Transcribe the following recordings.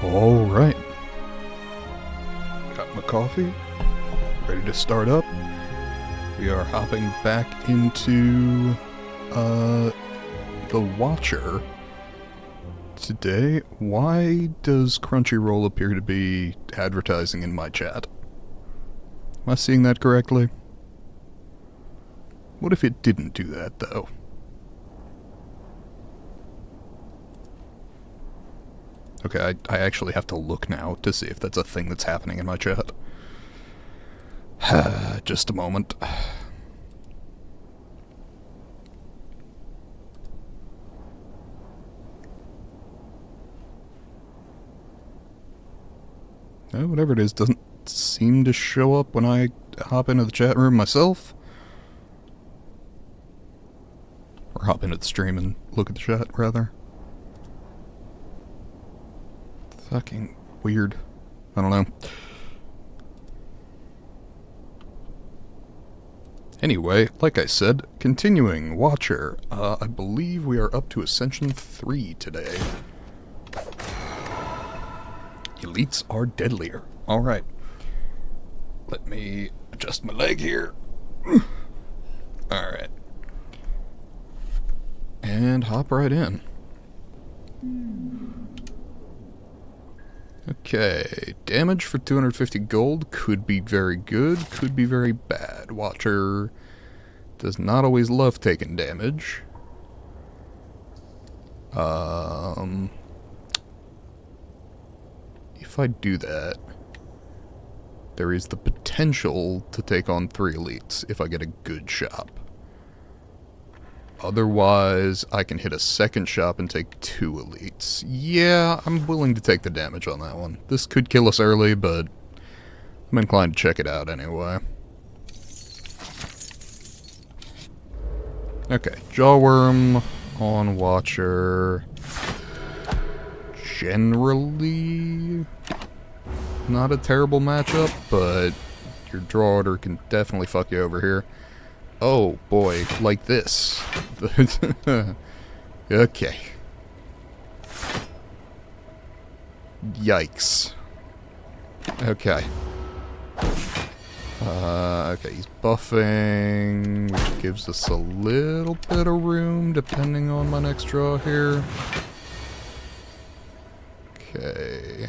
Alright. Got my coffee. Ready to start up. We are hopping back into The Watcher. Today, why does Crunchyroll appear to be advertising in my chat? Am I seeing that correctly? What if it didn't do that, though? Okay, I actually have to look now to see if that's a thing that's happening in my chat. Just a moment. Whatever it is doesn't seem to show up when I hop into the chat room myself. Or hop into the stream and look at the chat, rather. Fucking weird. I don't know. Anyway, like I said, continuing Watcher. I believe we are up to Ascension 3 today. Elites are deadlier. Alright. Let me adjust my leg here. Alright. And hop right in. Okay, damage for 250 gold could be very good, could be very bad. Watcher does not always love taking damage. If I do that, there is the potential to take on 3 elites if I get a good shop. Otherwise, I can hit a second shop and take 2 elites. Yeah, I'm willing to take the damage on that one. This could kill us early, but I'm inclined to check it out anyway. Okay, Jawworm on Watcher. Generally not a terrible matchup, but your draw order can definitely fuck you over here. Oh boy, like this. Okay. Yikes. Okay. Okay, he's buffing, which gives us a little bit of room depending on my next draw here. Okay.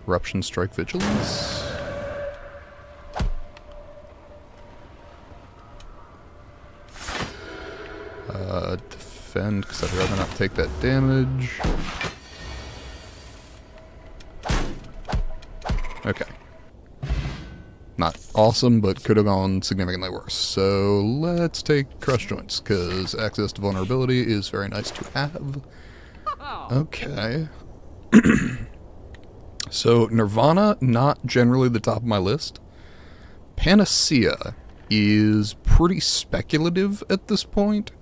Eruption Strike Vigilance. Defend, because I'd rather not take that damage. Okay. Not awesome, but could have gone significantly worse. So let's take Crush Joints, because access to vulnerability is very nice to have. Okay. So Nirvana, not generally the top of my list. Panacea is pretty speculative at this point,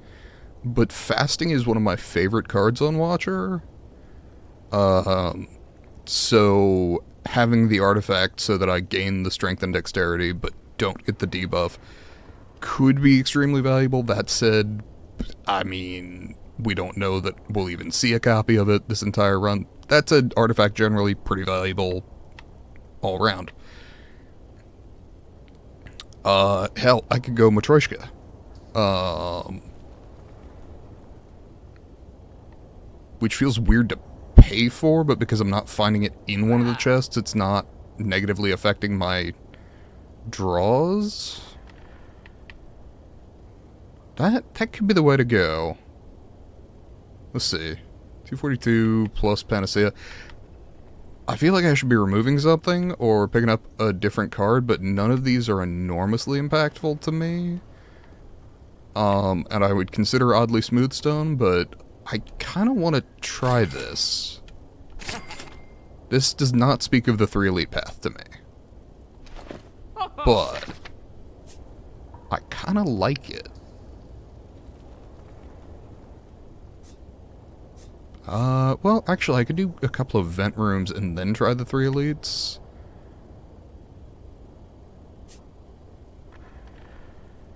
but Fasting is one of my favorite cards on Watcher. So having the artifact so that I gain the strength and dexterity but don't get the debuff could be extremely valuable. That said, I mean, we don't know that we'll even see a copy of it this entire run. That's an artifact generally pretty valuable all around. Hell, I could go Matryoshka. Which feels weird to pay for, but because I'm not finding it in one of the chests, it's not negatively affecting my draws. That could be the way to go. Let's see. 242 plus Panacea. I feel like I should be removing something or picking up a different card, but none of these are enormously impactful to me. And I would consider Oddly Smoothstone, but I kind of want to try this. This does not speak of the 3 elite path to me. But I kind of like it. Well, actually, I could do a couple of vent rooms and then try the 3 elites.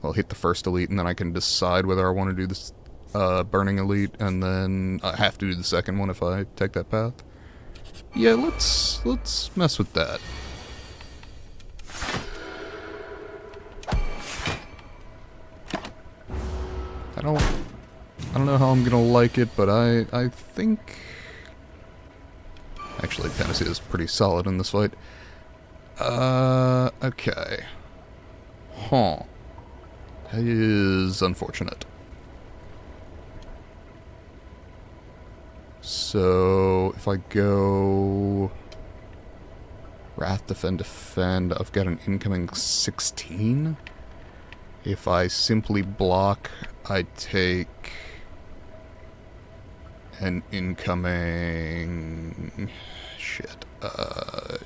I'll hit the first elite and then I can decide whether I want to do this Burning Elite, and then I have to do the second one if I take that path. Yeah, let's mess with that. I don't know how I'm gonna like it, but I think actually Panacea is pretty solid in this fight. Okay. Huh. That is unfortunate. So, if I go Wrath, Defend, Defend, I've got an incoming 16. If I simply block, I take an incoming... Shit. I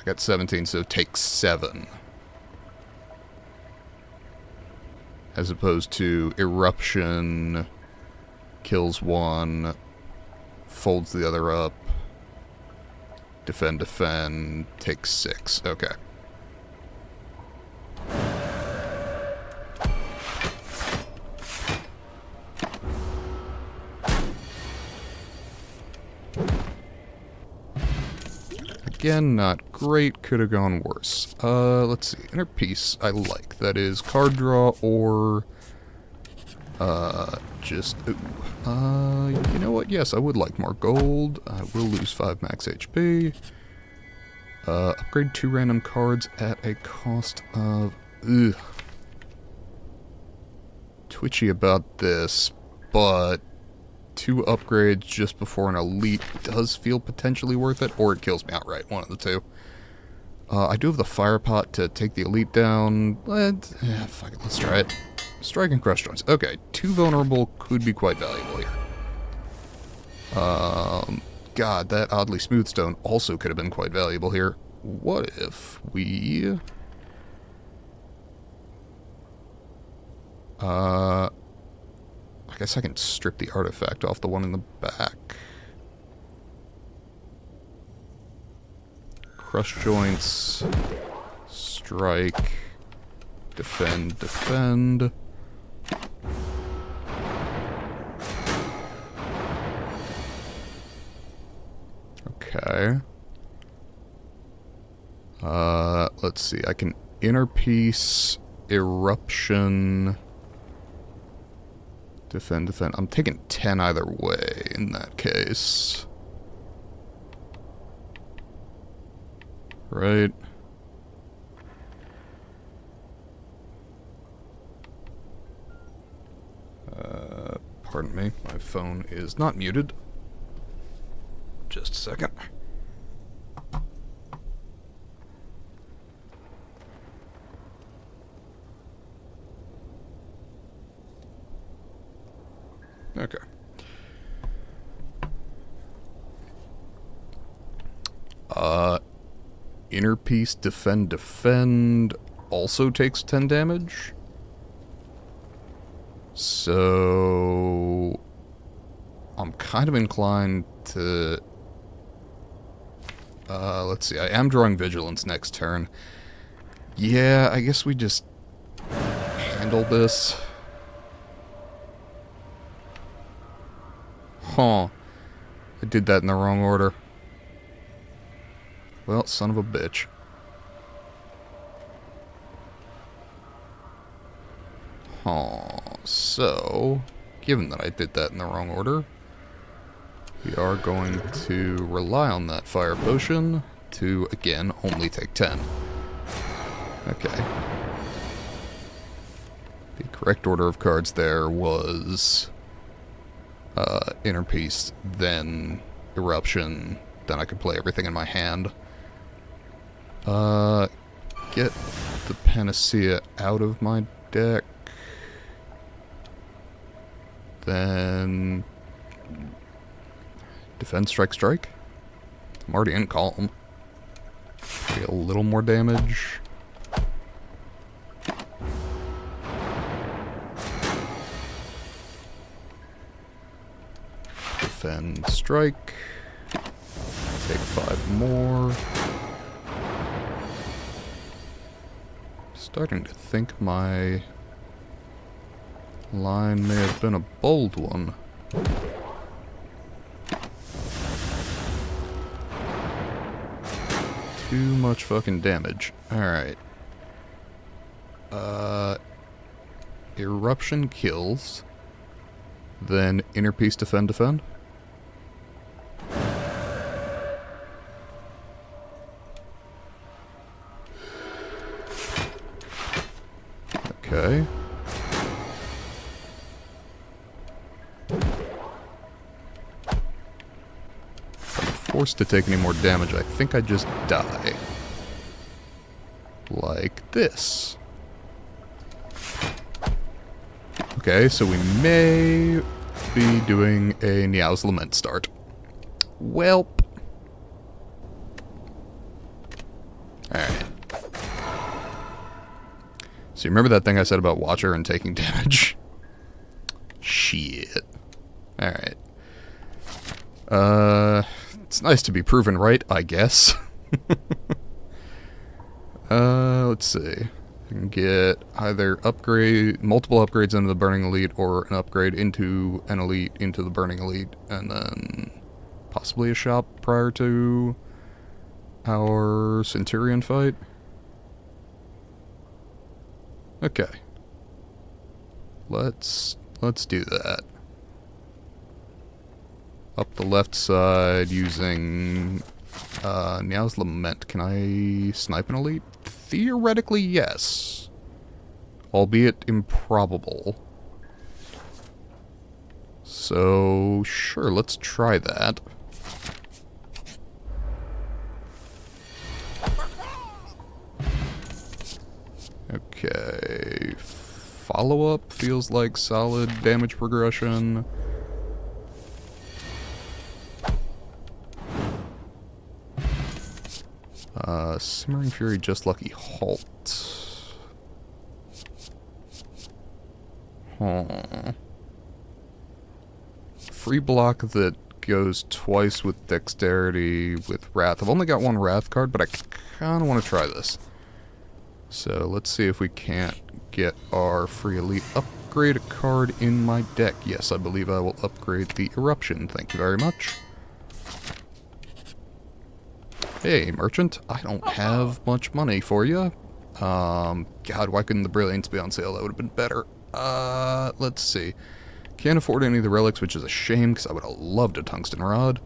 got 17, so take 7. As opposed to Eruption... kills 1, folds the other up, defend, defend, takes 6. Okay. Again, not great, could have gone worse. Let's see, Inner Peace I like. That is card draw or... just... Ooh. You know what? Yes, I would like more gold. I will lose 5 max HP. Upgrade 2 random cards at a cost of... Ugh. Twitchy about this, but 2 upgrades just before an elite does feel potentially worth it, or it kills me outright, one of the two. I do have the fire pot to take the elite down. Fuck it, let's try it. Strike and crush joints. Okay, 2 vulnerable could be quite valuable here. God, that oddly smooth stone also could have been quite valuable here. What if we... I guess I can strip the artifact off the one in the back. Crush joints. Strike. Defend, defend. Okay. Let's see. I can Inner Peace, Eruption, defend, defend. I'm taking 10 either way in that case. Right. Pardon me. My phone is not muted. Just a second. Okay. Inner Peace, defend, defend also takes 10 damage. So I'm kind of inclined to let's see, I am drawing Vigilance next turn. Yeah, I guess we just handle this. Huh. I did that in the wrong order. Well, son of a bitch. Huh. So, given that I did that in the wrong order, we are going to rely on that fire potion to, again, only take 10. Okay. The correct order of cards there was Inner Peace, then Eruption, then I could play everything in my hand. Get the Panacea out of my deck. Then defend, strike, strike. I'm already in column. Get a little more damage. Defend, strike. Take 5 more. Starting to think my Line may have been a bold one. Too much fucking damage. Alright. Eruption kills. Then inner peace, defend, defend. Okay. If I'm forced to take any more damage, I think I just die. Like this. Okay, so we may be doing a Niao's Lament start. Welp. Alright. So you remember that thing I said about Watcher and taking damage? Shit. Alright. It's nice to be proven right, I guess. Let's see. I can get either multiple upgrades into the Burning Elite, or an upgrade into an Elite into the Burning Elite, and then possibly a shop prior to our Centurion fight. Okay. Let's do that. Up the left side using Niao's Lament. Can I snipe an Elite? Theoretically, yes. Albeit improbable. So, sure, let's try that. Okay. Follow-up feels like solid damage progression. Simmering Fury, just lucky halt. Huh. Free block that goes twice with dexterity with Wrath. I've only got one Wrath card, but I kind of want to try this. So let's see if we can't get our free elite. Upgrade a card in my deck. Yes, I believe I will upgrade the Eruption. Thank you very much. Hey, merchant, I don't have much money for you. God, why couldn't the Brilliance be on sale? That would have been better. Let's see. Can't afford any of the relics, which is a shame, because I would have loved a Tungsten Rod.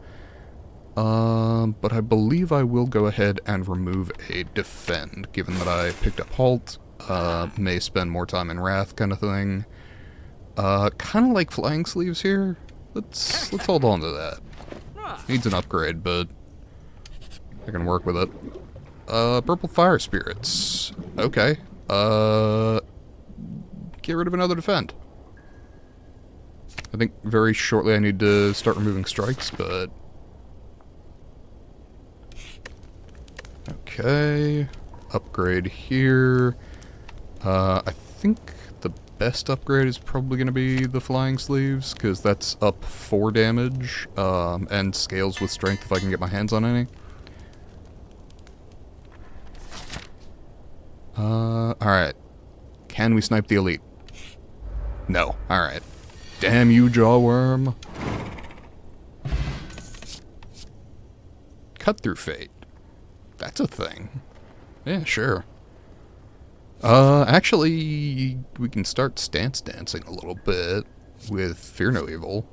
But I believe I will go ahead and remove a Defend, given that I picked up Halt. May spend more time in Wrath, kind of thing. Kind of like Flying Sleeves here. Let's hold on to that. Needs an upgrade, but I can work with it. Purple Fire Spirits. Okay. Get rid of another Defend. I think very shortly I need to start removing strikes, but... Okay. Upgrade here. I think the best upgrade is probably going to be the Flying Sleeves, because that's up 4 damage, and scales with strength if I can get my hands on any. Alright. Can we snipe the elite? No. Alright. Damn you, Jawworm. Cut through Fate. That's a thing. Yeah, sure. Actually, we can start stance dancing a little bit with Fear No Evil.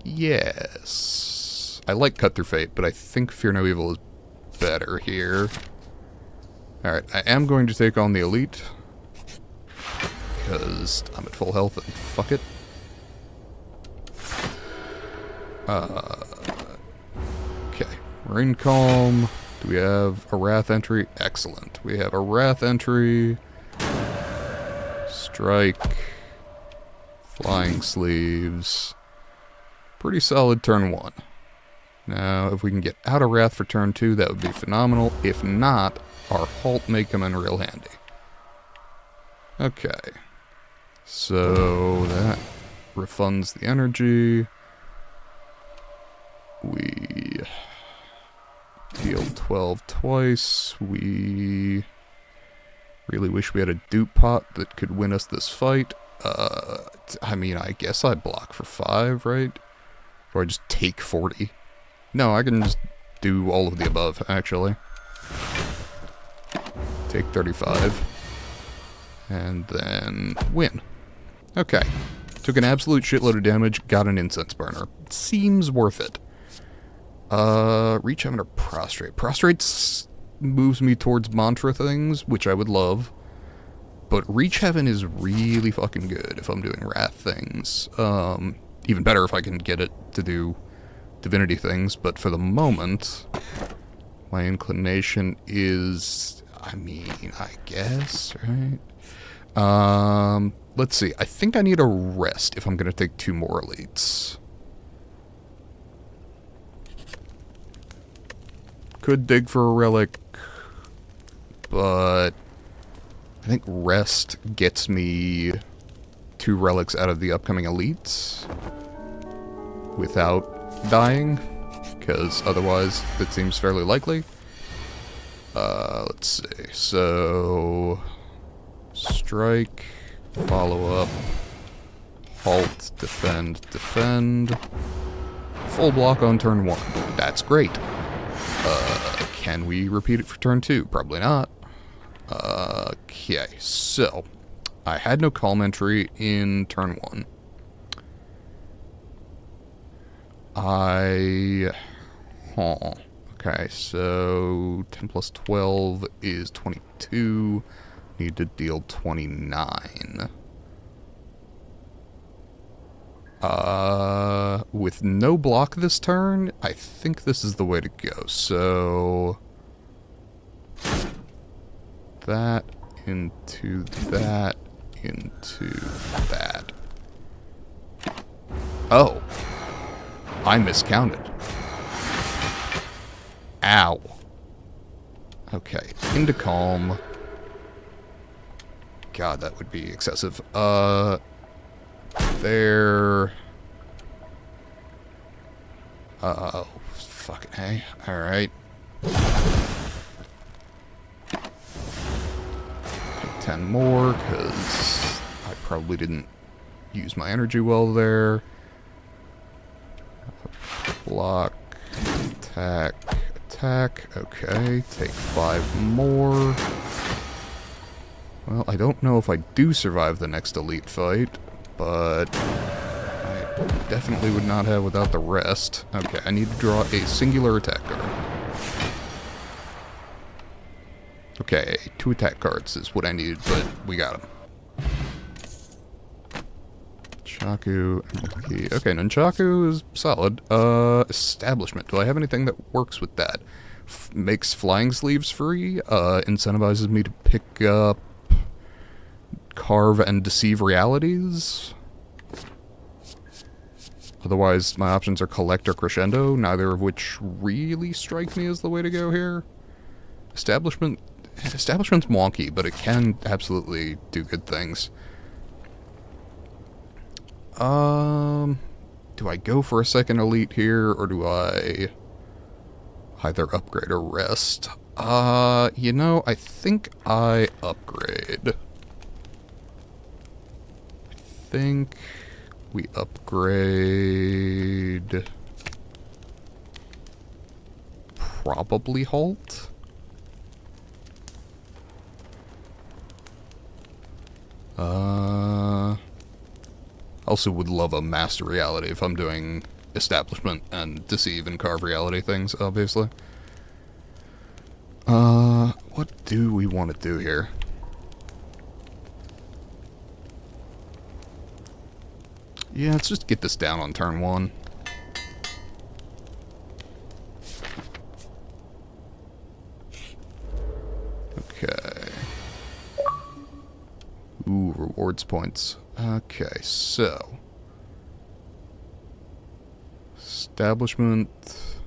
Yes. I like Cut Through Fate, but I think Fear No Evil is better here. Alright, I am going to take on the elite, because I'm at full health and fuck it. Okay, Rain Calm. Do we have a Wrath entry? Excellent. We have a Wrath entry. Strike. Flying Sleeves. Pretty solid turn 1. Now, if we can get out of Wrath for turn 2, that would be phenomenal. If not, our Halt may come in real handy. Okay. So, that refunds the energy. We deal 12 twice. We Really wish we had a dupe pot that could win us this fight. I mean, I guess I block for 5, right? Or I just take 40. No, I can just do all of the above, actually. Take 35. And then win. Okay. Took an absolute shitload of damage, got an incense burner. Seems worth it. Reach Heaven or Prostrate. Prostrate moves me towards mantra things, which I would love. But Reach Heaven is really fucking good if I'm doing wrath things. Even better if I can get it to do divinity things, but for the moment, my inclination is, I mean, I guess, right? Let's see. I think I need a rest if I'm going to take 2 more elites. Could dig for a relic, but I think rest gets me 2 relics out of the upcoming elites without dying, because otherwise that seems fairly likely. Let's see. So, strike, follow up, halt, defend, defend. Full block on turn 1. That's great. Can we repeat it for turn 2? Probably not. Okay, so I had no calm entry in turn 1. Okay, so 10 plus 12 is 22. Need to deal 29. With no block this turn, I think this is the way to go. So that into that into that. Oh, I miscounted. Ow. Okay, into calm. God, that would be excessive. There. Oh, fucking hey. Alright. Take 10 more, because I probably didn't use my energy well there. Block. Attack. Attack. Okay, take 5 more. Well, I don't know if I do survive the next elite fight, but I definitely would not have without the rest. Okay, I need to draw a singular attack card. Okay, 2 attack cards is what I needed, but we got them. Nunchaku, MLP. Okay, Nunchaku is solid. Establishment. Do I have anything that works with that? Makes flying sleeves free, incentivizes me to pick up carve and deceive realities. Otherwise, my options are collect or crescendo, neither of which really strike me as the way to go here. Establishment's wonky, but it can absolutely do good things. Do I go for a second elite here, or do I either upgrade or rest? You know, I think I upgrade. I think we upgrade. Probably halt. Also would love a master reality if I'm doing establishment and deceive and carve reality things, obviously. What do we want to do here? Yeah, let's just get this down on turn 1. Okay. Ooh, rewards points. Okay, so. Establishment.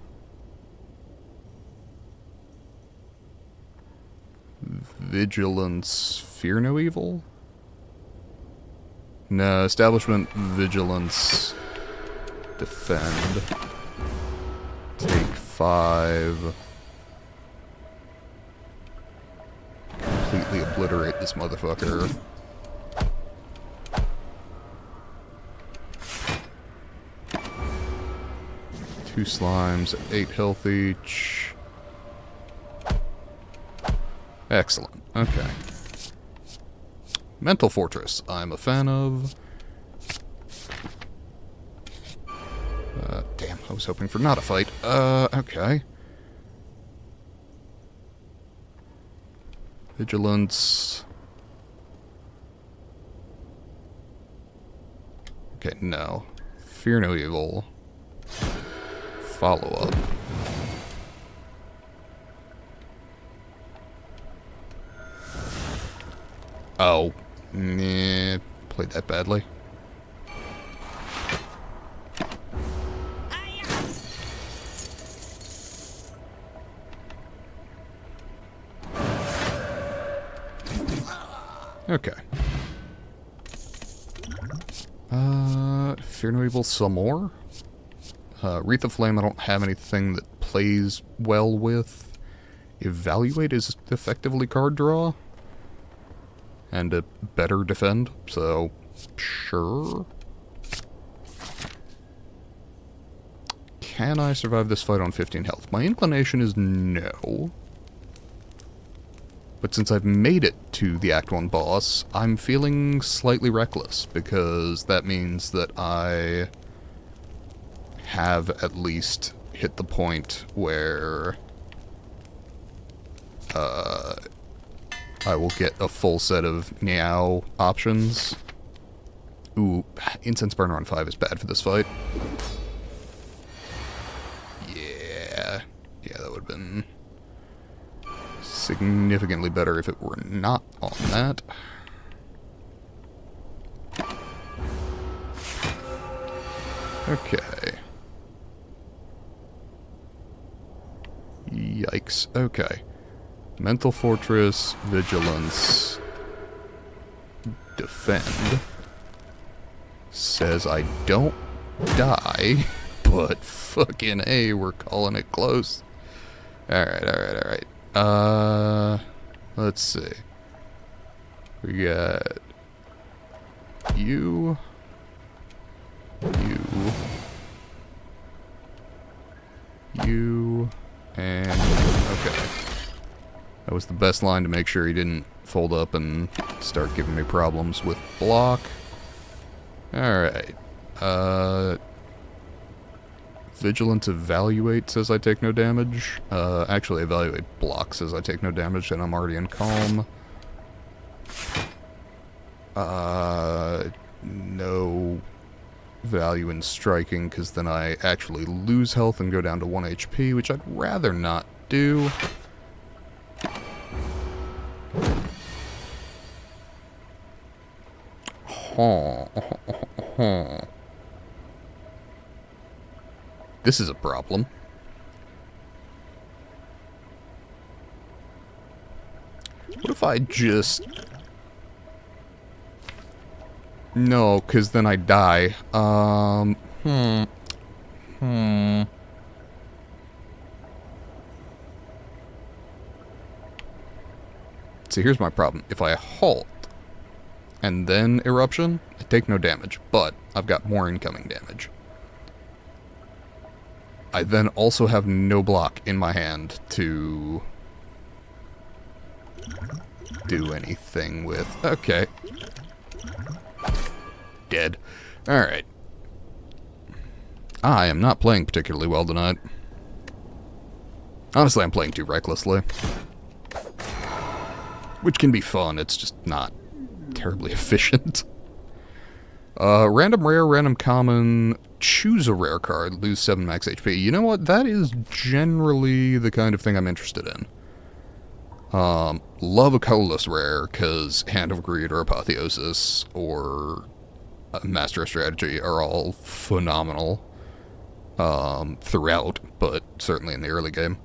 Vigilance. Fear no evil? No, establishment, vigilance, defend. Take 5. completely obliterate this motherfucker. Two slimes, 8 health each. Excellent. Okay. Mental Fortress, I'm a fan of. Damn, I was hoping for not a fight. Okay. Vigilance. Okay, no. Fear no evil. Follow up. Oh. Nah, played that badly. Okay. Fear no evil some more. Wreath of Flame I don't have anything that plays well with. Evaluate is effectively card draw. And a better defend, so sure. Can I survive this fight on 15 health? My inclination is no. But since I've made it to the Act 1 boss, I'm feeling slightly reckless, because that means that I have at least hit the point where I will get a full set of Meow options. Ooh, Incense Burner on 5 is bad for this fight. Yeah, that would have been significantly better if it were not on that. Okay. Yikes. Okay. Mental Fortress, Vigilance, Defend. Says I don't die, but fucking A, we're calling it close. Alright. Let's see. We got you, and okay. That was the best line to make sure he didn't fold up and start giving me problems with block. Alright. Vigilance Evaluate says I take no damage. Actually, Evaluate Block says I take no damage, and I'm already in Calm. No value in striking, because then I actually lose health and go down to 1 HP, which I'd rather not do. This is a problem. What if I just... No, because then I die. See, here's my problem. If I halt and then Eruption, I take no damage, but I've got more incoming damage. I then also have no block in my hand to do anything with. Okay. Dead. Alright. I am not playing particularly well tonight. Honestly, I'm playing too recklessly. Which can be fun, it's just not terribly efficient. Random rare, random common, choose a rare card, lose 7 max HP. You know what? That is generally the kind of thing I'm interested in. Love a colorless rare, because Hand of Greed or Apotheosis or Master of Strategy are all phenomenal throughout, but certainly in the early game.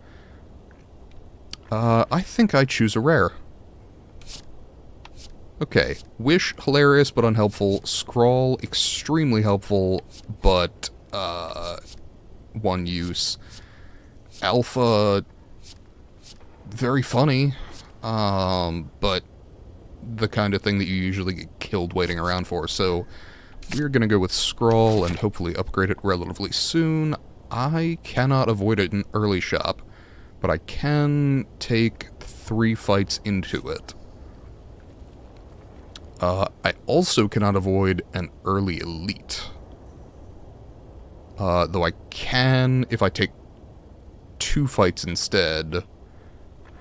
I think I choose a rare. Okay, Wish, hilarious but unhelpful. Scrawl, extremely helpful, but one use. Alpha, very funny. but the kind of thing that you usually get killed waiting around for. So we're going to go with Scrawl and hopefully upgrade it relatively soon. I cannot avoid it in early shop, but I can take 3 fights into it. I also cannot avoid an early elite. Though I can, if I take 2 fights instead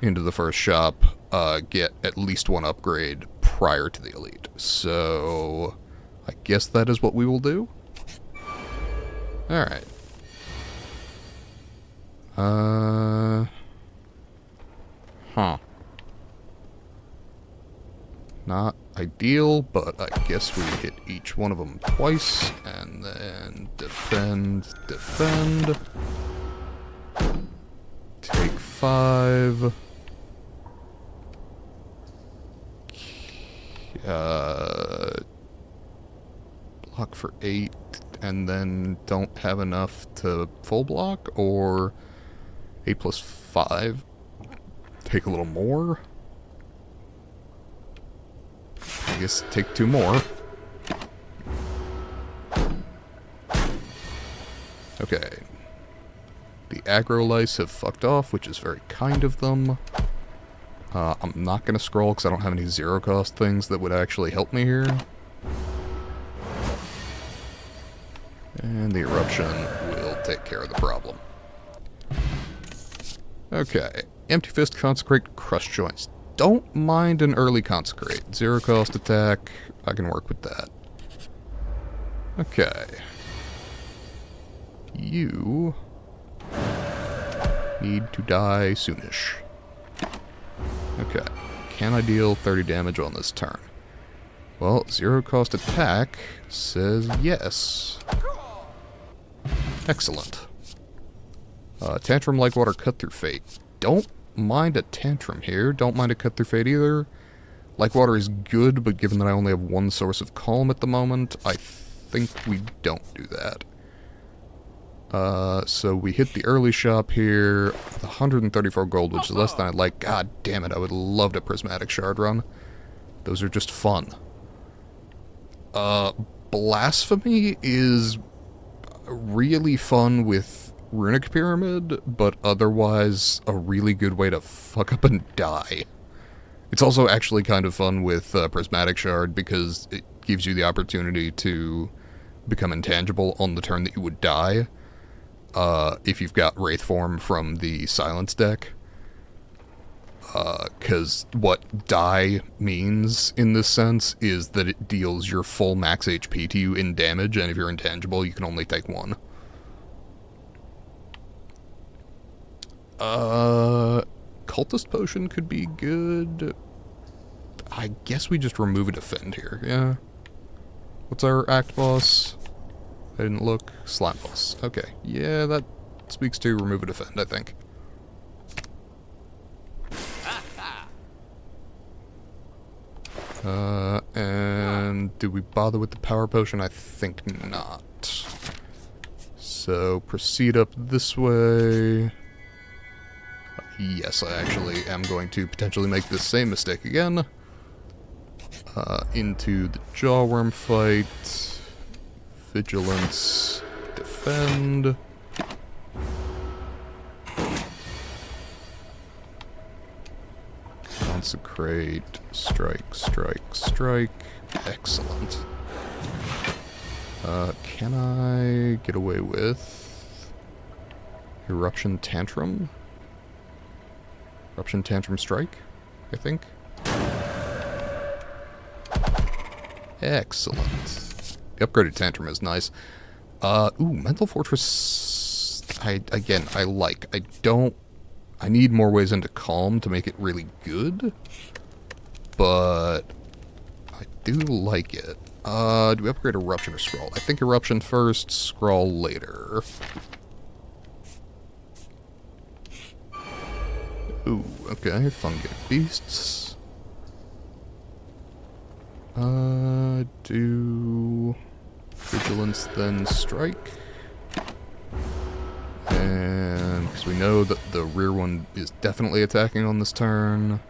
into the first shop, get at least 1 upgrade prior to the elite. So I guess that is what we will do. Alright. Huh. Not ideal, but I guess we hit each one of them twice, and then defend, defend. Take 5. Block for 8, and then don't have enough to full block, or 8 plus 5. Take a little more. I guess take 2 more. Okay. The aggro lice have fucked off, which is very kind of them. I'm not going to scroll because I don't have any zero cost things that would actually help me here. And the eruption will take care of the problem. Okay. Empty Fist, Consecrate, Crush Joints. Don't mind an early Consecrate. Zero cost attack. I can work with that. Okay. You need to die soonish. Okay. Can I deal 30 damage on this turn? Well, zero cost attack says yes. Excellent. Tantrum, Like Water, Cut Through Fate. Don't mind a Tantrum here. Don't mind a Cut Through Fate either. Like Water is good, but given that I only have 1 source of calm at the moment, I think we don't do that. So we hit the early shop here with 134 gold, which is less than I'd like. God damn it, I would love a Prismatic Shard run. Those are just fun. Blasphemy is really fun with Runic Pyramid, but otherwise a really good way to fuck up and die. It's also actually kind of fun with Prismatic Shard because it gives you the opportunity to become intangible on the turn that you would die. If you've got Wraith Form from the Silence deck. Because what die means in this sense is that it deals your full max HP to you in damage, and if you're intangible, you can only take 1. Cultist Potion could be good. I guess we just remove a defend here, yeah. What's our act boss? I didn't look. Slime boss. Okay. Yeah, that speaks to remove a defend, I think. And do we bother with the power potion? I think not. So proceed up this way. Yes, I actually am going to potentially make this same mistake again. Into the Jawworm fight. Vigilance. Defend. Consecrate. Strike, strike, strike. Excellent. Can I get away with Eruption Tantrum? Eruption Tantrum Strike, I think. Excellent. The upgraded Tantrum is nice. Ooh, Mental Fortress, I like. I need more ways into Calm to make it really good, but I do like it. Do we upgrade Eruption or Scrawl? I think Eruption first, Scrawl later. Ooh, okay, Fungi Beasts. Do Vigilance, then Strike. And because we know that the rear one is definitely attacking on this turn.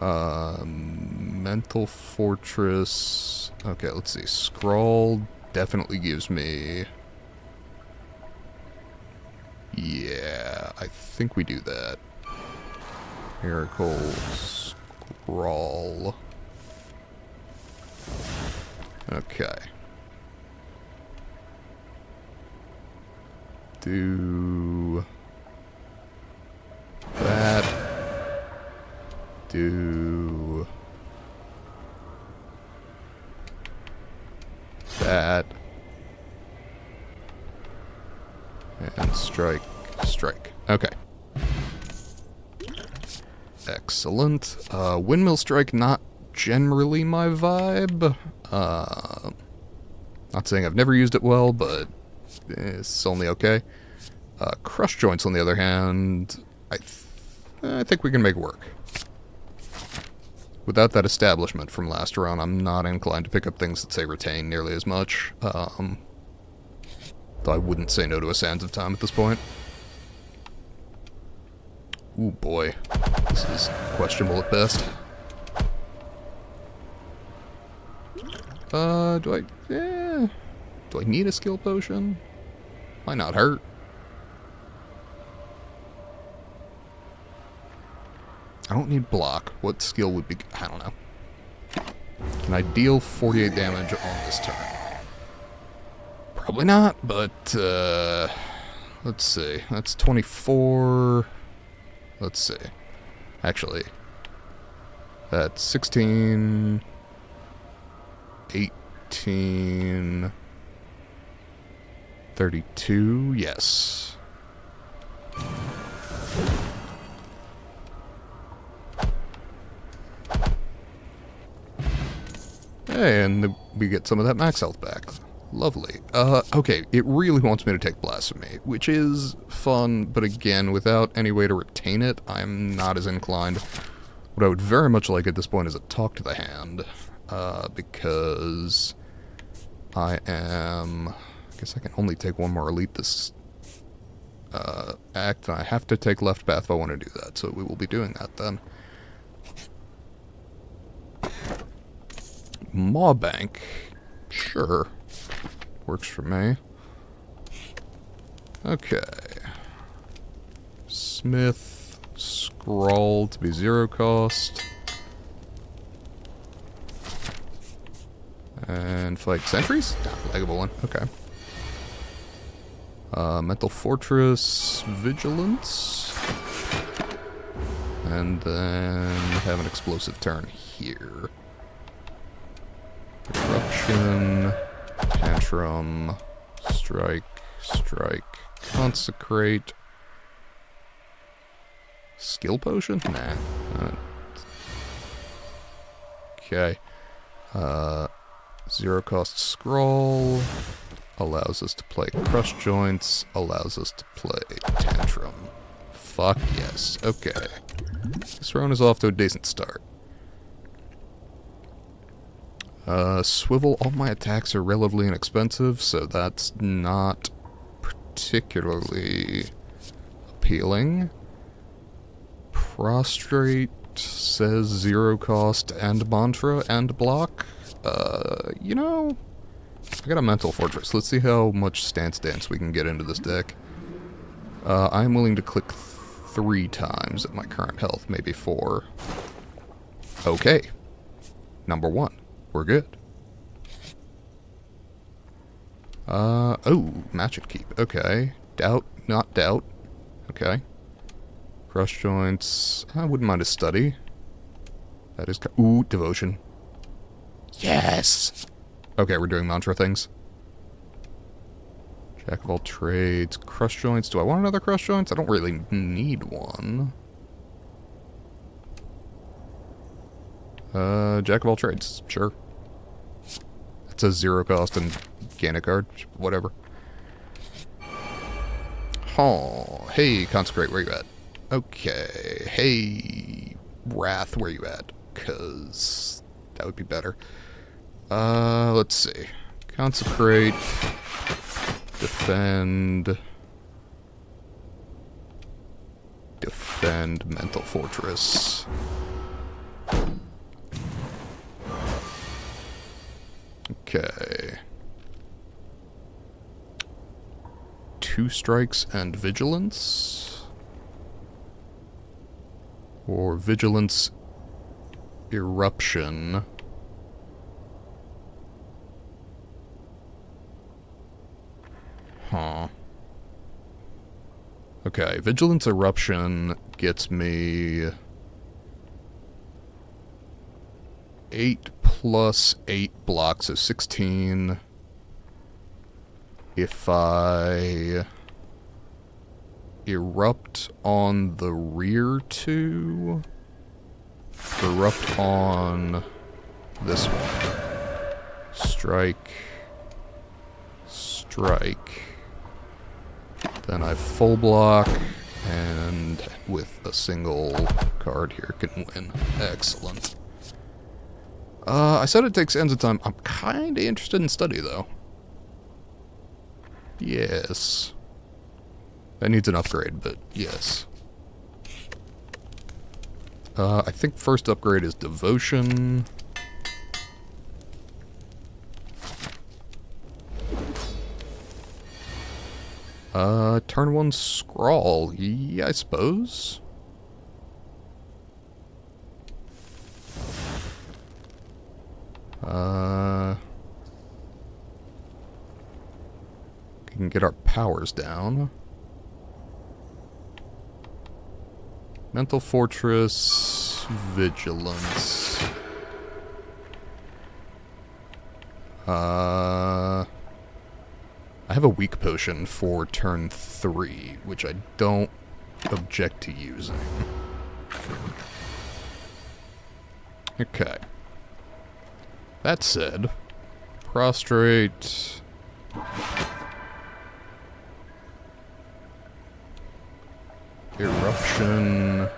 Mental Fortress. Okay, let's see. Scrawl definitely gives me... Yeah, I think we do that. Miracle Scrawl. Okay. Do... that. Do... that. And strike, strike. Okay. Excellent. Windmill strike, not generally my vibe. Not saying I've never used it well, but it's only okay. Crush joints, on the other hand, I think we can make work. Without that establishment from last round, I'm not inclined to pick up things that say retain nearly as much. Though I wouldn't say no to a Sands of Time at this point. Ooh boy, this is questionable at best. Do I need a skill potion? Might not hurt. I don't need block. What skill would be... I don't know. Can I deal 48 damage on this turn? Probably not, but, let's see. That's 24... Let's see. Actually, that's 16... 18... 32, yes. Hey, and we get some of that max health back. Lovely. Okay, it really wants me to take Blasphemy, which is fun, but again, without any way to retain it, I'm not as inclined. What I would very much like at this point is a Talk to the Hand, because I am... I guess I can only take one more elite this act, and I have to take Left Path if I want to do that, so we will be doing that then. Maw Bank, sure, works for me. Okay. Smith, Scrawl to be 0 cost. And fight sentries? Flaggable one, okay. Mental Fortress, Vigilance. And then have an explosive turn here. Eruption, Tantrum, Strike, Strike, Consecrate. Skill Potion? Nah. Okay. 0 cost Scroll. Allows us to play Crush Joints. Allows us to play Tantrum. Fuck yes. Okay. This round is off to a decent start. Swivel, all my attacks are relatively inexpensive, so that's not particularly appealing. Prostrate says 0 cost and mantra and block. You know, I got a Mental Fortress. Let's see how much Stance Dance we can get into this deck. I'm willing to click 3 times at my current health, maybe 4. Okay. Number 1. We're good. Oh, Match and Keep. Okay. Doubt, not Doubt. Okay. Crush Joints. I wouldn't mind a Study. That is... Ooh, Devotion. Yes! Okay, we're doing mantra things. Jack of all trades. Crush Joints. Do I want another Crush Joints? I don't really need one. Jack of all trades. Sure. It says 0 cost and gain a card. Whatever. Oh, hey, Consecrate, where you at? Okay. Hey, Wrath, where you at? Because that would be better. Let's see. Consecrate. Defend. Defend Mental Fortress. Okay. 2 strikes and vigilance. Or vigilance eruption. Huh. Okay, vigilance eruption gets me 8 plus 8 blocks, so 16. If I erupt on the rear 2, erupt on this one. Strike, strike. Then I full block, and with a single card here can win. Excellent. I said it takes ends of time. I'm kinda interested in study, though. Yes. That needs an upgrade, but yes. I think first upgrade is devotion. Turn 1 scrawl. Yeah, I suppose. Can get our powers down. Mental Fortress, Vigilance. I have a weak potion for turn 3, which I don't object to using. Okay. That said, prostrate. Eruption.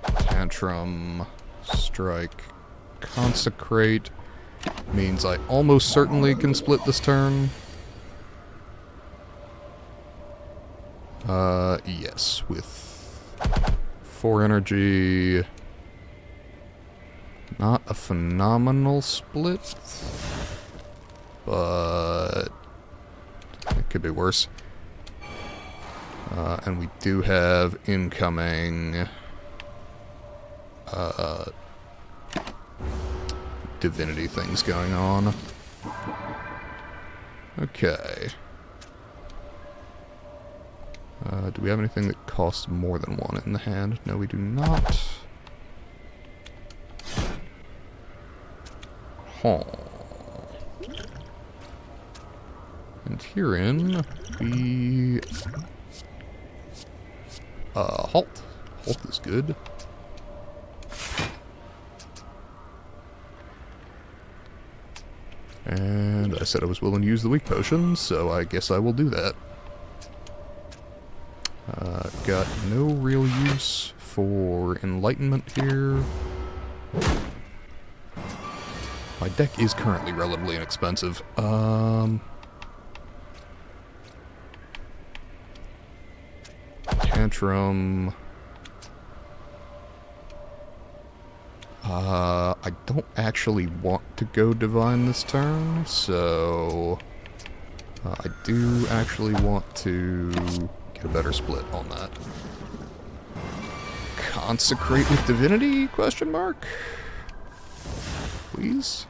Tantrum. Strike. Consecrate. Means I almost certainly can split this turn. Yes, with 4 energy. Not a phenomenal split, but it could be worse. And we do have incoming divinity things going on. Okay. Do we have anything that costs more than 1 in the hand? No, we do not. Huh. And herein, we... halt. Halt is good. And I said I was willing to use the weak potion, so I guess I will do that. Got no real use for enlightenment here. My deck is currently relatively inexpensive. Tantrum. I don't actually want to go divine this turn, so I do actually want to get a better split on that. Consecrate with divinity? Question mark? Please?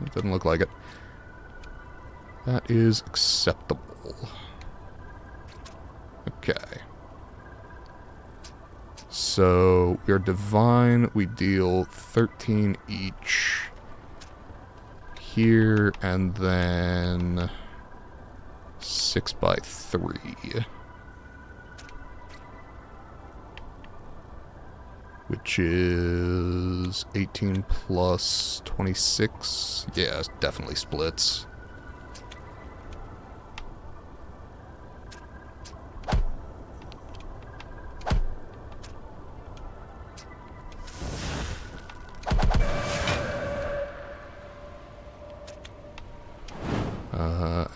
It doesn't look like it. That is acceptable. Okay. So, we are divine, we deal 13 each here, and then 6 by 3. Which is 18 plus 26. Yeah, it definitely splits.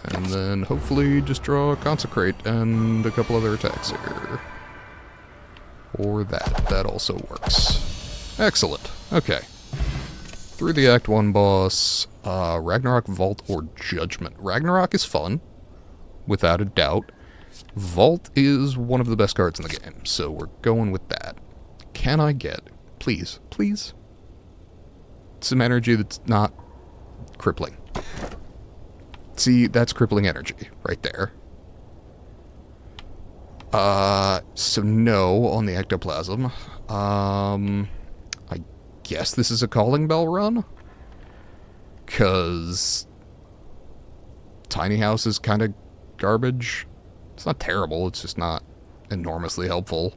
And then hopefully just draw a Consecrate and a couple other attacks here. Or that. That also works. Excellent. Okay. Through the Act 1 boss. Ragnarok, Vault, or Judgment. Ragnarok is fun, without a doubt. Vault is one of the best cards in the game, so we're going with that. Can I get, please, some energy that's not crippling? See, that's crippling energy right there. So no on the ectoplasm. I guess this is a calling bell run? Because tiny house is kind of garbage. It's not terrible, it's just not enormously helpful.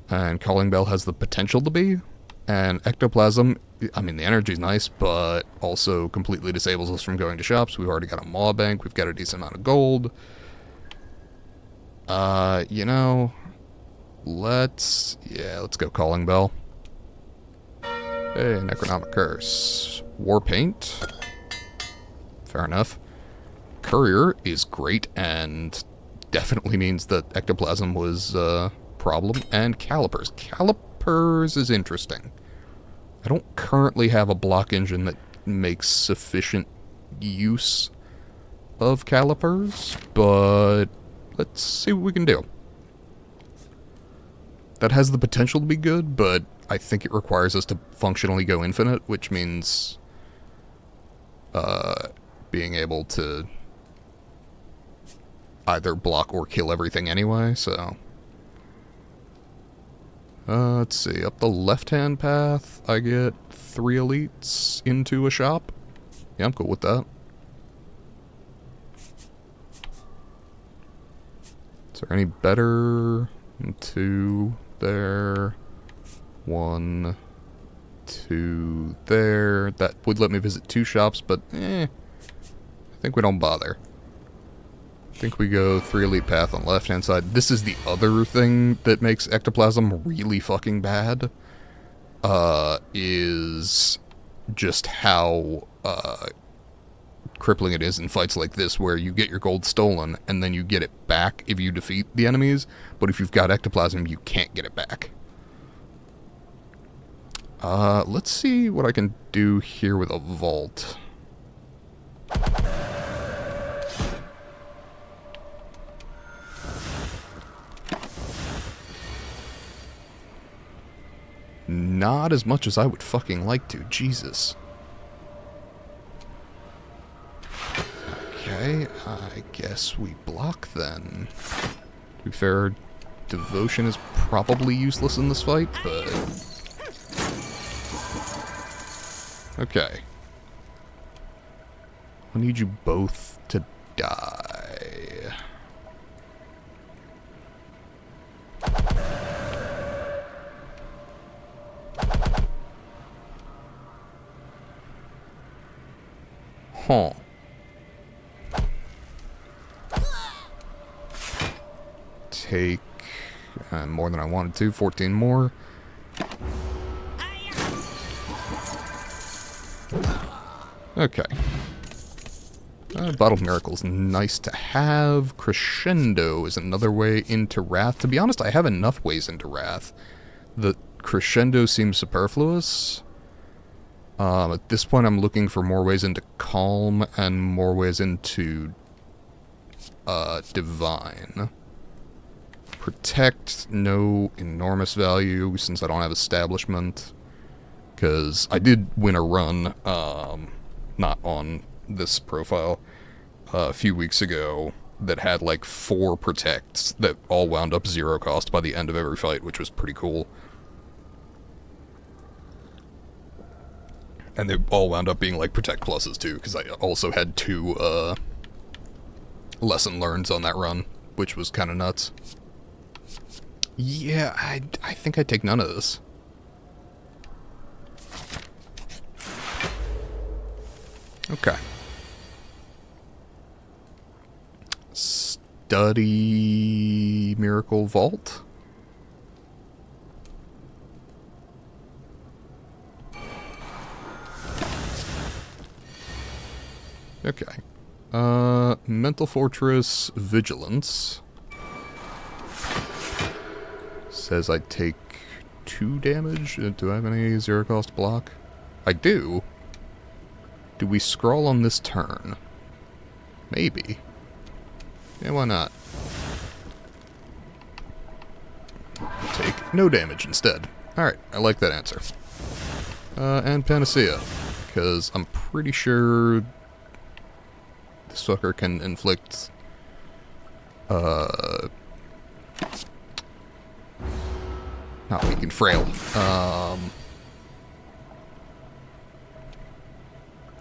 And calling bell has the potential to be. And ectoplasm, I mean, the energy's nice, but also completely disables us from going to shops. We've already got a maw bank, we've got a decent amount of gold. You know, let's go calling bell. Hey, Necronomic Curse. War Paint. Fair enough. Courier is great and definitely means that ectoplasm was a problem. And Calipers. Calipers is interesting. I don't currently have a block engine that makes sufficient use of calipers, but let's see what we can do. That has the potential to be good, but I think it requires us to functionally go infinite, which means being able to either block or kill everything anyway, so... let's see, up the left-hand path, I get 3 elites into a shop. Yeah, I'm cool with that. Is there any better? 2 there. 1, 2 there. That would let me visit 2 shops, but I think we don't bother. I think we go 3 elite path on the left-hand side. This is the other thing that makes ectoplasm really fucking bad. Is just how crippling it is in fights like this, where you get your gold stolen and then you get it back if you defeat the enemies, but if you've got ectoplasm, you can't get it back. Let's see what I can do here with a vault. Not as much as I would fucking like to. Jesus. Okay, I guess we block then. To be fair, devotion is probably useless in this fight, but... okay. I need you both to die. Huh. Take more than I wanted to, 14 more. Okay. Bottle of Miracle's nice to have. Crescendo is another way into Wrath. To be honest, I have enough ways into Wrath. The Crescendo seems superfluous. At this point, I'm looking for more ways into Calm and more ways into Divine. Protect, no enormous value since I don't have Establishment. Because I did win a run, not on this profile, a few weeks ago that had like 4 protects that all wound up 0 cost by the end of every fight, which was pretty cool. And they all wound up being like protect pluses too, because I also had 2 lesson learns on that run, which was kind of nuts. Yeah, I think I'd take none of this. Okay. Study Miracle Vault. Okay. Mental Fortress Vigilance. Says I take 2 damage. Do I have any 0 cost block? I do. Do we scroll on this turn? Maybe. Yeah, why not? Take no damage instead. Alright, I like that answer. And Panacea. Because I'm pretty sure this fucker can inflict not weak and frail.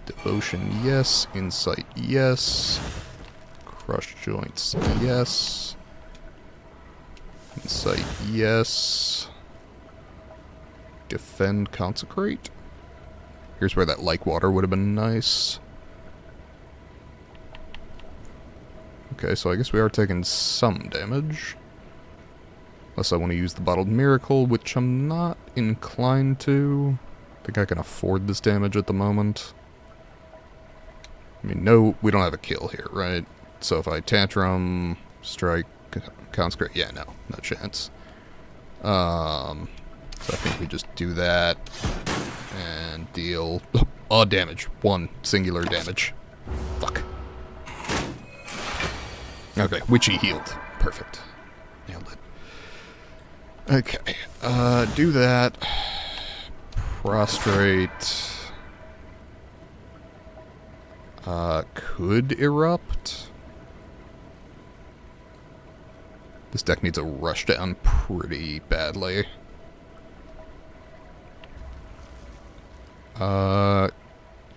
Devotion, yes. Insight, yes. Crush joints, yes. Insight, yes. Defend, consecrate. Here's where that like water would have been nice. Okay, so I guess we are taking some damage. Unless I want to use the Bottled Miracle, which I'm not inclined to. I think I can afford this damage at the moment. I mean, no, we don't have a kill here, right? So if I Tantrum, Strike, Consecrate, yeah, no chance. So I think we just do that and deal damage. One singular damage. Fuck. Okay, Witchy healed. Perfect. Nailed it. Okay, do that. Prostrate. Could Erupt. This deck needs a rush down pretty badly. Yeah,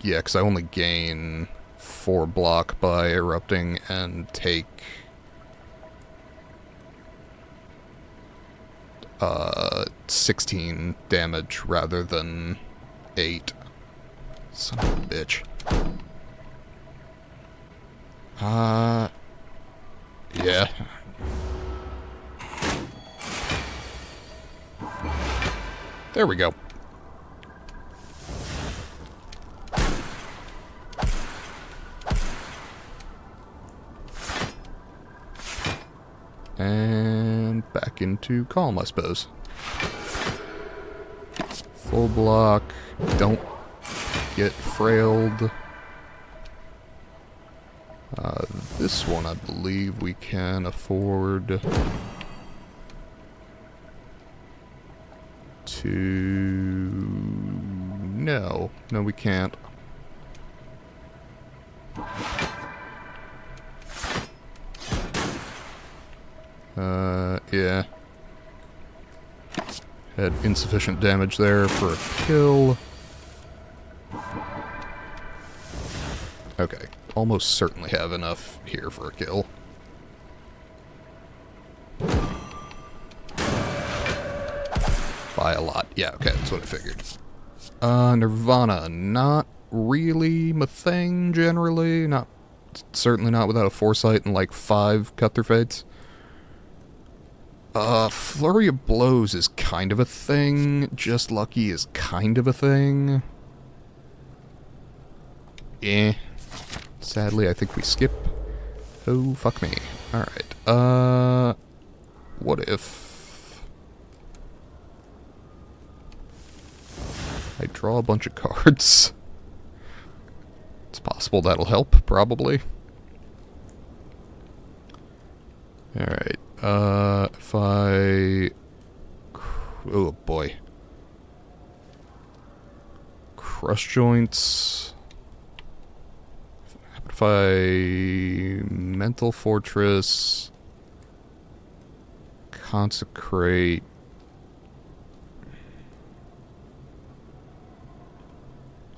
because I only gain 4 block by erupting and take 16 damage rather than 8. Son of a bitch. Yeah. There we go. And back into Calm, I suppose. Full block. Don't get frailed. This one, I believe we can afford to... No, we can't. Yeah. Had insufficient damage there for a kill. Okay, almost certainly have enough here for a kill. By a lot. Yeah, okay, that's what I figured. Nirvana, not really my thing, generally. Certainly not without a Foresight and like 5 Cut-Through Fates. Flurry of Blows is kind of a thing. Just Lucky is kind of a thing. Sadly, I think we skip. Oh, fuck me. Alright, what if I draw a bunch of cards? It's possible that'll help, probably. Alright, if I... Oh, boy. Crush Joints... If I Mental Fortress, Consecrate,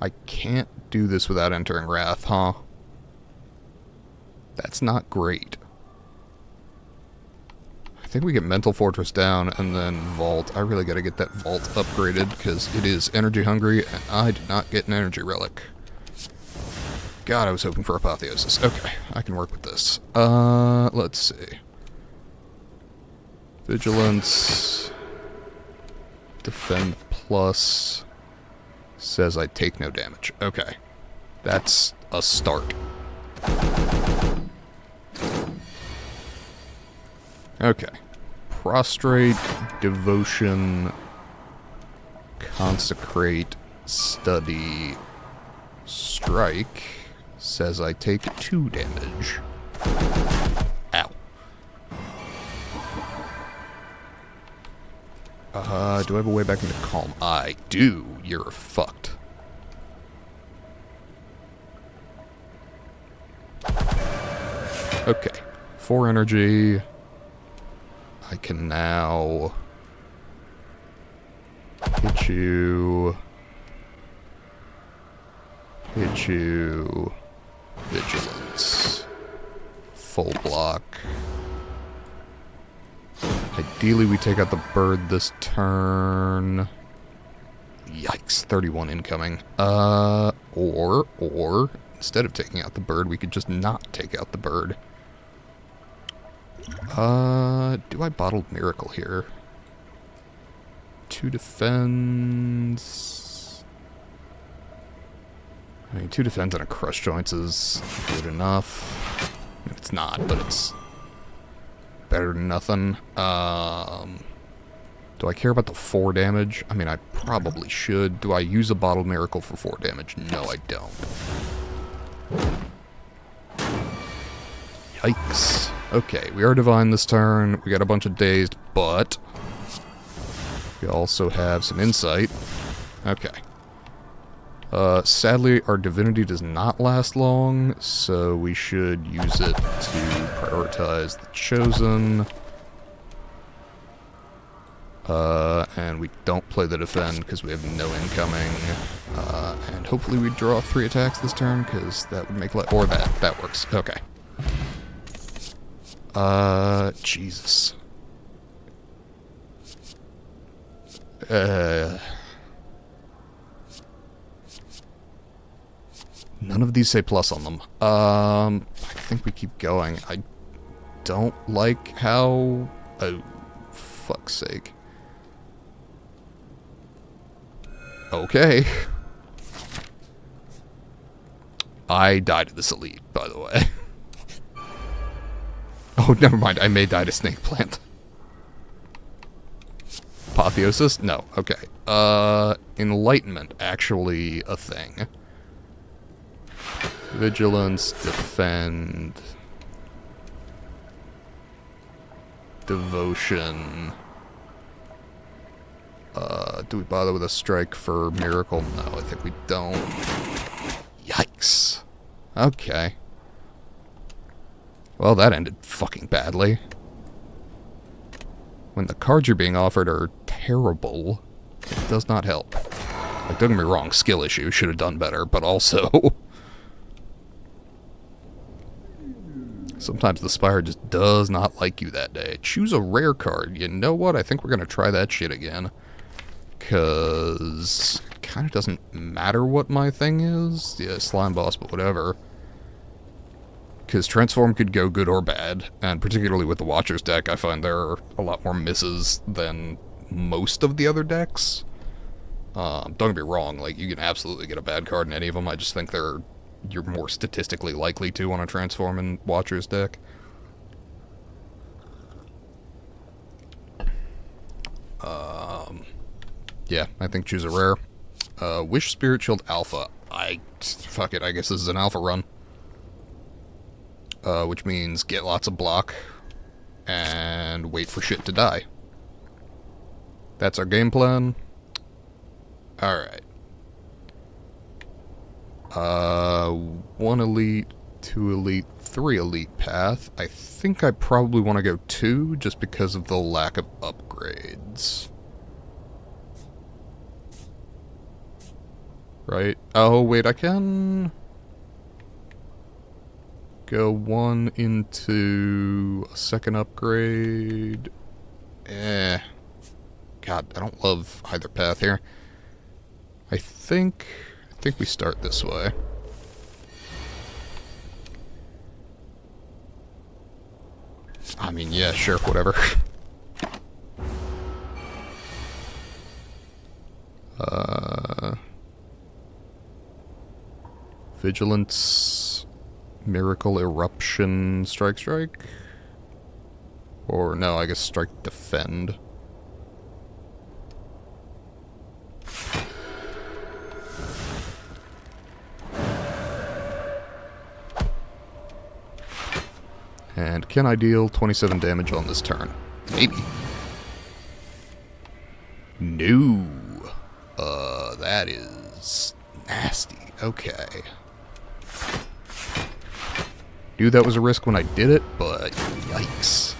I can't do this without entering Wrath, huh? That's not great. I think we get Mental Fortress down and then Vault. I really gotta get that Vault upgraded because it is energy hungry and I did not get an energy relic. God, I was hoping for Apotheosis. Okay, I can work with this. Let's see. Vigilance. Defend plus. Says I take no damage. Okay. That's a start. Okay. Prostrate, Devotion, Consecrate, Study, Strike says I take 2 damage. Ow. Do I have a way back into calm? I do. You're fucked. Okay. 4 energy. I can now hit you. Hit you. Vigilance. Full block. Ideally, we take out the bird this turn. Yikes, 31 incoming. Or, instead of taking out the bird, we could just not take out the bird. Do I bottled miracle here? 2 defense. I mean, 2 defense and a crush joints is good enough. I mean, it's not, but it's better than nothing. Do I care about the 4 damage? I mean, I probably should. Do I use a bottled miracle for 4 damage? No, I don't. Yikes. Okay, we are divine this turn. We got a bunch of dazed, but we also have some insight. Okay. Sadly, our divinity does not last long, so we should use it to prioritize the chosen. And we don't play the defend because we have no incoming. And hopefully we draw 3 attacks this turn, because that would make or that works. Okay. Jesus. None of these say plus on them. I think we keep going. I don't like how... Oh, fuck's sake. Okay. I died to this elite, by the way. Oh, never mind. I may die to snake plant. Apotheosis? No. Okay. Enlightenment, actually a thing. Vigilance, defend, devotion. Do we bother with a strike for miracle? No, I think we don't. Yikes. Okay. Well, that ended fucking badly. When the cards you're being offered are terrible, it does not help. Like, don't get me wrong, skill issue, should have done better, but also... sometimes the Spire just does not like you that day. Choose a rare card. You know what? I think we're going to try that shit again. Because it kind of doesn't matter what my thing is. Yeah, slime boss, but whatever. Because transform could go good or bad. And particularly with the Watcher's deck, I find there are a lot more misses than most of the other decks. Don't get me wrong, like, you can absolutely get a bad card in any of them. I just think you're more statistically likely to on a transform in Watcher's deck. Yeah, I think choose a rare. Wish Spirit Shield Alpha. Fuck it, I guess this is an alpha run. Which means get lots of block and wait for shit to die. That's our game plan. Alright. 1 elite, 2 elite, 3 elite path. I think I probably want to go 2 just because of the lack of upgrades. Right? Oh, wait, I can go 1 into a second upgrade. God, I don't love either path here. I think we start this way. I mean, yeah, sure, whatever. Vigilance, Miracle, Eruption, Strike. Or, no, I guess Strike, Defend. And can I deal 27 damage on this turn? Maybe. No. That is nasty. Okay. Knew that was a risk when I did it, but yikes.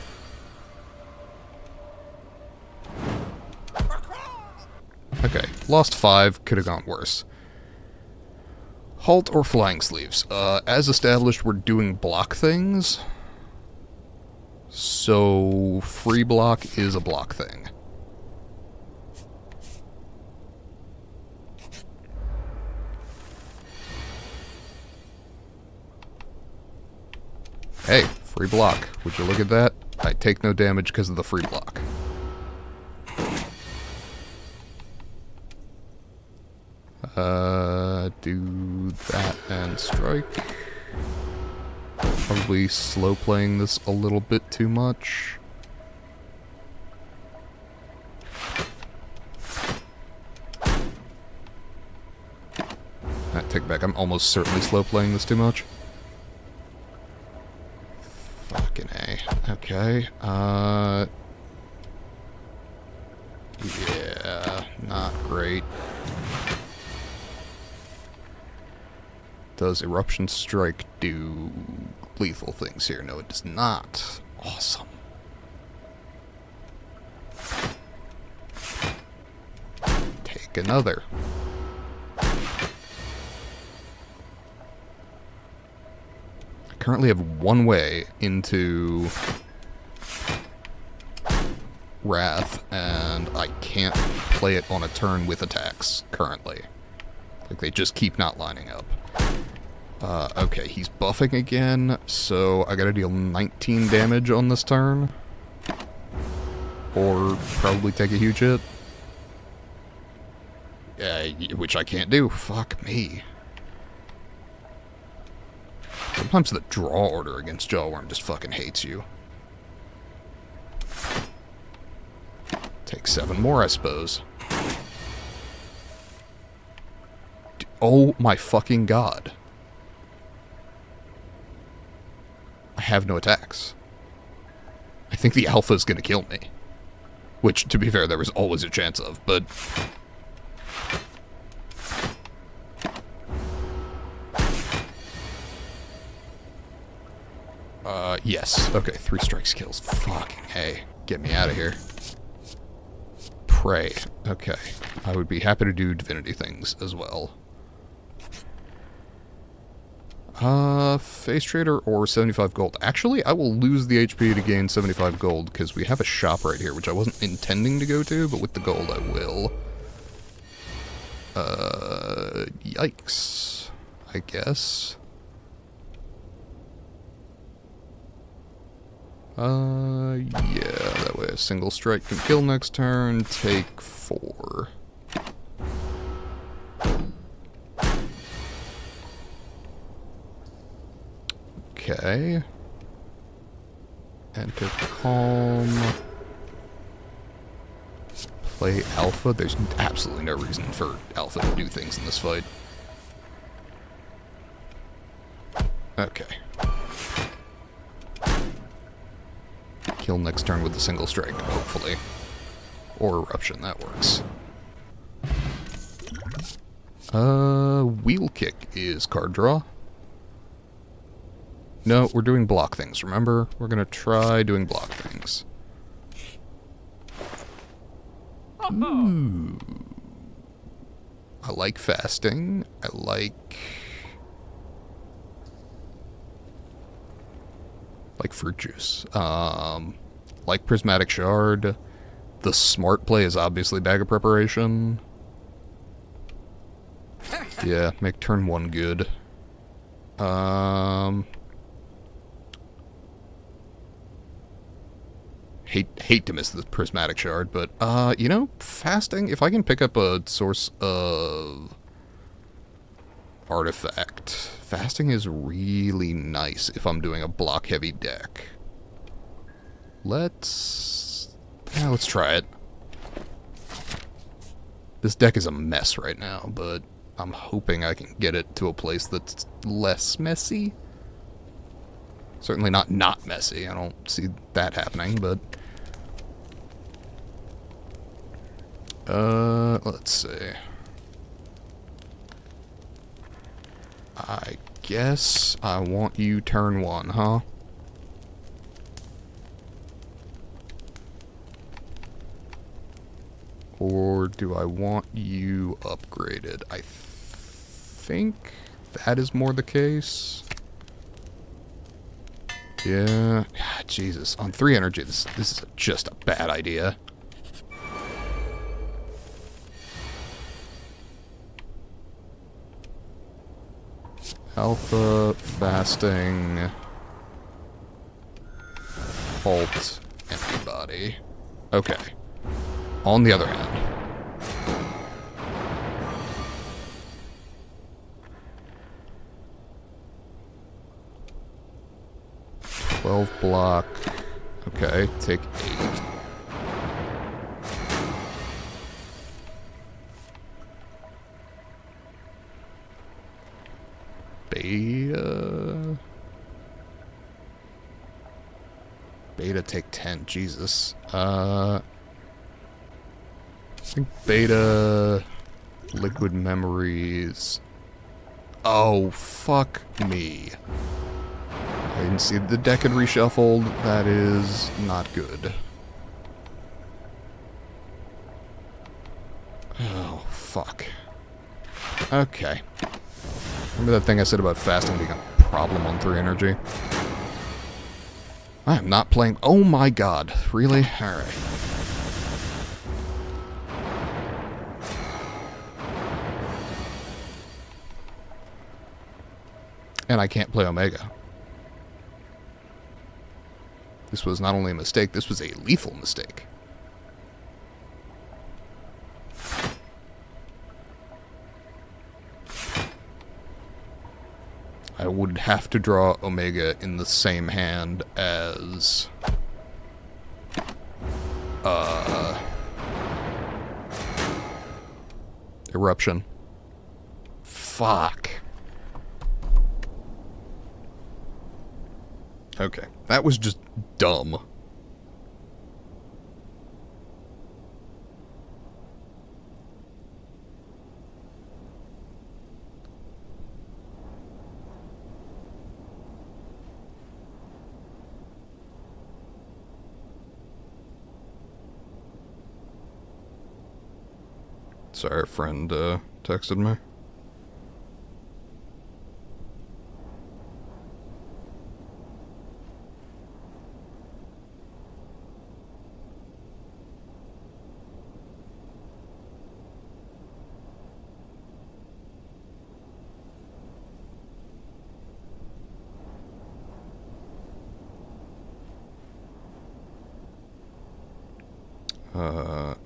Okay, lost 5, could have gone worse. Halt or flying sleeves. As established, we're doing block things. So, free block is a block thing. Hey, free block. Would you look at that? I take no damage because of the free block. Do that and strike. Probably slow playing this a little bit too much. I take back. I'm almost certainly slow playing this too much. Fucking A. Okay. Yeah, not great. Does Eruption Strike do lethal things here? No, it does not. Awesome. Take another. I currently have one way into Wrath, and I can't play it on a turn with attacks currently. Like, they just keep not lining up. Okay, he's buffing again, so I gotta deal 19 damage on this turn. Or probably take a huge hit. Which I can't do. Fuck me. Sometimes the draw order against Jawworm just fucking hates you. Take 7 more, I suppose. Oh my fucking god. I have no attacks. I think the alpha is going to kill me. Which, to be fair, there was always a chance of, but... yes. Okay, 3 strikes kills. Fucking hey. Get me out of here. Pray. Okay. I would be happy to do divinity things as well. Face Trader or 75 gold. Actually, I will lose the HP to gain 75 gold, because we have a shop right here, which I wasn't intending to go to, but with the gold I will. Yikes. I guess. Yeah, that way a single strike can kill next turn, take 4. Okay. Enter Calm. Play Alpha. There's absolutely no reason for Alpha to do things in this fight. Okay. Kill next turn with a single strike, hopefully. Or Eruption, that works. Wheel Kick is card draw. No, we're doing block things, remember? We're gonna try doing block things. Ooh. I like fasting. I like fruit juice. Like Prismatic Shard. The smart play is obviously Bag of Preparation. Yeah, make turn 1 good. Hate to miss the Prismatic Shard, but, you know, fasting, if I can pick up a source of artifact, fasting is really nice if I'm doing a block-heavy deck. Let's try it. This deck is a mess right now, but I'm hoping I can get it to a place that's less messy. Certainly not messy. I don't see that happening, but... let's see. I guess I want you turn 1, huh? Or do I want you upgraded? I think that is more the case. Yeah. Jesus. On 3 energy, this is just a bad idea. Alpha, fasting, halt, antibody. Okay. On the other hand. Block. Okay, take 8. Beta. Beta take 10. Jesus. I think beta liquid memories. Oh, fuck me. I didn't see the deck had reshuffled. That is not good. Oh, fuck. Okay. Remember that thing I said about fasting being a problem on 3 energy? I am not playing... Oh my god. Really? Alright. And I can't play Omega. This was not only a mistake, this was a lethal mistake. I would have to draw Omega in the same hand as... Eruption. Fuck. Okay, that was just dumb. Sorry, a friend texted me.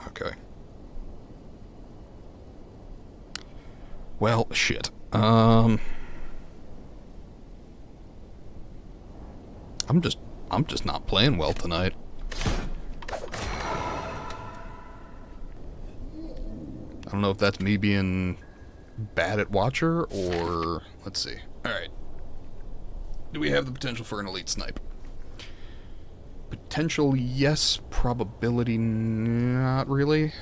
Okay. Well, shit. I'm just not playing well tonight. I don't know if that's me being bad at Watcher, or... Let's see. Alright. Do we have the potential for an elite snipe? Potential, yes. Probability, not really.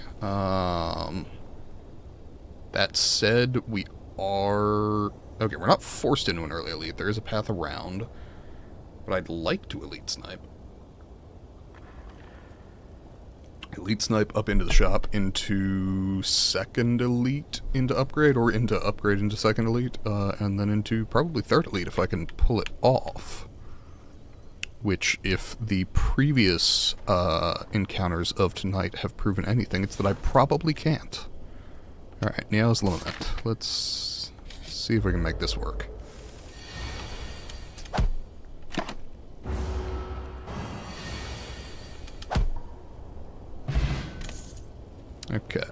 That said, we are... Okay, we're not forced into an early elite. There is a path around. But I'd like to elite snipe. Elite snipe up into the shop, into second elite into upgrade, or into upgrade into second elite, and then into probably third elite if I can pull it off. Which, if the previous encounters of tonight have proven anything, it's that I probably can't. Alright, Niao's Lament. Let's see if we can make this work. Okay.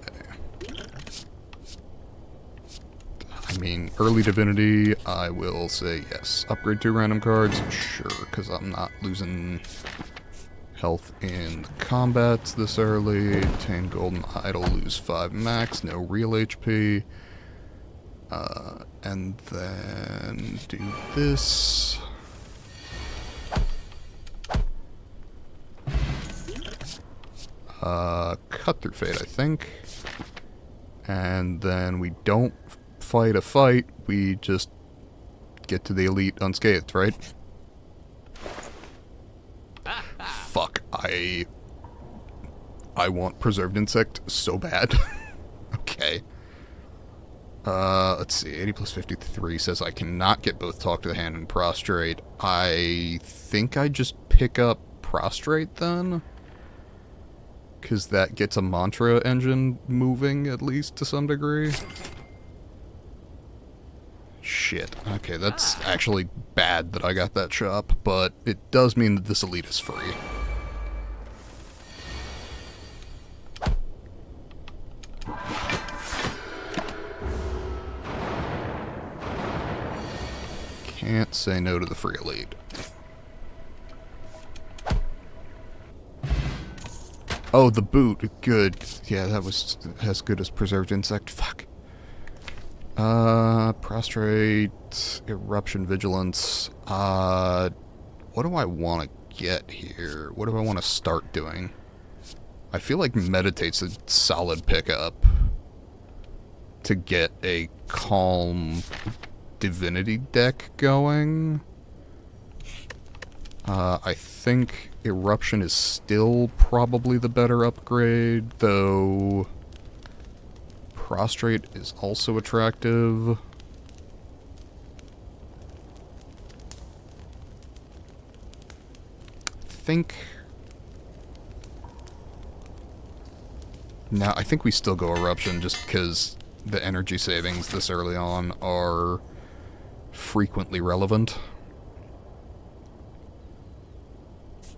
I mean, early divinity, I will say yes. Upgrade 2 random cards? Sure, because I'm not losing health in combats this early. Obtain golden idol, lose 5 max, no real HP. And then do this. Cut through fate, I think. And then we don't fight a fight, we just get to the elite unscathed, right? Fuck, I want preserved insect so bad. Okay. Let's see, 80 plus 53 says I cannot get both talk to the hand and prostrate. I think I just pick up prostrate then? Because that gets a mantra engine moving, at least to some degree. Shit. Okay, that's actually bad that I got that shop, but it does mean that this elite is free. Can't say no to the free elite. Oh, the boot. Good. Yeah, that was as good as preserved insect. Fuck. Prostrate, eruption, vigilance. What do I want to get here? What do I want to start doing? I feel like meditate's a solid pickup to get a calm divinity deck going. I think eruption is still probably the better upgrade, though prostrate is also attractive. I think we still go eruption just because the energy savings this early on are frequently relevant.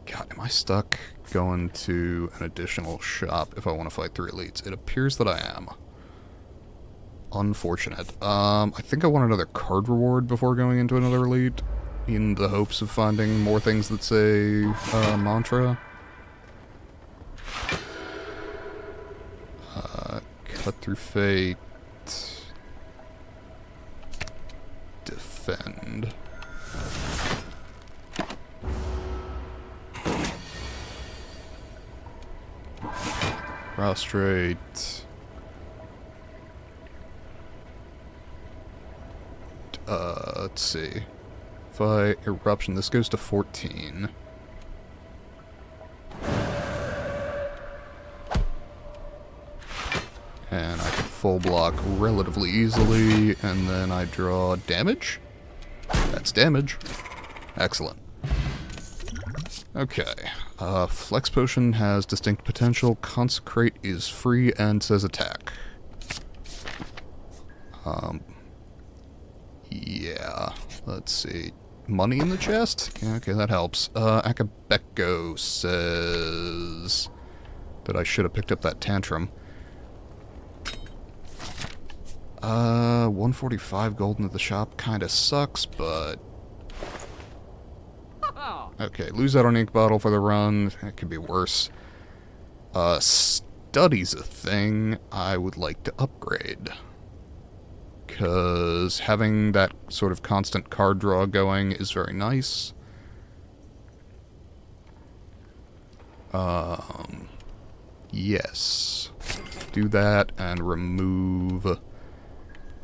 God, am I stuck going to an additional shop if I want to fight 3 elites? It appears that I am. Unfortunate. I think I want another card reward before going into another elite, in the hopes of finding more things that say mantra. Cut through fate. Defend. Prostrate. Let's see. If I eruption, this goes to 14. And I can full block relatively easily, and then I draw damage? That's damage. Excellent. Okay. Flex Potion has distinct potential, Consecrate is free, and says attack. Yeah. Let's see. Money in the chest? Yeah, okay, that helps. Akabeko says that I should have picked up that Tantrum. 145 gold into the shop kinda sucks, but... Okay, lose out on ink bottle for the run. It could be worse. Study's a thing I would like to upgrade. Because having that sort of constant card draw going is very nice. Yes. Do that and remove...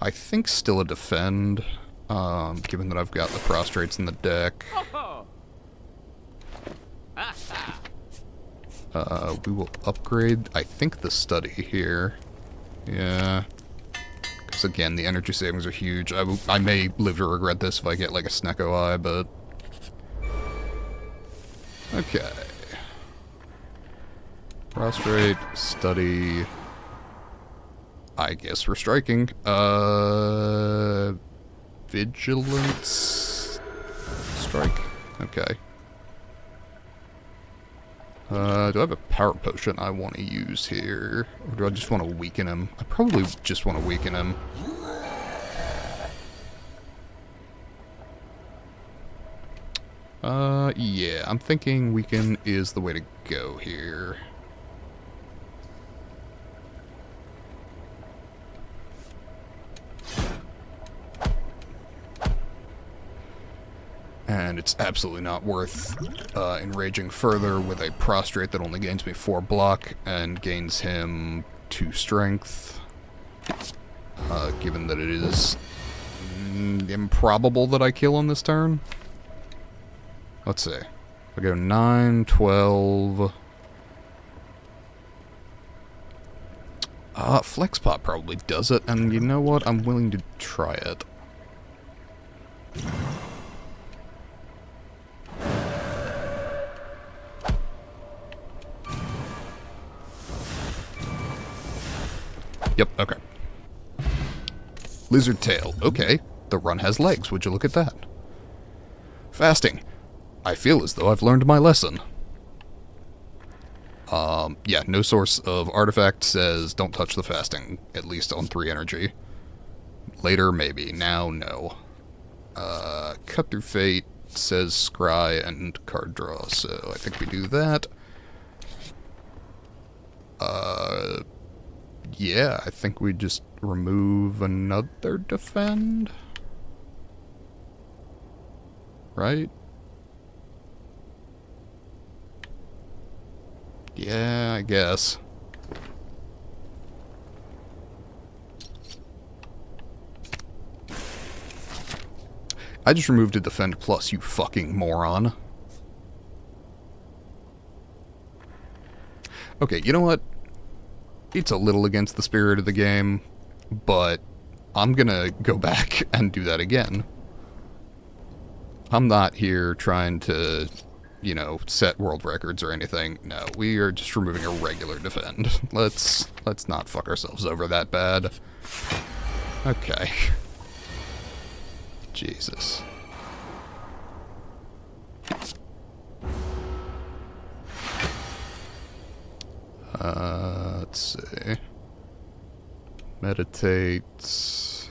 I think still a defend, given that I've got the prostrates in the deck. We will upgrade, I think, the study here. Yeah. Because again, the energy savings are huge. I may live to regret this if I get like a Snecko Eye, but... Okay. Prostrate, study... I guess we're striking. Vigilance... Strike? Okay. Do I have a power potion I want to use here? Or do I just want to weaken him? I probably just want to weaken him. Yeah, I'm thinking weaken is the way to go here. And it's absolutely not worth enraging further with a prostrate that only gains me 4 block and gains him 2 strength. Given that it is improbable that I kill on this turn. Let's see. I go 9, 12... Flex Pot probably does it, and you know what? I'm willing to try it. Yep, okay. Lizard Tail. Okay, the run has legs. Would you look at that? Fasting. I feel as though I've learned my lesson. Yeah, no source of artifact says don't touch the fasting, at least on 3 energy. Later, maybe. Now, no. Cut Through Fate says scry and card draw, so I think we do that. Yeah, I think we just remove another defend. Right? Yeah, I guess. I just removed a defend plus, you fucking moron. Okay, you know what? It's a little against the spirit of the game, but I'm gonna go back and do that again. I'm not here trying to, you know, set world records or anything. No, we are just removing a regular defend. Let's not fuck ourselves over that bad. Okay. Jesus. Let's see. Meditate.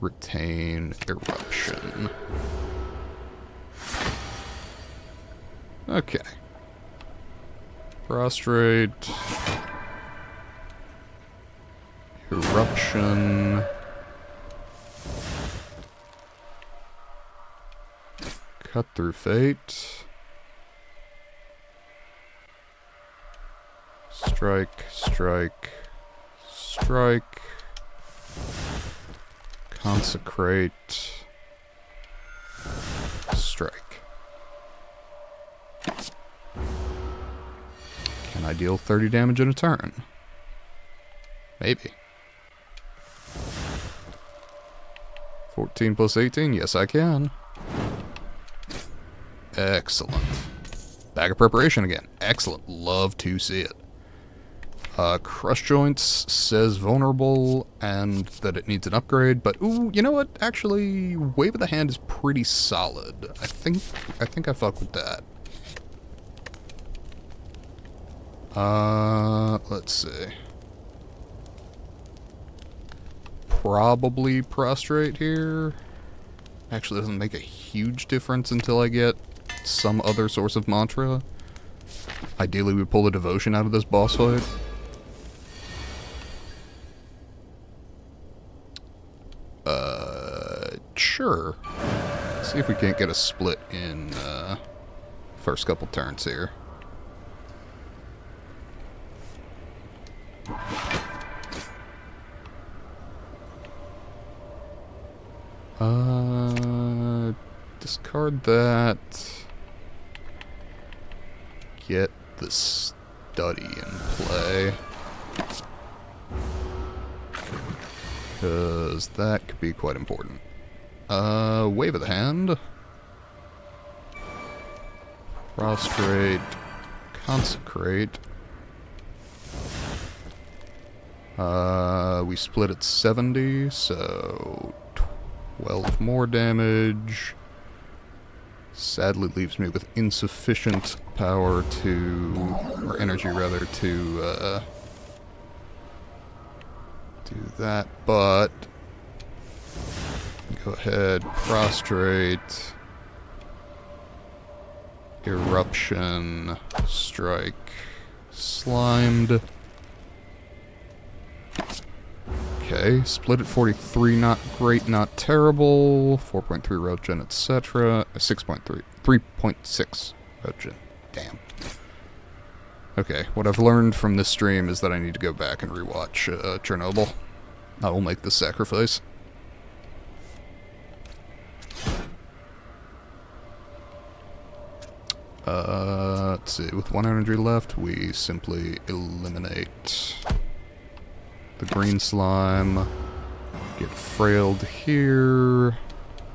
Retain. Eruption. Okay. Prostrate. Eruption. Cut Through Fate. Strike, strike, strike. Consecrate. Strike. Can I deal 30 damage in a turn? Maybe. 14 plus 18? Yes, I can. Excellent. Bag of Preparation again. Excellent. Love to see it. Crush Joints says vulnerable and that it needs an upgrade, but ooh, you know what? Actually, Wave of the Hand is pretty solid. I think I fuck with that. Let's see. Probably Prostrate here. Actually doesn't make a huge difference until I get some other source of mantra. Ideally, we pull the Devotion out of this boss fight. Sure. Let's see if we can't get a split in, first couple turns here. Discard that. Get the study in play. Because that could be quite important. Wave of the Hand. Prostrate. Consecrate. We split at 70, so 12 more damage. Sadly leaves me with insufficient power to, or energy rather, to do that, but go ahead, Prostrate, Eruption, Strike, Slimed. Okay, split at 43, not great, not terrible. 4.3 regen, etc. 6.3, 3.6 regen. Damn. Okay, what I've learned from this stream is that I need to go back and rewatch Chernobyl. I will make this sacrifice. Let's see, with 1 energy left, we simply eliminate the green slime, get frailed here,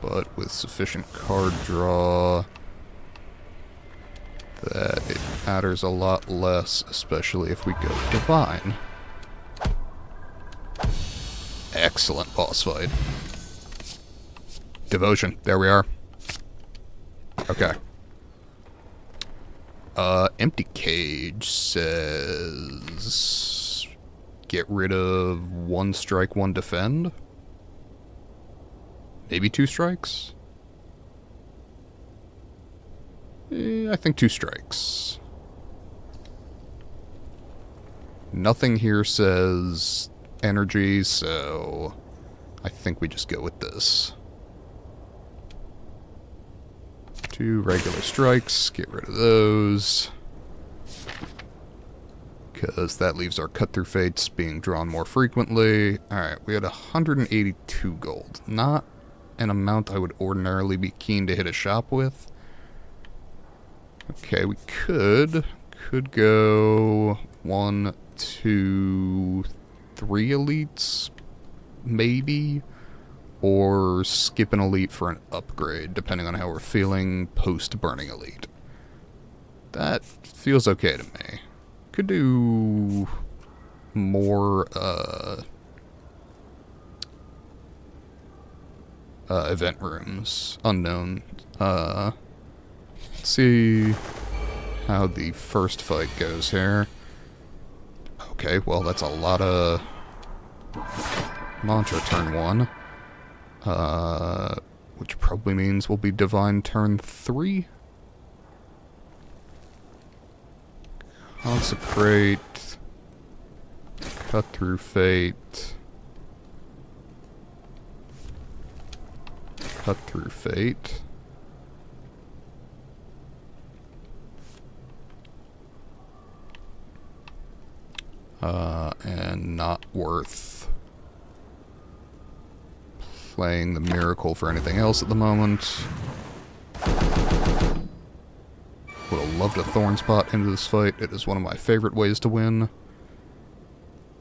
but with sufficient card draw that it matters a lot less, especially if we go divine. Excellent boss fight. Devotion, there we are. Okay. Empty Cage says get rid of 1 strike, 1 defend. Maybe 2 strikes? I think 2 strikes. Nothing here says energy, so I think we just go with this. 2 regular strikes, get rid of those. Because that leaves our cut through fates being drawn more frequently. Alright, we had 182 gold. Not an amount I would ordinarily be keen to hit a shop with. Okay, we could go 1, 2, 3 elites, maybe. Or skip an elite for an upgrade, depending on how we're feeling post-burning elite. That feels okay to me. Could do more, event rooms. Unknown. Let's see how the first fight goes here. Okay, well, that's a lot of mantra turn 1. Which probably means we'll be divine turn 3. Consecrate. Cut through fate. Cut through fate. And not worth playing the miracle for anything else at the moment. Would have loved a thorn spot into this fight. It is one of my favorite ways to win.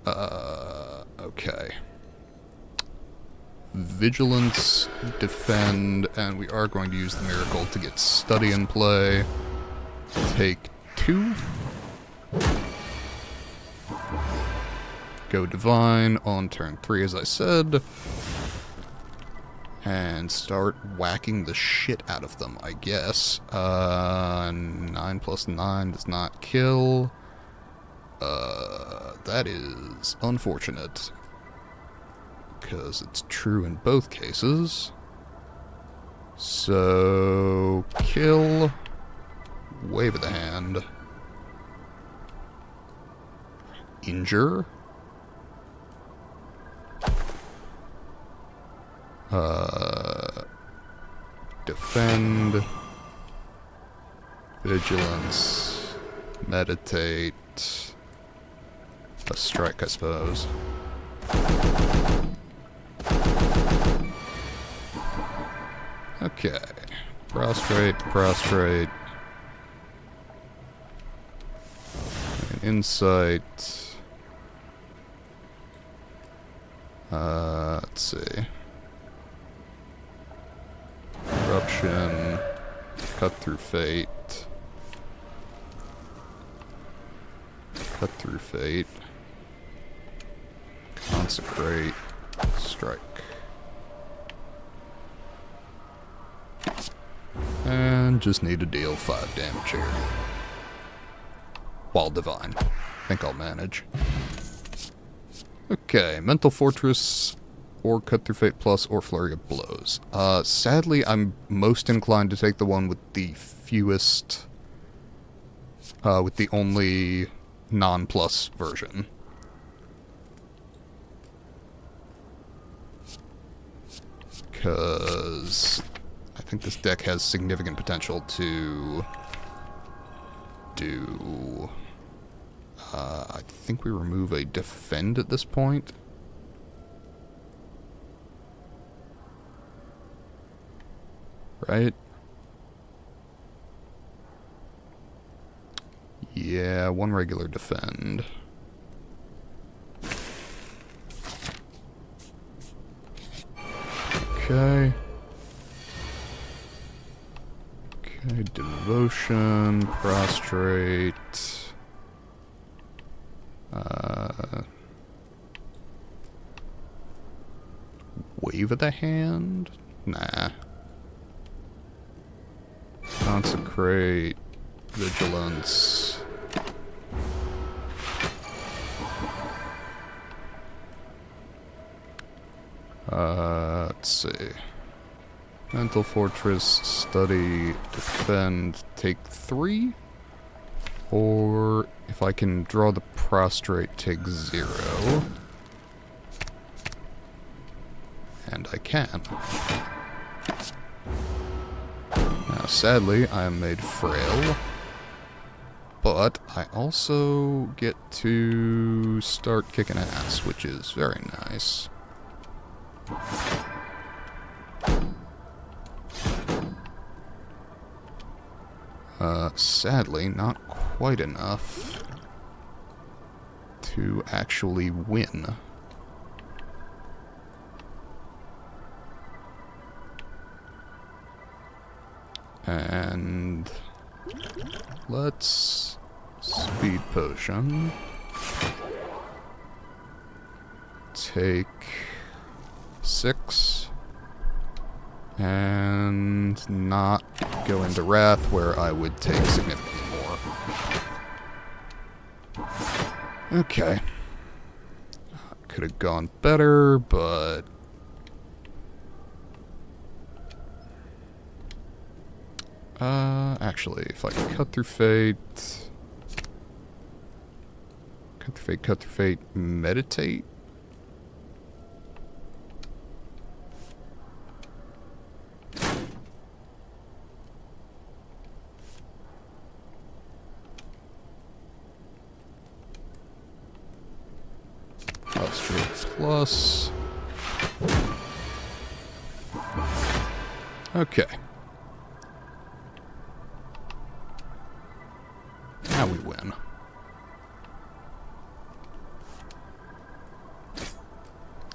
Okay. Vigilance, defend, and we are going to use the miracle to get study in play. Take 2. Go divine on turn 3, as I said. And start whacking the shit out of them, I guess. 9 plus 9 does not kill. That is unfortunate. Because it's true in both cases. So, kill. Wave of the hand. Injure. Defend. Vigilance. Meditate. A strike, I suppose. Okay. Prostrate, prostrate. And insight. Let's see. Corruption. Cut through fate. Cut through fate. Consecrate. Strike. And just need to deal 5 damage here. While divine. Think I'll manage. Okay, Mental Fortress, or Cut Through Fate Plus, or Flurry of Blows. Sadly, I'm most inclined to take the one with the fewest, with the only non-plus version. because I think this deck has significant potential to do... I think we remove a defend at this point. Right? Yeah, one regular defend. Okay. Okay, devotion, prostrate. Wave of the hand? Nah. Consecrate. Vigilance. Let's see. Mental Fortress, Study, Defend, take 3. Or if I can draw the Prostrate, take 0. And I can. Now, sadly, I am made frail. But I also get to start kicking ass, which is very nice. Sadly, not quite enough to actually win. And let's speed potion. Take 6. And not go into Wrath, where I would take significantly more. Okay. Could have gone better, but... actually, if I cut through fate... Cut through fate, meditate? Plus. Okay. Now we win.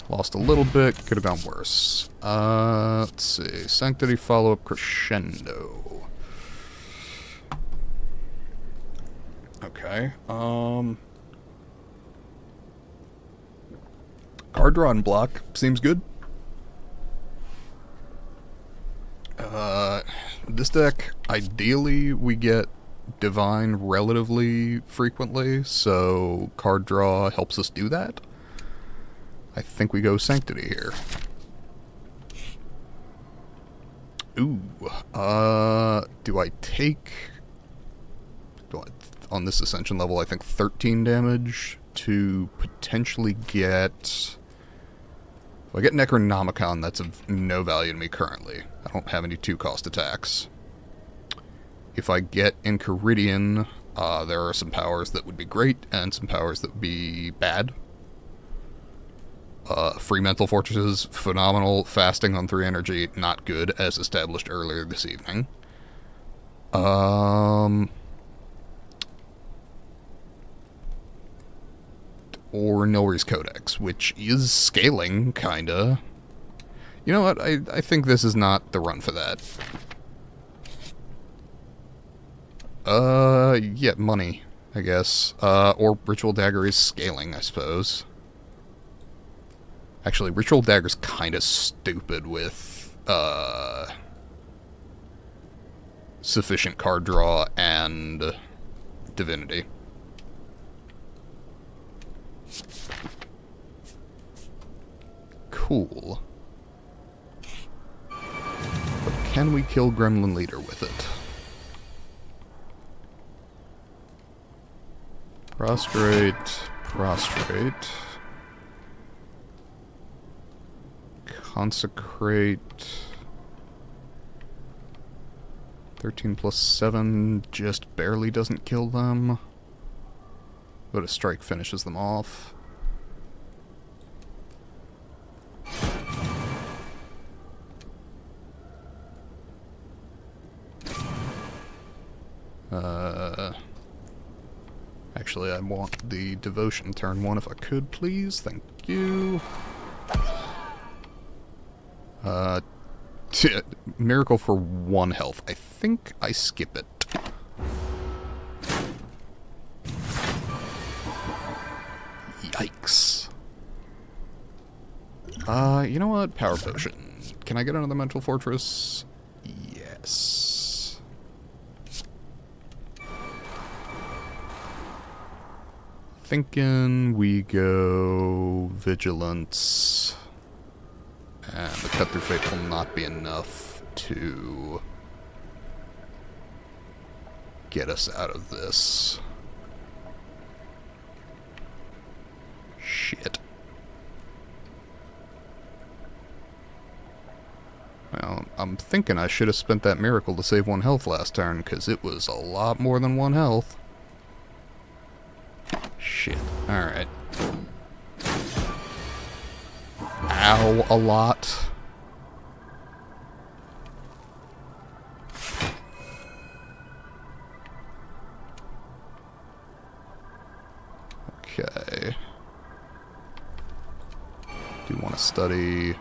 Lost a little bit, could have gone worse. Let's see. Sanctity follow-up crescendo. Okay. Card draw and block seems good. This deck, ideally, we get Divine relatively frequently, so card draw helps us do that. I think we go Sanctity here. Ooh, do I take... on this Ascension level, I think 13 damage to potentially get... If I get Necronomicon, that's of no value to me currently. I don't have any 2-cost attacks. If I get Enchiridion, there are some powers that would be great, and some powers that would be bad. Free Mental Fortresses, phenomenal. Fasting on 3 energy, not good, as established earlier this evening. Or Nilri's Codex, which is scaling, kinda. You know what, I think this is not the run for that. Yeah, money, I guess. Or Ritual Dagger is scaling, I suppose. Actually, Ritual Dagger's kinda stupid with, sufficient card draw and Divinity. Cool. But can we kill Gremlin Leader with it? Prostrate, prostrate. Consecrate. 13 plus 7 just barely doesn't kill them. But a strike finishes them off. Actually, I want the devotion turn 1 if I could, please. Thank you. Miracle for 1 health. I think I skip it. Yikes. You know what? Power potion. Can I get another mental fortress? Yes. Thinking we go vigilance. And the cut through fate will not be enough to get us out of this. Shit. Well, I'm thinking I should have spent that miracle to save 1 health last turn, because it was a lot more than 1 health. Shit. Alright. Ow, a lot. Okay. Do want to study...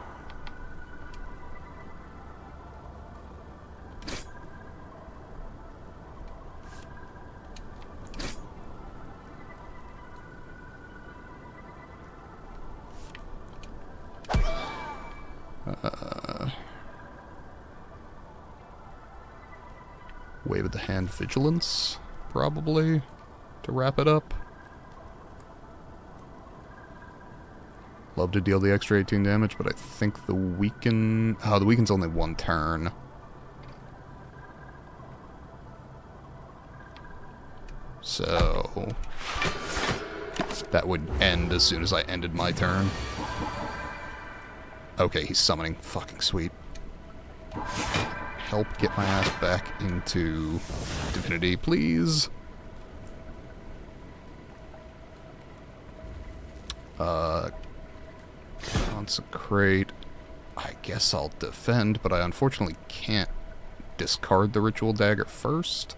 Wave of the Hand Vigilance, probably, to wrap it up. Love to deal the extra 18 damage, but I think the weaken... Oh, the weaken's only 1 turn. So... that would end as soon as I ended my turn. Okay, he's summoning. Fucking sweet. Help get my ass back into Divinity, please. Consecrate. I guess I'll defend, but I unfortunately can't discard the Ritual Dagger first.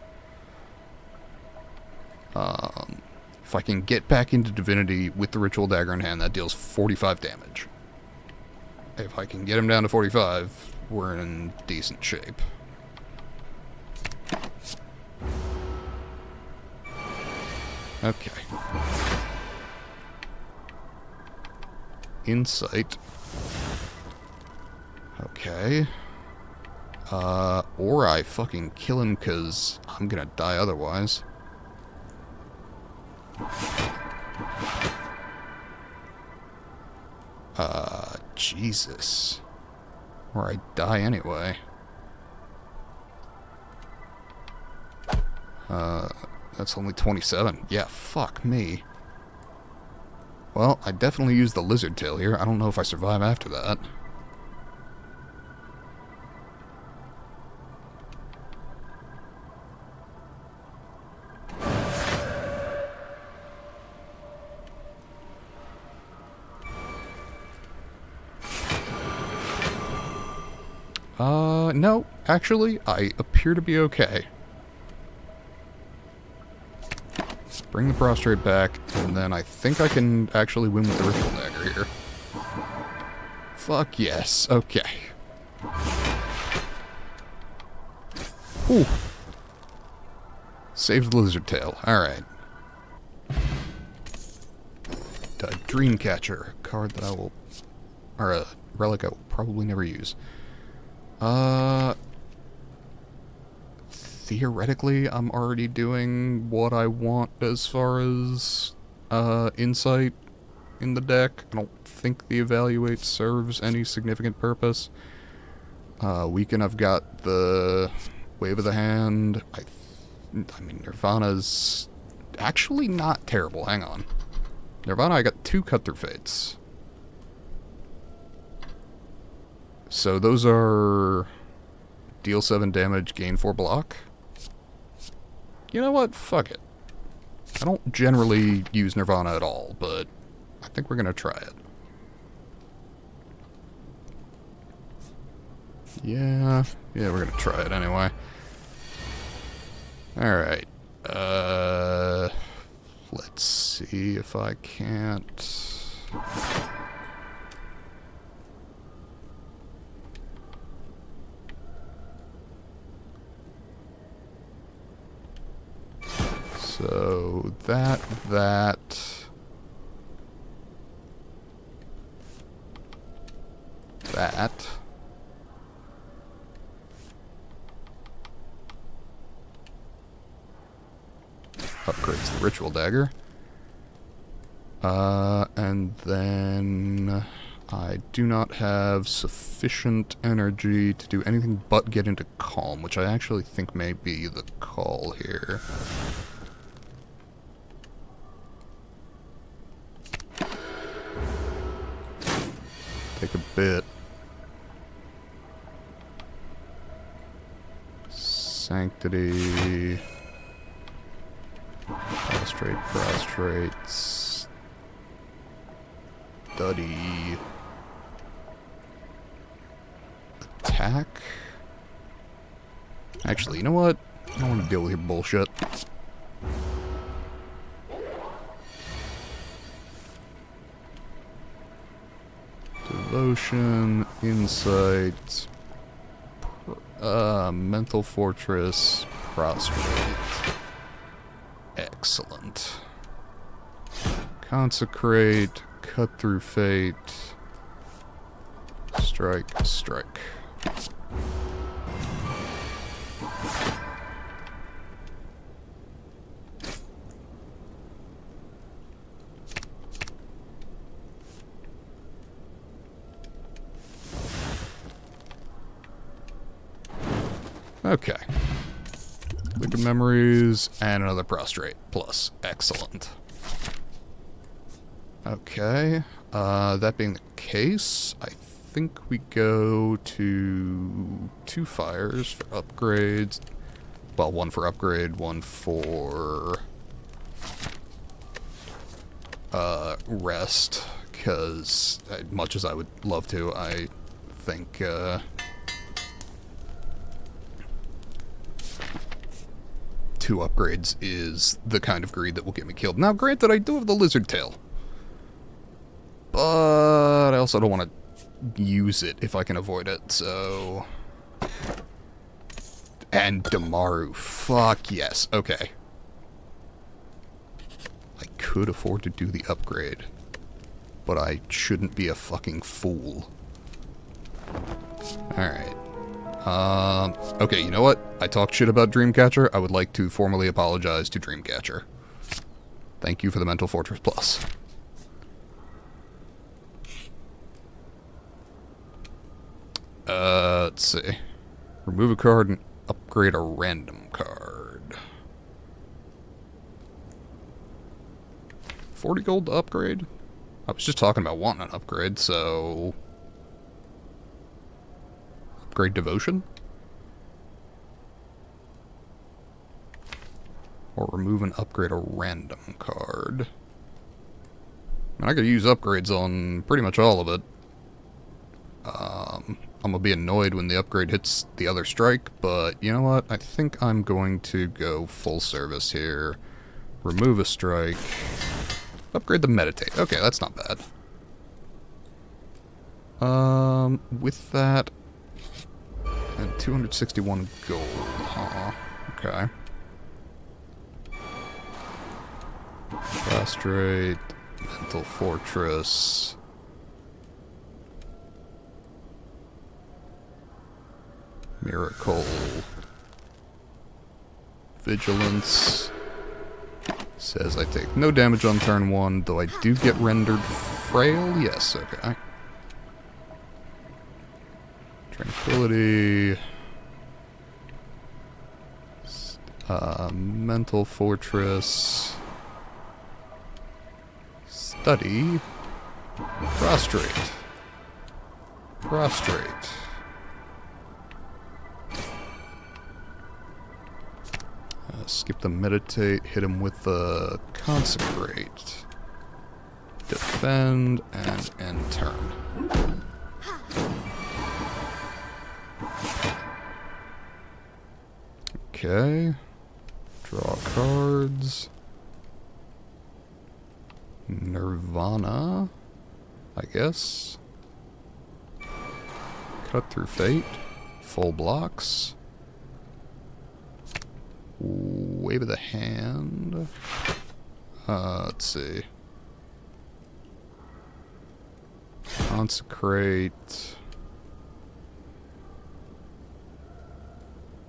If I can get back into Divinity with the Ritual Dagger in hand, that deals 45 damage. If I can get him down to 45, we're in decent shape. Okay. Insight. Okay. Or I fucking kill him because I'm gonna die otherwise. Jesus. Or I die anyway. That's only 27. Yeah, fuck me. Well, I definitely used the lizard tail here. I don't know if I survive after that. No, actually, I appear to be okay. Bring the prostrate back, and then I think I can actually win with the Ritual Dagger here. Fuck yes, okay. Whew. Saved the lizard tail, alright. Dreamcatcher, a card that I will... or a relic I will probably never use. Theoretically, I'm already doing what I want as far as, insight in the deck. I don't think the Evaluate serves any significant purpose. Weaken, I've got the Wave of the Hand. I mean, Nirvana's actually not terrible. Hang on. Nirvana, I got 2 Cut Through Fates. So those are deal 7 damage, gain 4 block. You know what? Fuck it. I don't generally use Nirvana at all, but I think we're gonna try it. Yeah, we're gonna try it anyway. Alright. Let's see if I can't... So, that... upgrades the ritual dagger. And then I do not have sufficient energy to do anything but get into calm, which I actually think may be the call here. Take a bit. Sanctity. Prostrate. Study. Attack. Actually, you know what? I don't want to deal with your bullshit. Devotion, insight, mental fortress, prostrate. Excellent. Consecrate, cut through fate, strike. Okay. Liquid memories and another prostrate. Plus. Excellent. Okay. That being the case, I think we go to 2 fires for upgrades. Well, 1 for upgrade, 1 for rest. Because, much as I would love to, I think, 2 upgrades is the kind of greed that will get me killed. Now, granted, I do have the lizard tail. But I also don't want to use it if I can avoid it, so... And Damaru. Fuck yes. Okay. I could afford to do the upgrade. But I shouldn't be a fucking fool. Alright. Okay, you know what? I talked shit about Dreamcatcher. I would like to formally apologize to Dreamcatcher. Thank you for the Mental Fortress Plus. Let's see. Remove a card and upgrade a random card. 40 gold to upgrade? I was just talking about wanting an upgrade, so... Upgrade Devotion? Or remove and upgrade a random card. I mean, I could use upgrades on pretty much all of it. I'm gonna be annoyed when the upgrade hits the other strike, but you know what? I think I'm going to go full service here. Remove a strike. Upgrade the meditate. Okay, that's not bad. With that... And 261 gold, huh? Okay. Prostrate, Mental Fortress. Miracle. Vigilance. Says I take no damage on turn 1, though I do get rendered frail. Yes, okay. Tranquility. Mental Fortress. Study. Prostrate. Skip the meditate, hit him with the consecrate. Defend, and end turn. Okay. Draw cards. Nirvana, I guess. Cut through fate. Full blocks. Wave of the hand. Let's see. Consecrate.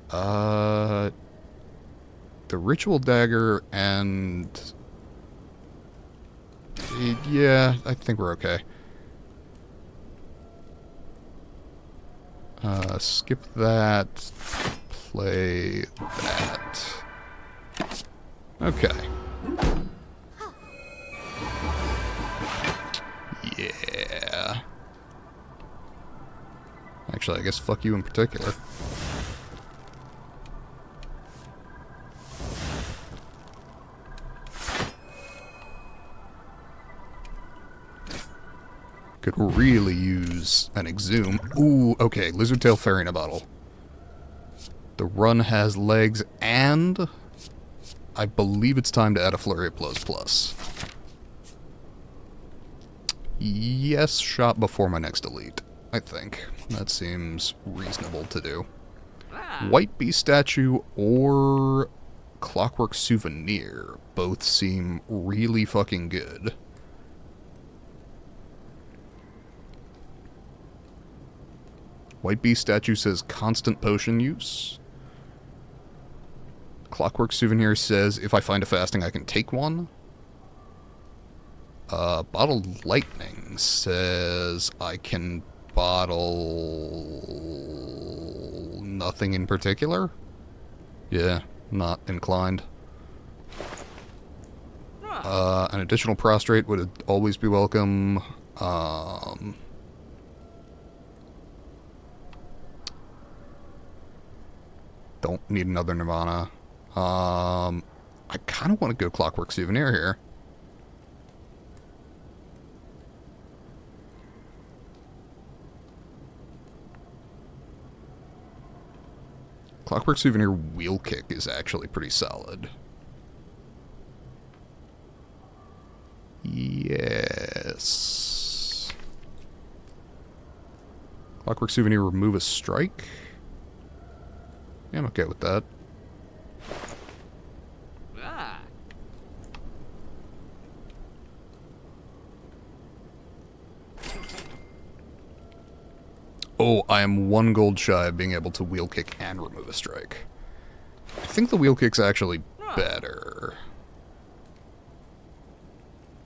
The ritual dagger and... yeah, I think we're okay. Skip that. Play that. Okay. Yeah. Actually, I guess fuck you in particular. Could really use an exhume. Ooh, okay, Lizardtail Fairy in a bottle. The run has legs, and I believe it's time to add a Flurry of Blows plus. Yes, shot before my next elite, I think. That seems reasonable to do. White Beast Statue or Clockwork Souvenir both seem really fucking good. White Beast Statue says constant potion use. Clockwork Souvenir says if I find a fasting I can take one. Bottled Lightning says I can bottle nothing in particular. Yeah, not inclined. An additional prostrate would always be welcome. Don't need another Nirvana. I kind of want to go Clockwork Souvenir here. Clockwork Souvenir Wheel Kick is actually pretty solid. Yes. Clockwork Souvenir remove a strike. Yeah, I'm okay with that. Oh, I am one gold shy of being able to wheel kick and remove a strike. I think the wheel kick's actually better.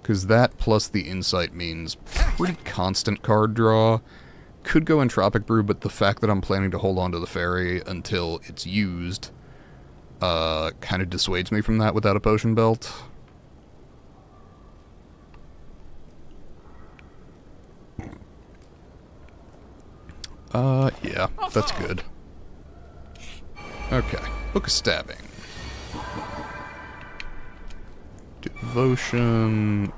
Because that plus the insight means pretty constant card draw. Could go Entropic Brew, but the fact that I'm planning to hold on to the fairy until it's used kind of dissuades me from that without a potion belt. Yeah, that's good. Okay, Book of Stabbing. Devotion,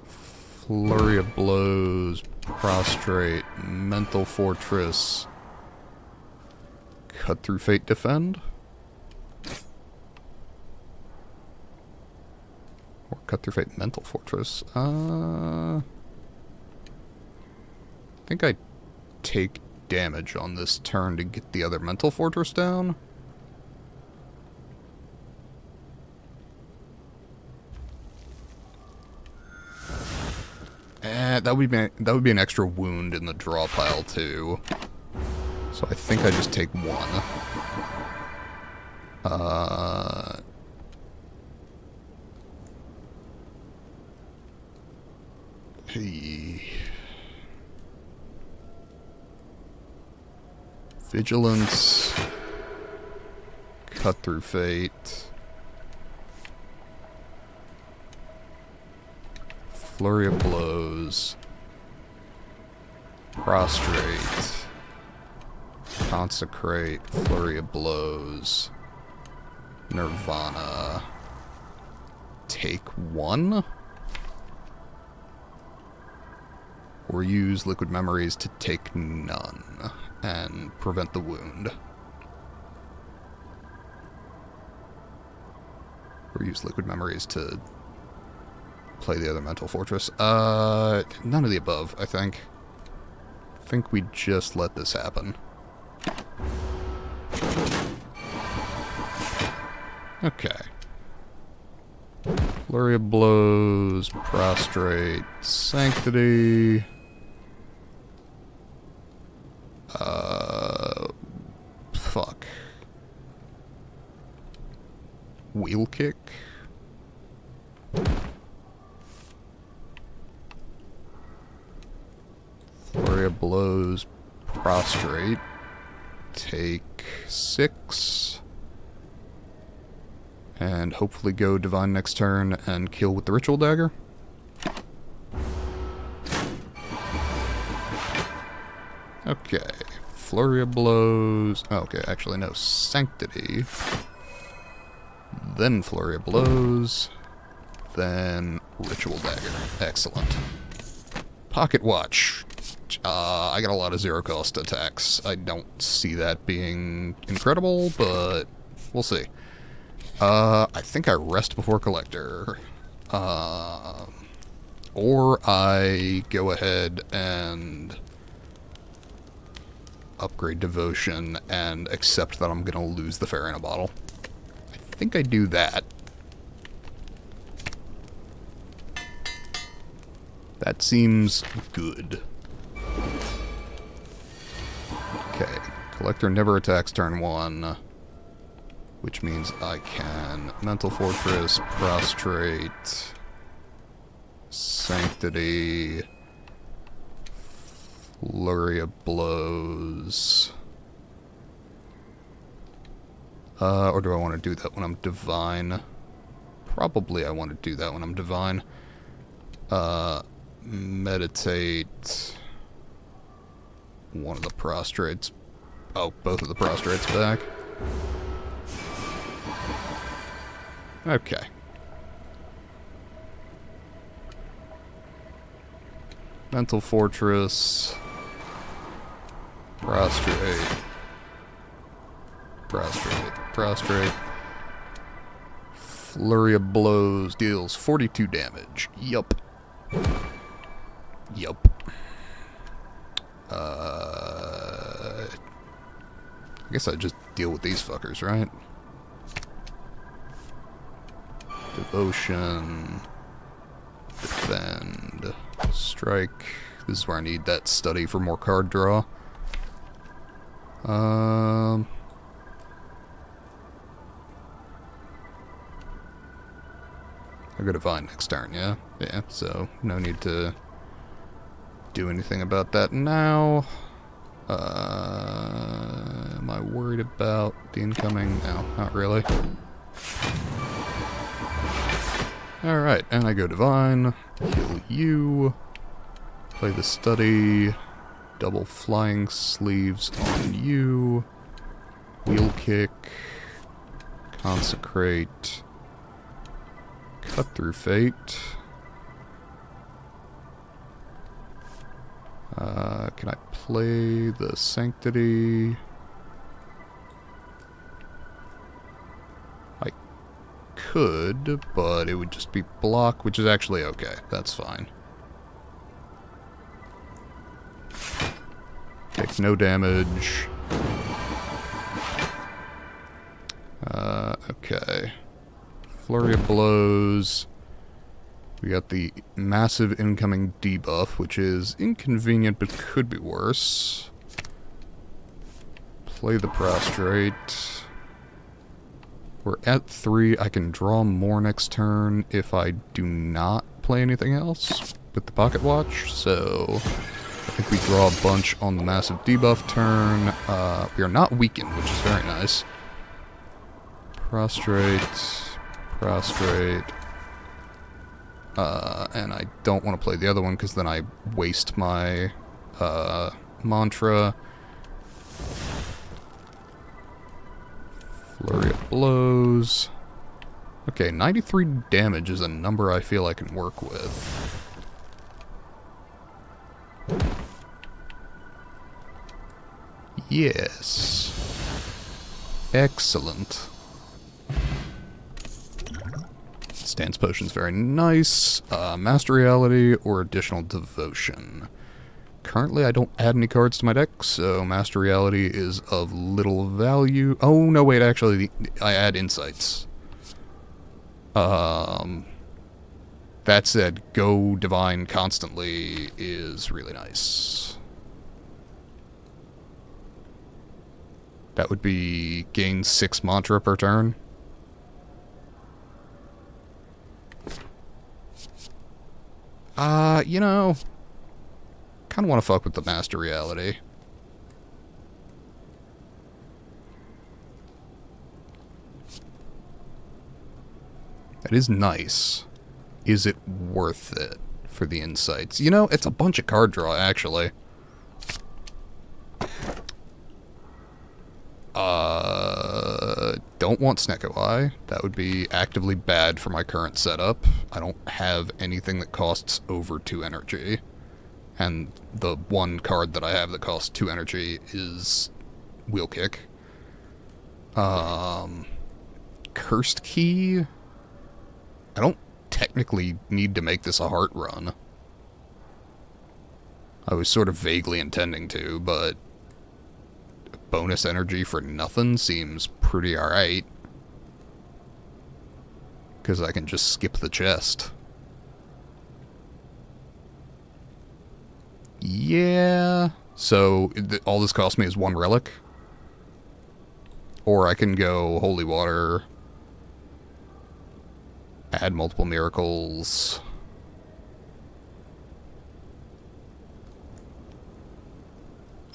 Flurry of Blows, Prostrate, Mental Fortress, Cut Through Fate, Defend? Or Cut Through Fate, Mental Fortress. I think I take damage on this turn to get the other Mental Fortress down. That would be an extra wound in the draw pile too. So I think I just take one. Hey. Vigilance. Cut Through Fate. Flurry of Blows. Prostrate. Consecrate. Flurry of Blows. Nirvana. Take 1? Or use liquid memories to take none and prevent the wound. Or use liquid memories to play the other mental fortress. None of the above, I think. I think we just let this happen. Okay. Flurry of Blows, Prostrate, Sanctity. Fuck. Wheel Kick. Flurry of Blows, Prostrate. Take 6. And hopefully go Divine next turn and kill with the Ritual Dagger. Okay. Flurry of Blows. Okay, actually no. Sanctity. Then Flurry of Blows. Then Ritual Dagger. Excellent. Pocket Watch. I got a lot of zero-cost attacks. I don't see that being incredible, but we'll see. I think I rest before Collector. Or I go ahead and upgrade Devotion and accept that I'm going to lose the Fairy in a Bottle. I think I do that. That seems good. Okay. Collector never attacks turn 1. Which means I can Mental Fortress, Prostrate, Sanctity, Flurry of Blows. Or do I want to do that when I'm Divine? Probably I want to do that when I'm Divine. Meditate. One of the Prostrates. Oh, both of the Prostrates back. Okay. Mental Fortress. Prostrate. Prostrate. Prostrate. Flurry of Blows deals 42 damage. Yup. Yup. I guess I just deal with these fuckers, right? Devotion. Defend. Strike. This is where I need that study for more card draw. I go Divine next turn, yeah? Yeah, so no need to do anything about that now. Am I worried about the incoming? No, not really. Alright, and I go Divine, kill you, play the study, double Flying Sleeves on you, Wheel Kick, Consecrate, Cut Through Fate. Can I play the Sanctity? I could, but it would just be block, which is actually okay. That's fine. Take no damage. Okay. Flurry of Blows. We got the massive incoming debuff, which is inconvenient but could be worse. Play the Prostrate. We're at 3. I can draw more next turn if I do not play anything else with the Pocket Watch, so I think we draw a bunch on the massive debuff turn. We are not weakened, which is very nice. Prostrate, Prostrate. And I don't want to play the other one because then I waste my mantra. Flurry of blows. Okay, 93 damage is a number I feel I can work with. Yes. Excellent. Stance potion's very nice. Master Reality or Additional Devotion. Currently, I don't add any cards to my deck, so Master Reality is of little value. Oh, no, wait, actually, I add Insights. That said, Go Divine constantly is really nice. That would be gain 6 mantra per turn. You know, kind of want to fuck with the Master Reality. That is nice. Is it worth it for the Insights? You know, it's a bunch of card draw, actually. Don't want Snecko Eye. That would be actively bad for my current setup. I don't have anything that costs over 2 energy. And the one card that I have that costs 2 energy is Wheel Kick. Cursed Key. I don't technically need to make this a heart run. I was sort of vaguely intending to, but bonus energy for nothing seems pretty alright. Because I can just skip the chest. Yeah. So, all this cost me is 1 relic. Or I can go Holy Water. Add multiple miracles.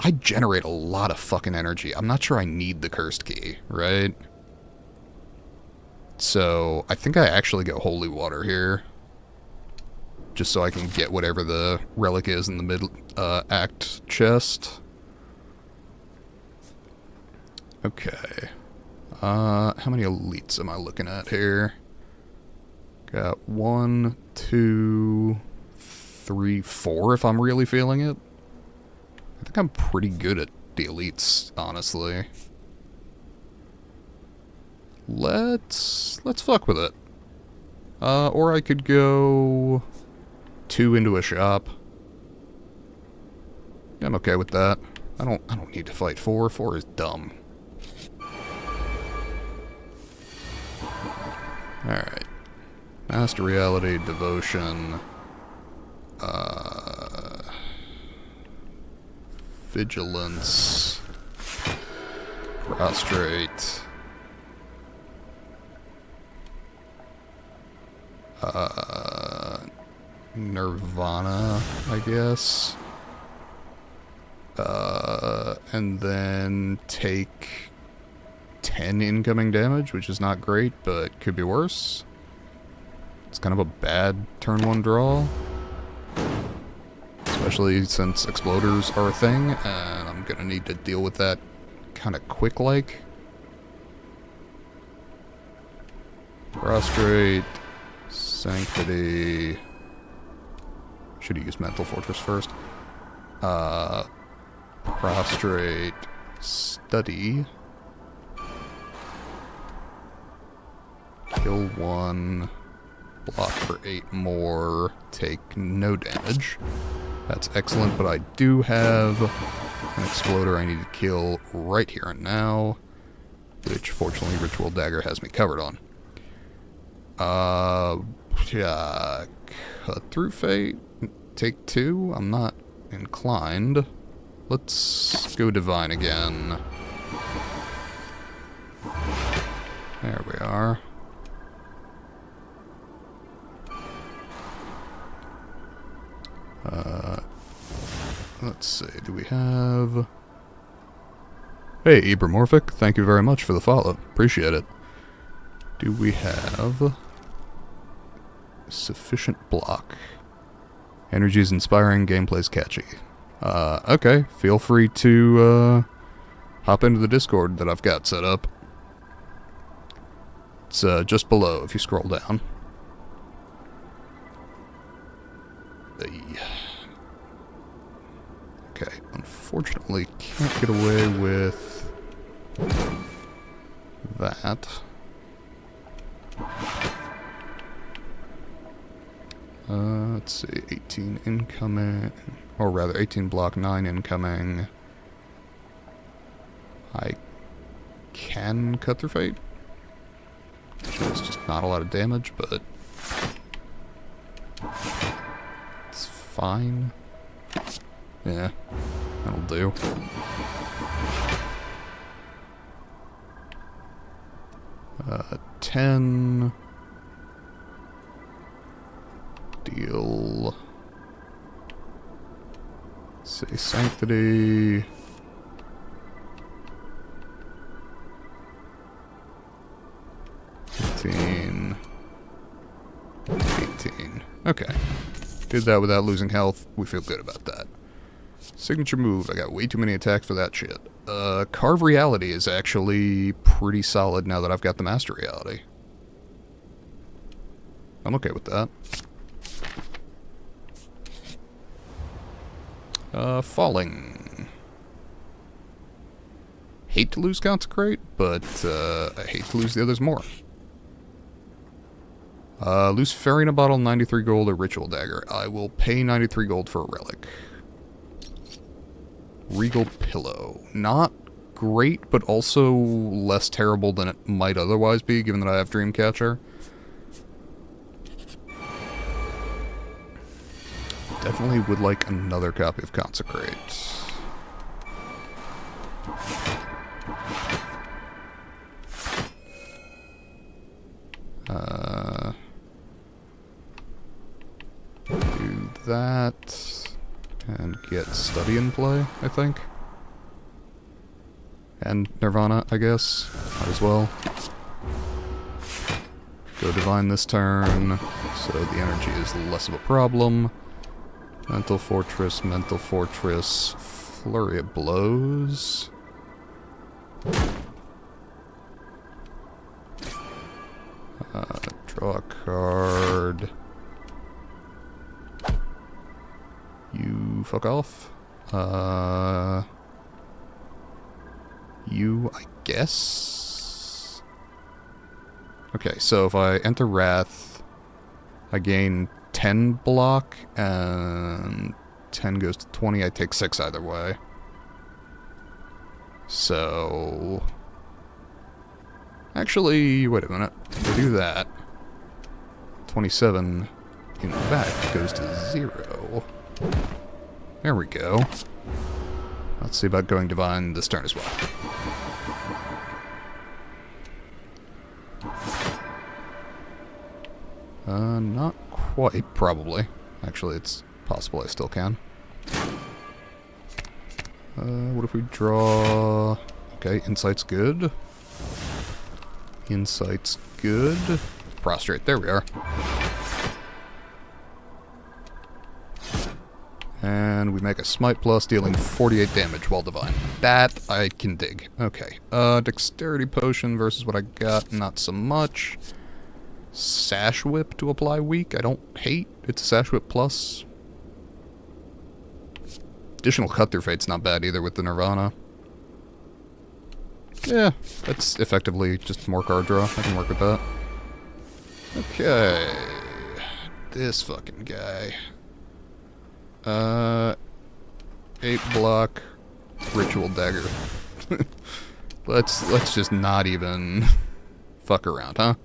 I generate a lot of fucking energy. I'm not sure I need the Cursed Key, right? So, I think I actually go Holy Water here. Just so I can get whatever the relic is in the mid-act chest. Okay. How many elites am I looking at here? Got 1, 2, 3, 4 if I'm really feeling it. I think I'm pretty good at the elites, honestly. Let's fuck with it. Or I could go 2 into a shop. Yeah, I'm okay with that. I don't need to fight 4. 4 is dumb. Alright. Master Reality, Devotion, Vigilance, Prostrate, Nirvana, I guess, and then take 10 incoming damage, which is not great, but could be worse. It's kind of a bad turn 1 draw. Especially since exploders are a thing, and I'm gonna need to deal with that kind of quick-like. Prostrate, Sanctity. Should have used Mental Fortress first. Prostrate, Study. Kill 1. Block for 8 more. Take no damage. That's excellent, but I do have an exploder I need to kill right here and now, which fortunately Ritual Dagger has me covered on. Yeah, Cut Through Fate, take 2. I'm not inclined. Let's go Divine again. There we are. Let's see, do we have... Hey, Ibramorphic, thank you very much for the follow. Appreciate it. Do we have... sufficient block? Energy's inspiring, gameplay's catchy. Okay, feel free to, hop into the Discord that I've got set up. It's just below if you scroll down. Okay, unfortunately can't get away with that. Let's see, 18 incoming, or rather 18 block, 9 incoming. I can cut through fate. It's just not a lot of damage, but it's fine. Yeah, that'll do. Uh, 10. Deal. Let's see, Sanctity. $15. $18. Okay. Did that without losing health. We feel good about that. Signature move. I got way too many attacks for that shit. Carve Reality is actually pretty solid now that I've got the Master Reality. I'm okay with that. Falling. Hate to lose Consecrate, but I hate to lose the others more. Loose Farina Bottle, 93 gold, or Ritual Dagger. I will pay 93 gold for a relic. Regal Pillow. Not great, but also less terrible than it might otherwise be, given that I have Dreamcatcher. Definitely would like another copy of Consecrate. Do that and get Study in play, I think. And Nirvana, I guess, might as well. Go Divine this turn, so the energy is less of a problem. Mental Fortress, Flurry of Blows. Draw a card. You fuck off. You, I guess? Okay, so if I enter Wrath, I gain 10 block, and 10 goes to 20. I take 6 either way. So... Actually, wait a minute. If I do that, 27, in fact, goes to 0. There we go. Let's see about going Divine this turn as well. Not quite, probably. Actually, it's possible I still can. What if we draw... Okay, Insight's good. Insight's good. Prostrate, there we are. And we make a Smite Plus, dealing 48 damage while Divine. That I can dig. Okay. Dexterity Potion versus what I got, not so much. Sash Whip to apply weak, I don't hate. It's a Sash Whip Plus. Additional Cut Through Fate's not bad either with the Nirvana. Yeah, that's effectively just more card draw. I can work with that. Okay. This fucking guy. 8 block Ritual Dagger. Let's just not even fuck around, huh?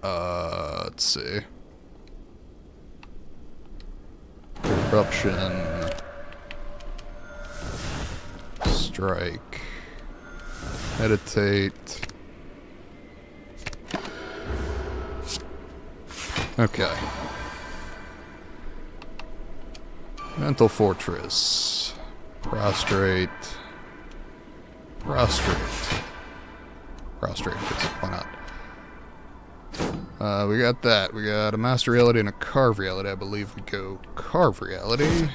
Let's see. Eruption. Strike. Meditate. Okay. Mental Fortress. Prostrate. Prostrate. Prostrate, because why not? We got that. We got a Master Reality and a Carve Reality. I believe we go Carve Reality.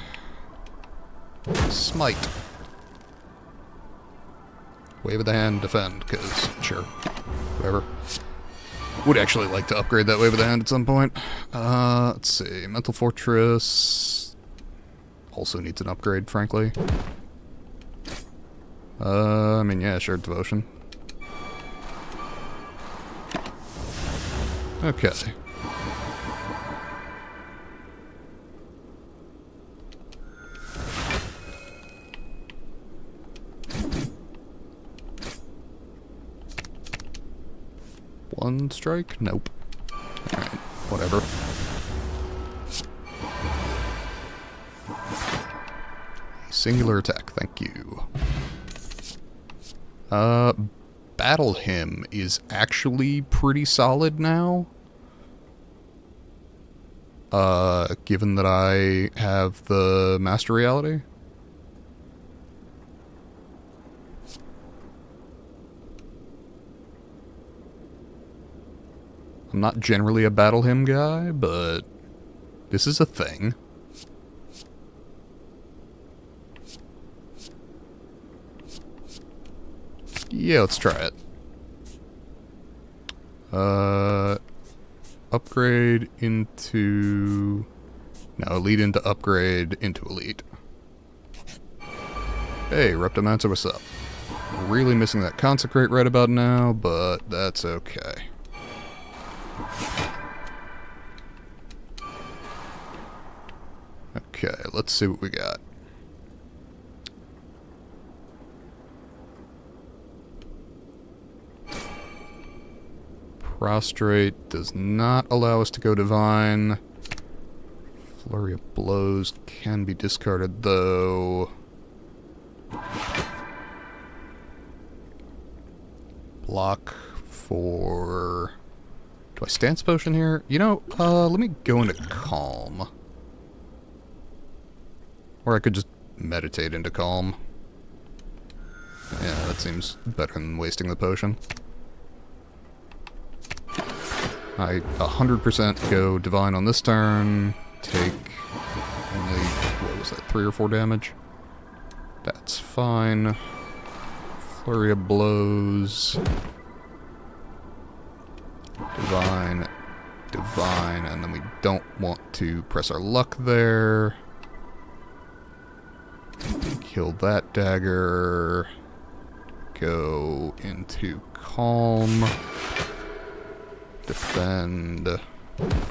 Smite. Wave of the hand, defend, because, sure, whatever. Would actually like to upgrade that wave of the hand at some point. Let's see, Mental Fortress also needs an upgrade, frankly. I mean, yeah, Shared Devotion. Okay. One strike? Nope. Alright, whatever. Singular attack, thank you. Battle Hymn is actually pretty solid now. Given that I have the Master Reality. I'm not generally a Battle Hymn guy, but this is a thing. Yeah, let's try it. Upgrade into... No, elite into upgrade into elite. Hey, Reptomancer, what's up? Really missing that Consecrate right about now, but that's okay. Okay, let's see what we got. Prostrate does not allow us to go Divine. Flurry of Blows can be discarded, though. Block for... Do I Stance Potion here? You know, let me go into Calm. Or I could just meditate into Calm. Yeah, that seems better than wasting the potion. I 100% go Divine on this turn, take only, what was that, 3 or 4 damage? That's fine. Flurry of Blows. Divine, Divine, and then we don't want to press our luck there. Kill that dagger. Go into Calm. Defend.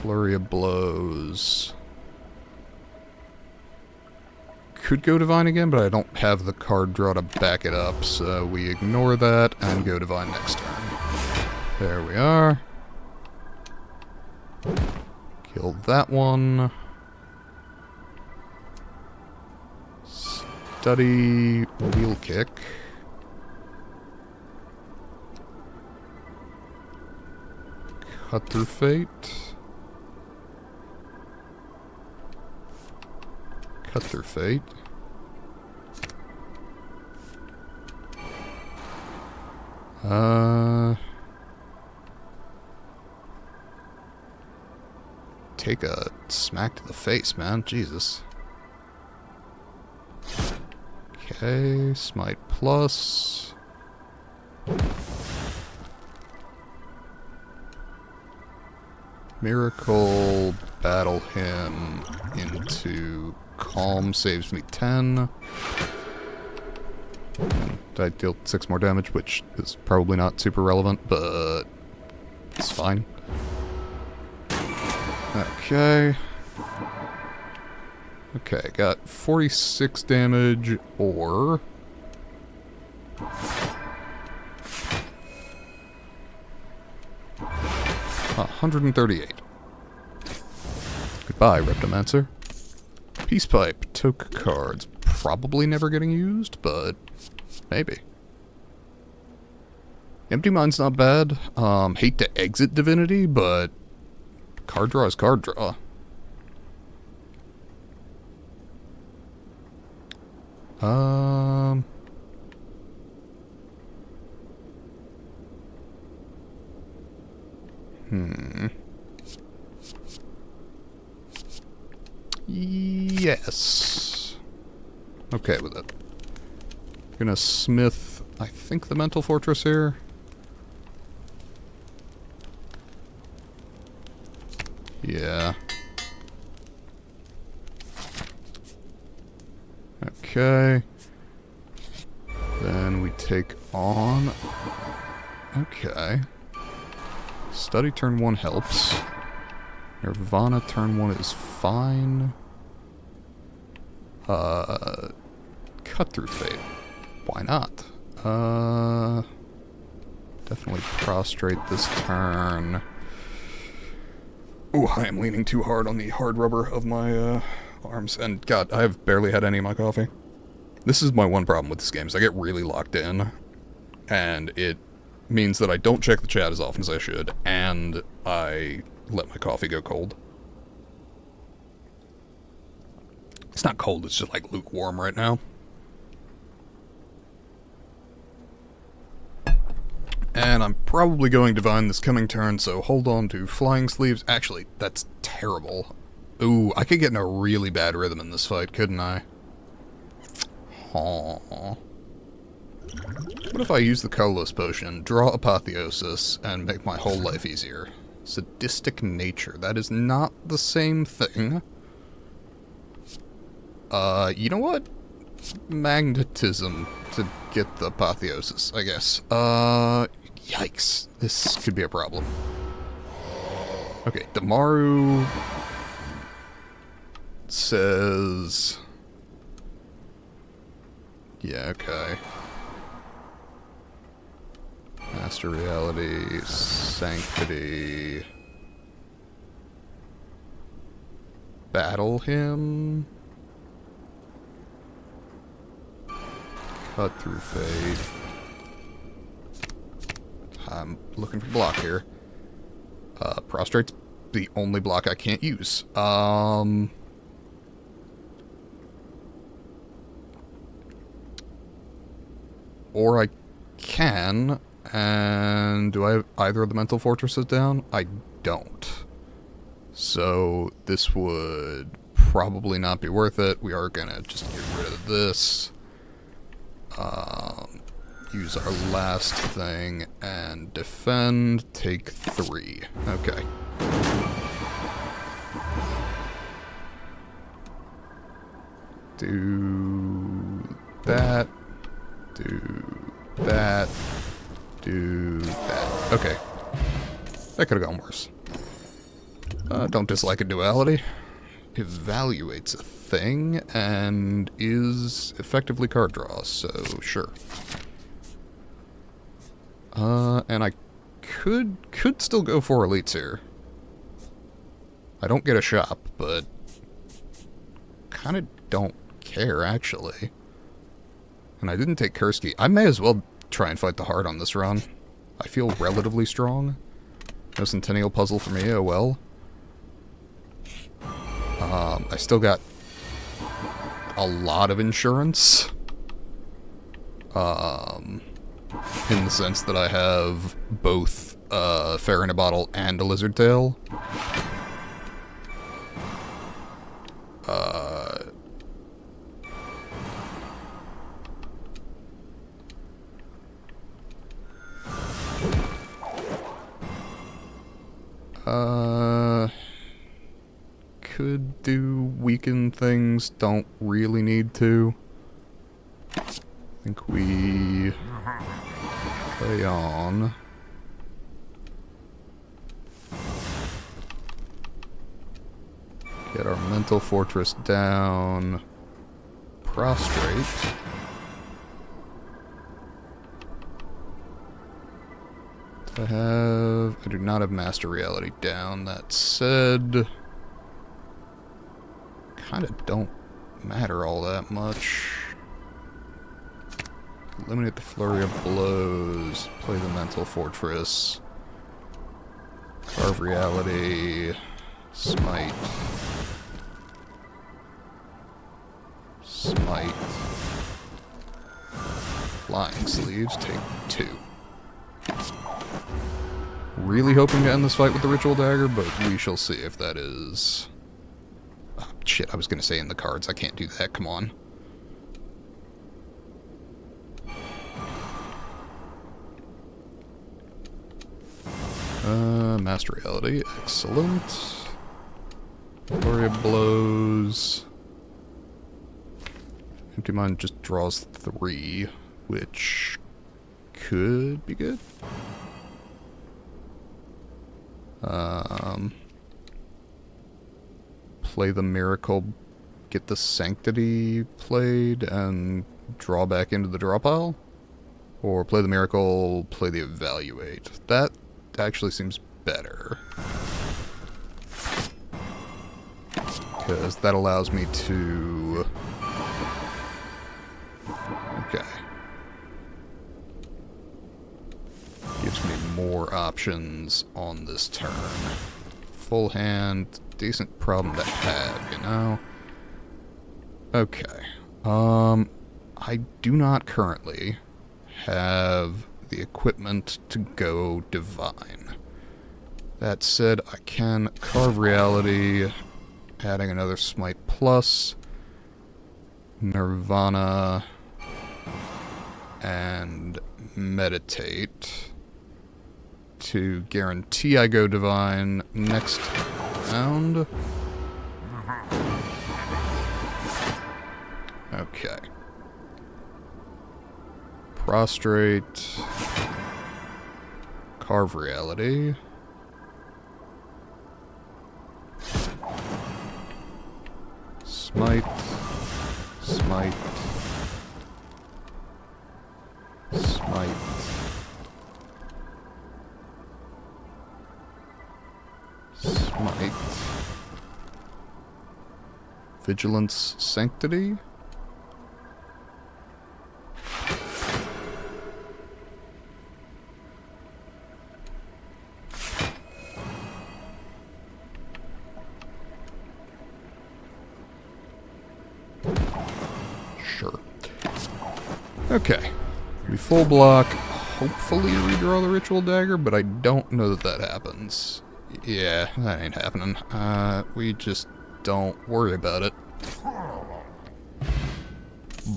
Flurry of Blows. Could go Divine again, but I don't have the card draw to back it up, so we ignore that and go Divine next turn. There we are. Killed that one. Study Wheel Kick. Cut Through Fate. Cut Through Fate. Take a smack to the face, man. Jesus. Okay, Smite Plus. Miracle, Battle Hymn into Calm saves me 10. And I deal 6 more damage, which is probably not super relevant, but it's fine. Okay. Okay, got 46 damage, or... 138. Goodbye, Reptomancer. Peace Pipe, toke cards. Probably never getting used, but maybe. Empty Mind's not bad. Hate to exit Divinity, but card draw is card draw. Yes. Okay with it. Gonna smith, I think, the mental fortress here. Yeah. Okay. Then we take on... Okay. Study turn 1 helps. Nirvana turn 1 is fine. Cut through fate. Why not? Definitely prostrate this turn. Ooh, I am leaning too hard on the hard rubber of my arms. And God, I have barely had any of my coffee. This is my one problem with this game, is I get really locked in. And it means that I don't check the chat as often as I should. And I let my coffee go cold. It's not cold, it's just like lukewarm right now. And I'm probably going Divine this coming turn, so hold on to Flying Sleeves. Actually, that's terrible. Ooh, I could get in a really bad rhythm in this fight, couldn't I? Aww. What if I use the Colorless Potion, draw Apotheosis, and make my whole life easier? Sadistic Nature. That is not the same thing. You know what? Magnetism to get the Apotheosis, I guess. Yikes. This could be a problem. Okay, Damaru says... Yeah, okay. Master Reality, Sanctity... Battle him... Cut through fate. I'm looking for block here. Prostrate's the only block I can't use. Or I can, and do I have either of the mental fortresses down? I don't. So this would probably not be worth it. We are gonna just get rid of this. Use our last thing and defend. Take 3. Okay. Do that. Do that. Do that. Okay. That could have gone worse. Don't dislike a duality. Evaluates a thing and is effectively card draw, so sure. And I could still go for elites here. I don't get a shop, but kind of don't care, actually. And I didn't take Kursky. I may as well try and fight the hard on this run. I feel relatively strong. No Centennial Puzzle for me, oh well. I still got a lot of insurance. In the sense that I have both Fair in a Bottle and a Lizard Tail. Could do weaken things, don't really need to. I think we play on. Get our mental fortress down. Prostrate. I do not have Master Reality down. That said, kind of don't matter all that much. Eliminate the Flurry of Blows. Play the Mental Fortress. Carve Reality. Smite. Smite. Flying Sleeves. Take 2. Really hoping to end this fight with the Ritual Dagger, but we shall see if that is... Oh, shit, I was going to say in the cards. I can't do that. Come on. Master Reality. Excellent. Gloria blows. Empty Mind just draws 3, which could be good. Play the Miracle, get the Sanctity played, and draw back into the draw pile? Or play the Miracle, play the Evaluate. That actually seems better. Because that allows me to... Okay. Gives me more options on this turn. Full hand, decent problem to have, you know? Okay. I do not currently have the equipment to go Divine. That said, I can Carve Reality, adding another Smite Plus, Nirvana, and Meditate to guarantee I go Divine next round. Okay. Prostrate. Carve Reality. Smite. Smite. Smite. Smite. Vigilance Sanctity. Sure. Okay. We full block. Hopefully redraw the Ritual Dagger, but I don't know that that happens. Yeah, that ain't happening. We just don't worry about it.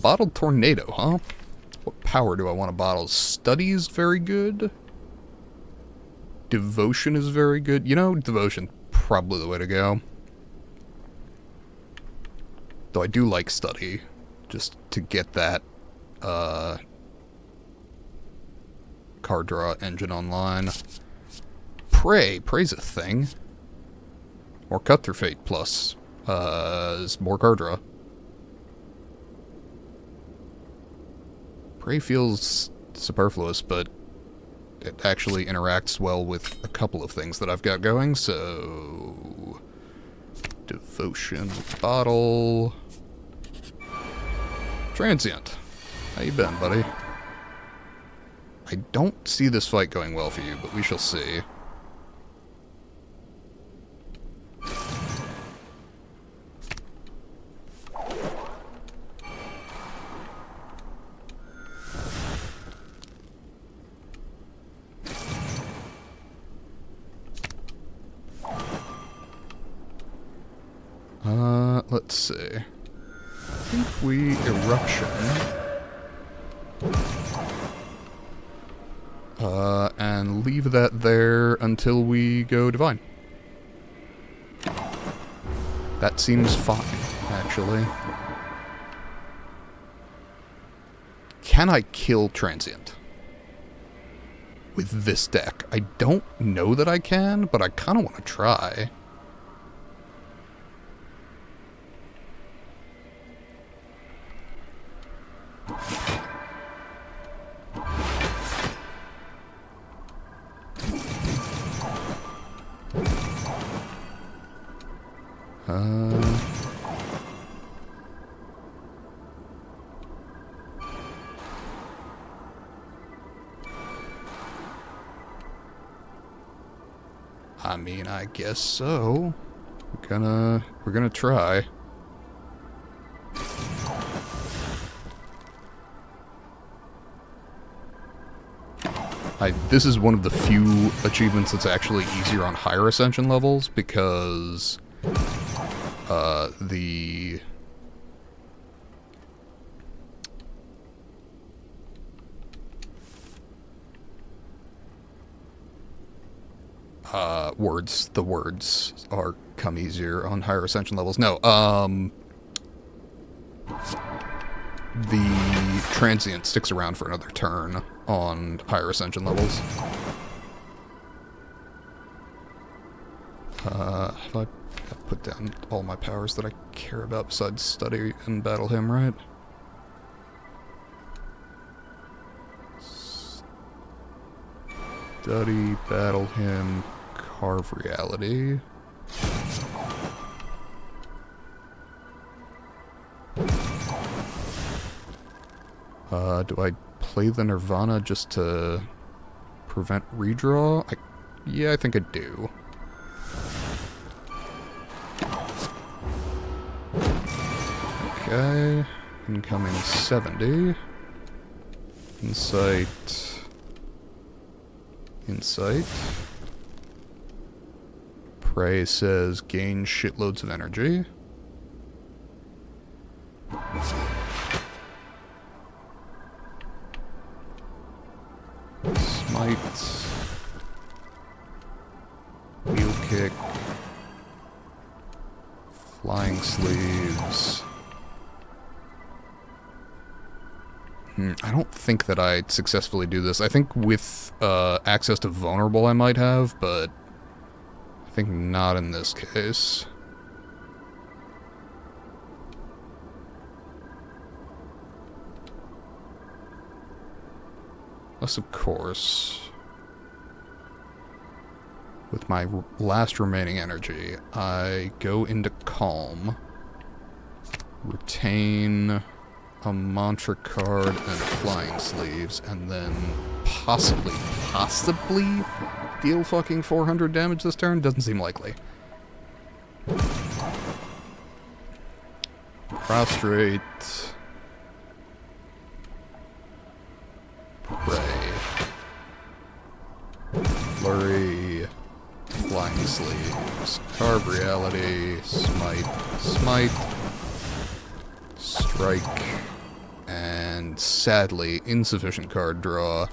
Bottled Tornado, huh? What power do I want to bottle? Study is very good. Devotion is very good. You know, Devotion, probably the way to go. Though I do like Study, just to get that, card draw engine online. Pray's a thing. Or Cut Through Fate plus, is more card draw. Pray feels superfluous, but it actually interacts well with a couple of things that I've got going, so... Devotion, Bottle... Transient. How you been, buddy? I don't see this fight going well for you, but we shall see. Let's see. I think we Eruption. And leave that there until we go Divine. That seems fine, actually. Can I kill Transient with this deck? I don't know that I can, but I kind of want to try. I mean, I guess so. We're gonna try. This is one of the few achievements that's actually easier on higher Ascension levels, because the words. The words are come easier on higher ascension levels. No, the transient sticks around for another turn on higher ascension levels. Have I put down all my powers that I care about besides study and battle him, right? Study, battle him, carve reality. Do I play the Nirvana just to prevent redraw? Yeah, I think I do. Okay, incoming 70. Insight. Prey says gain shitloads of energy. Smite. Wheel kick. Flying sleeves. I don't think that I'd successfully do this. I think with access to vulnerable I might have, but I think not in this case. Unless, of course, with my last remaining energy, I go into Calm, retain a mantra card and flying sleeves, and then possibly deal fucking 400 damage this turn? Doesn't seem likely. Prostrate. Pray. Flurry. Flying sleeves. Carve reality. Smite. Strike. And sadly, insufficient card draw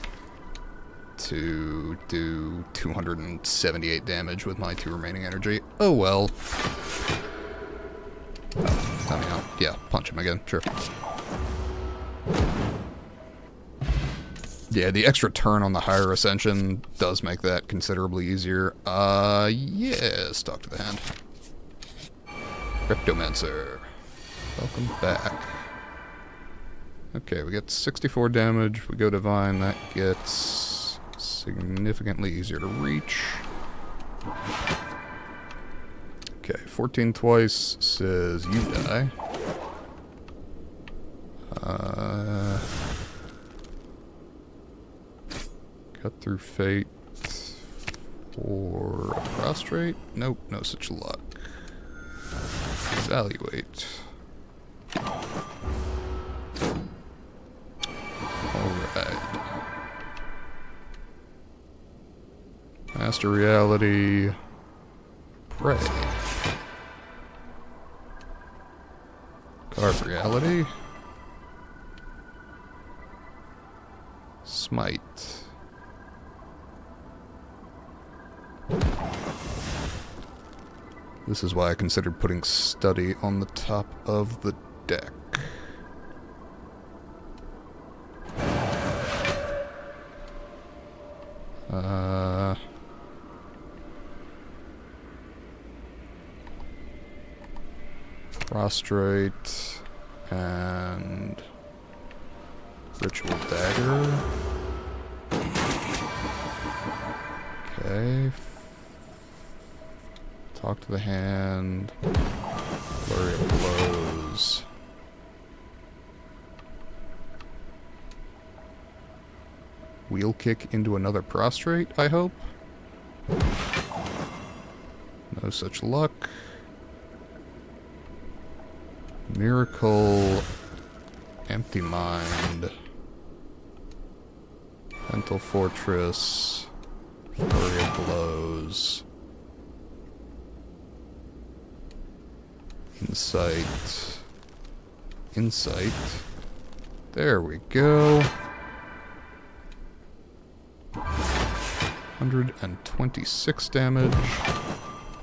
to do 278 damage with my 2 remaining energy. Oh well. Oh, I mean, yeah, punch him again, sure. Yeah, the extra turn on the higher ascension does make that considerably easier. Yes, talk to the hand. Cryptomancer. Welcome back. Okay, we get 64 damage. We go Divine. That gets significantly easier to reach. Okay, 14 twice says you die. Cut through fate for a prostrate? Nope, no such luck. Evaluate. Alright. Master reality. Pray. Carve reality. Smite. This is why I considered putting study on the top of the deck. Prostrate and Ritual Dagger. Okay. Talk to the hand. Flurry of blows. Wheel kick into another prostrate, I hope. No such luck. Miracle. Empty mind. Mental Fortress. Flurry of blows. Insight. There we go. 126 damage.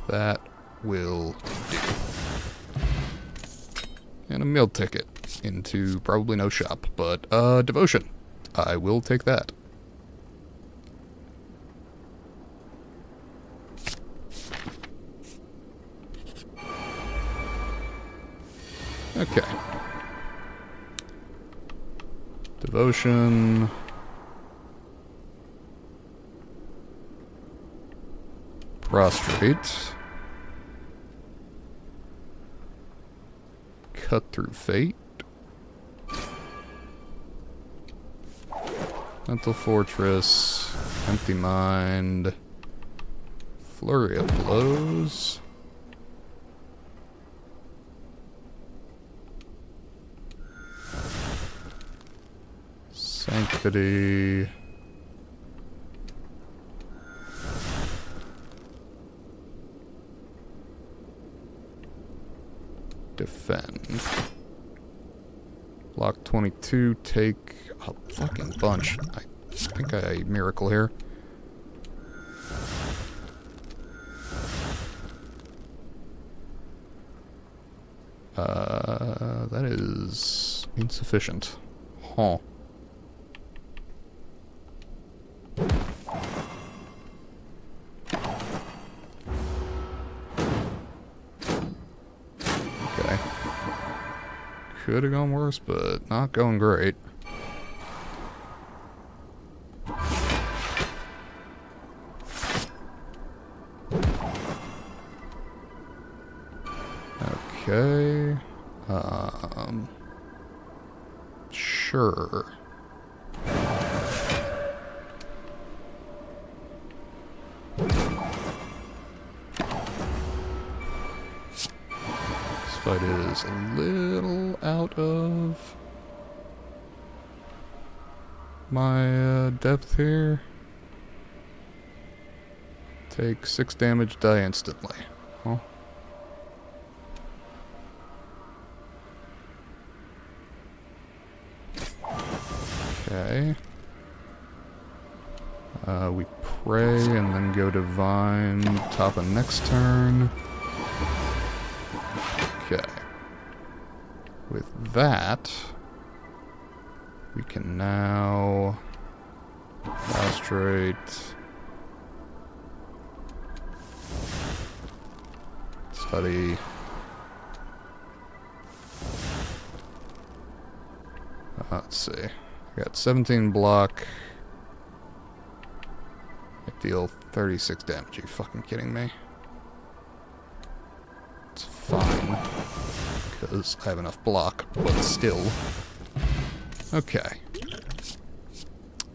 That will do. And a meal ticket into probably no shop, but devotion. I will take that. Okay. Devotion. Prostrate. Cut through fate. Mental Fortress. Empty Mind. Flurry of Blows. Sanctity. Defend. Block 22, take a fucking bunch. I think I miracle here. That is insufficient. Huh. Okay. Could have gone worse, but not going great. Okay. Sure. This fight is a little out of my depth here. Take 6 damage, die instantly. Huh? Okay. We pray and then go divine top of next turn. Okay. With that, we can now prostrate, study. Let's see. I got 17 block. I deal 36 damage. Are you fucking kidding me? It's fine. Because I have enough block, but still. Okay.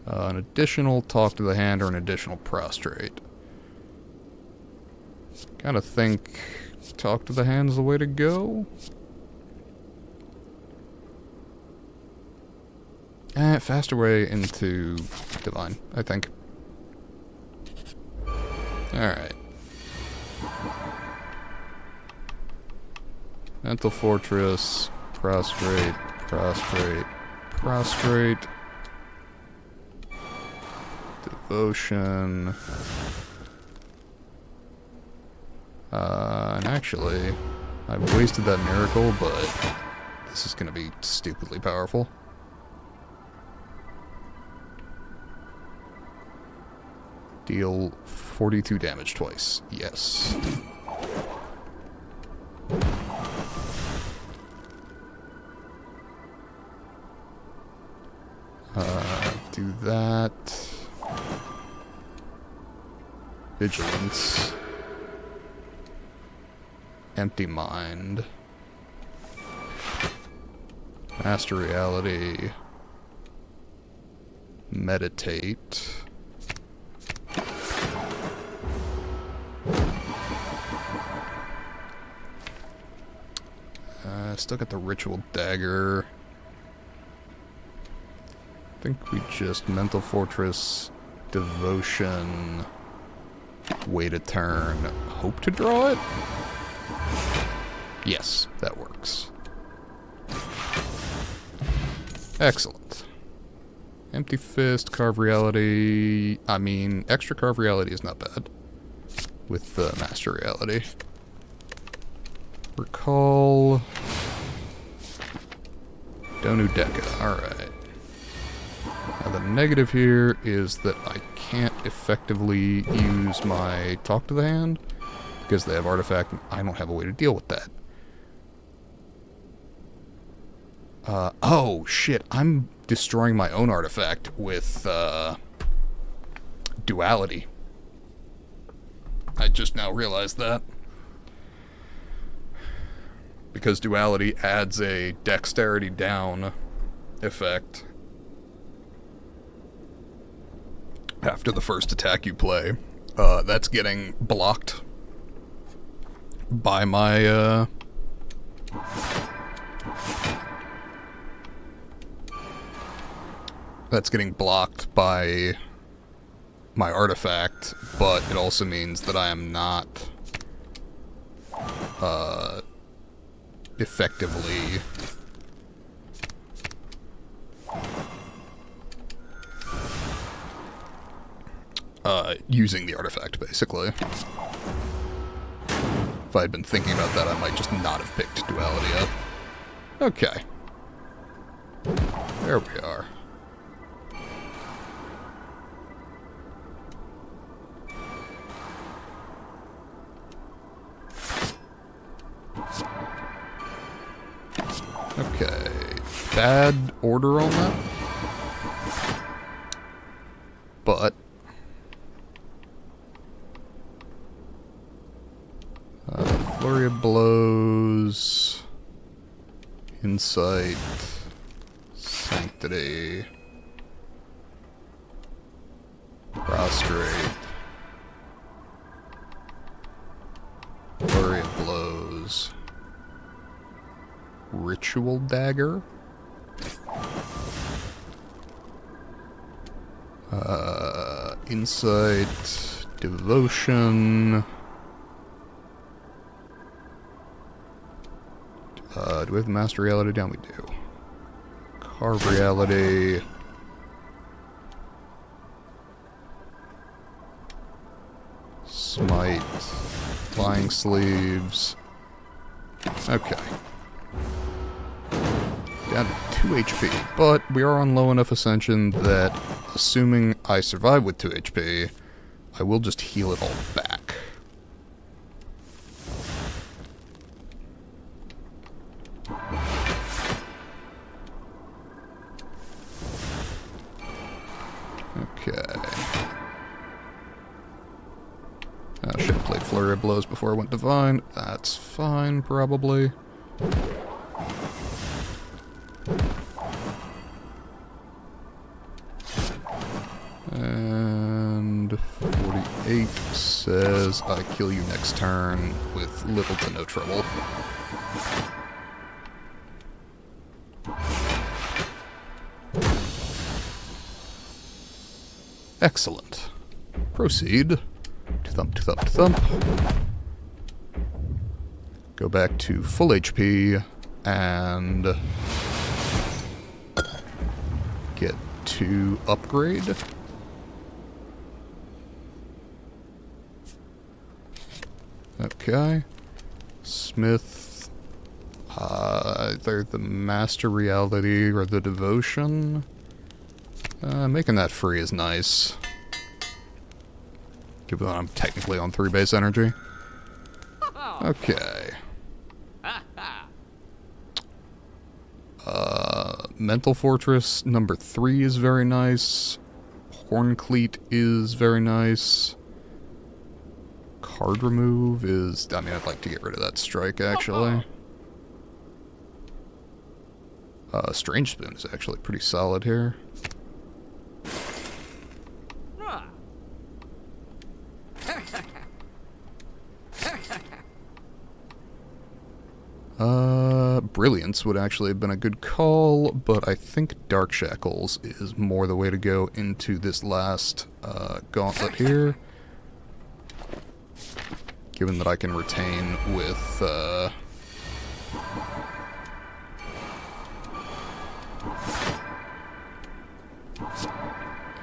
An additional talk to the hand or an additional prostrate. Kinda think talk to the hand's the way to go. Faster way into divine, I think. Alright. Mental Fortress, prostrate, prostrate, prostrate. Devotion. And actually, I've wasted that miracle, but this is gonna be stupidly powerful. Deal 42 damage twice. Yes. Do that. Vigilance. Empty Mind. Master Reality. Meditate. Still got the Ritual Dagger. I think we just Mental Fortress, Devotion, wait a turn, hope to draw it? Yes, that works. Excellent. Empty Fist, Carve Reality. I mean, extra Carve Reality is not bad. With the Master Reality. Recall. Donu Deca. Alright. Now the negative here is that I can't effectively use my Talk to the Hand because they have Artifact and I don't have a way to deal with that. Oh shit, I'm destroying my own artifact with Duality. I just now realized that. Because Duality adds a Dexterity down effect after the first attack you play. That's getting blocked by my that's getting blocked by my artifact, but it also means that I am not effectively using the artifact, basically. If I had been thinking about that, I might just not have picked Duality up. Okay. There we are. Okay. Bad order on that. But Flurry of Blows, Insight, Sanctity, Prostrate, Flurry of Blows, Ritual Dagger, Insight, Devotion. Do we have the Master Reality down? We do. Carve Reality. Smite. Flying Sleeves. Okay. Down to 2 HP, but we are on low enough Ascension that, assuming I survive with 2 HP, I will just heal it all back. Okay. I should have played Flurry of Blows before I went Divine. That's fine, probably. And 48 says I kill you next turn with little to no trouble. Excellent. Proceed. To thump, to thump, to thump. Go back to full HP and get to upgrade. Okay. Smith. Either the Master Reality or the Devotion. Making that free is nice. Given that I'm technically on 3 base energy. Okay. Mental Fortress number 3 is very nice. Horncleat is very nice. Card remove is... I mean, I'd like to get rid of that strike, actually. Strange Spoon is actually pretty solid here. Brilliance would actually have been a good call, but I think Dark Shackles is more the way to go into this last gauntlet here. Given that I can retain with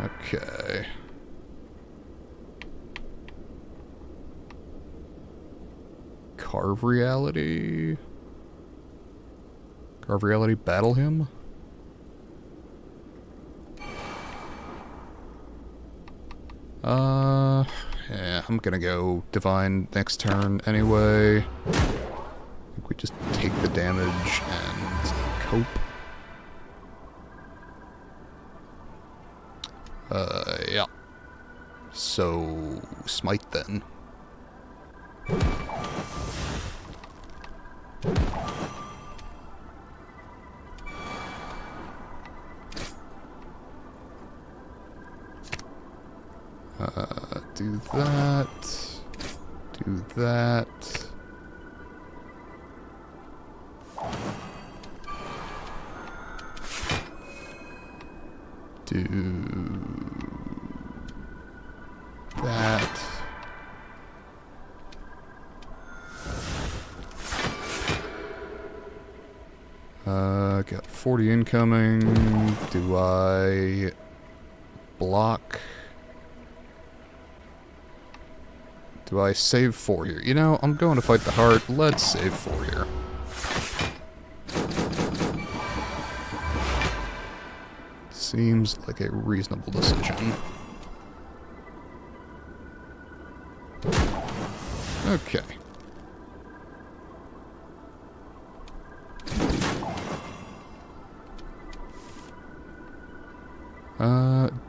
Okay. Carve reality. Carve reality, battle him. Yeah, I'm gonna go divine next turn anyway. I think we just take the damage and cope. Yeah. So, smite then. Do that. Do that. Do that. Got 40 incoming. Do I block? Do I save 4 here? You know, I'm going to fight the heart. Let's save 4 here. Seems like a reasonable decision. Okay.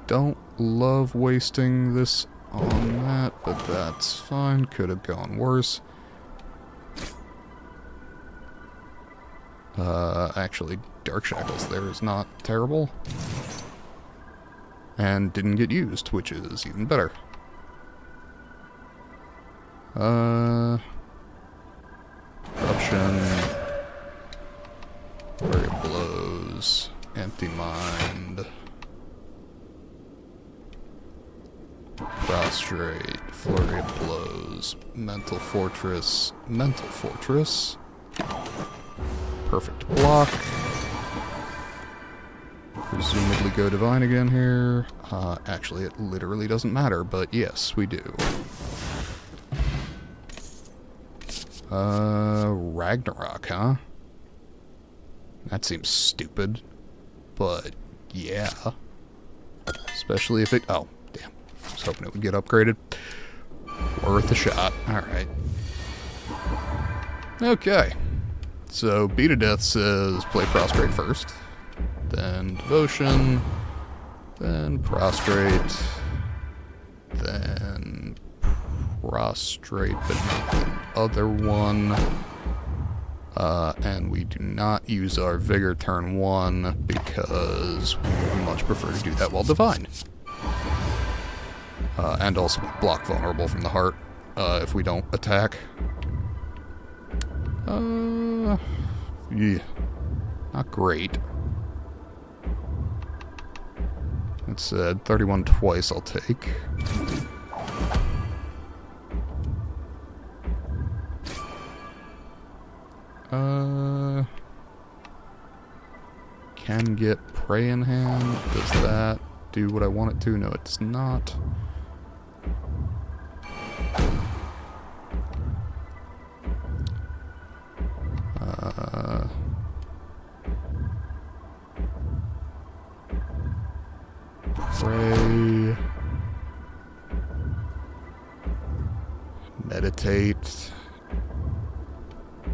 Don't love wasting this on that, but that's fine. Could have gone worse. Actually, Dark Shackles there is not terrible. And didn't get used, which is even better. Corruption. Flurry of Blows. Empty Mind. Prostrate. Flurry of Blows. Mental Fortress. Mental Fortress. Perfect block. Presumably go Divine again here. Actually, it literally doesn't matter, but yes, we do. Ragnarok, huh? That seems stupid. But, yeah. Especially if it... Oh, damn. I was hoping it would get upgraded. Worth a shot. Alright. Okay. So, Beat of Death says play Prostrate first. Then Devotion. Then Prostrate. Then Prostrate, but not the other one. And we do not use our Vigor turn 1 because we would much prefer to do that while Divine. And also block vulnerable from the heart if we don't attack. Yeah. Not great. It said 31 twice, I'll take. Can get Prey in hand. Does that do what I want it to? No, it does not. Pray. Meditate.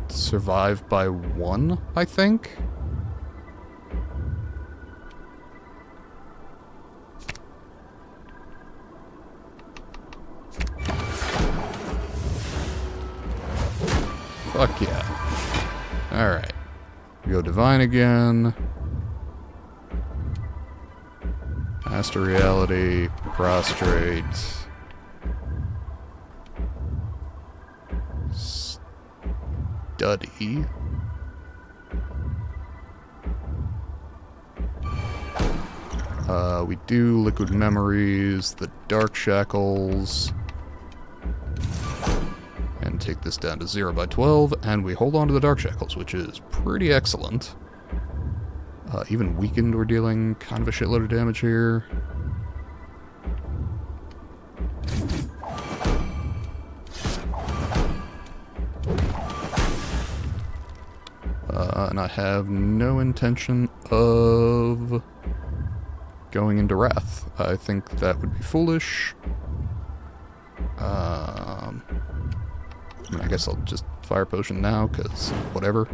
Survive by 1, I think? Fuck yeah. Alright. We go Divine again. Master Reality. Prostrate. Study. We do Liquid Memories, the Dark Shackles, and take this down to 0 by 12, and we hold on to the Dark Shackles, which is pretty excellent. Even weakened, we're dealing kind of a shitload of damage here. I have no intention of going into Wrath. I think that would be foolish. I mean, I guess I'll just Fire Potion now, because whatever.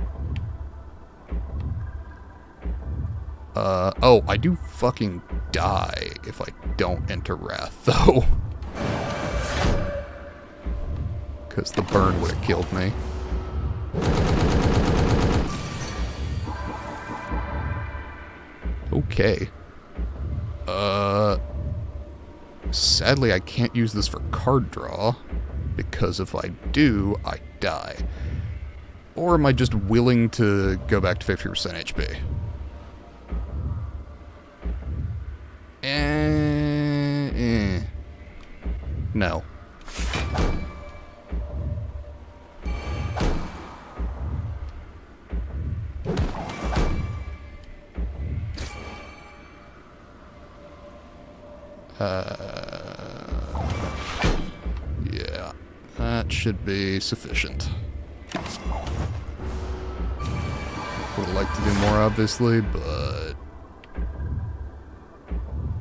Oh, I do fucking die if I don't enter Wrath, though. Because the burn would have killed me. Okay. Sadly, I can't use this for card draw, because if I do, I die. Or am I just willing to go back to 50% HP? No. Yeah, that should be sufficient. Would like to do more, obviously, but...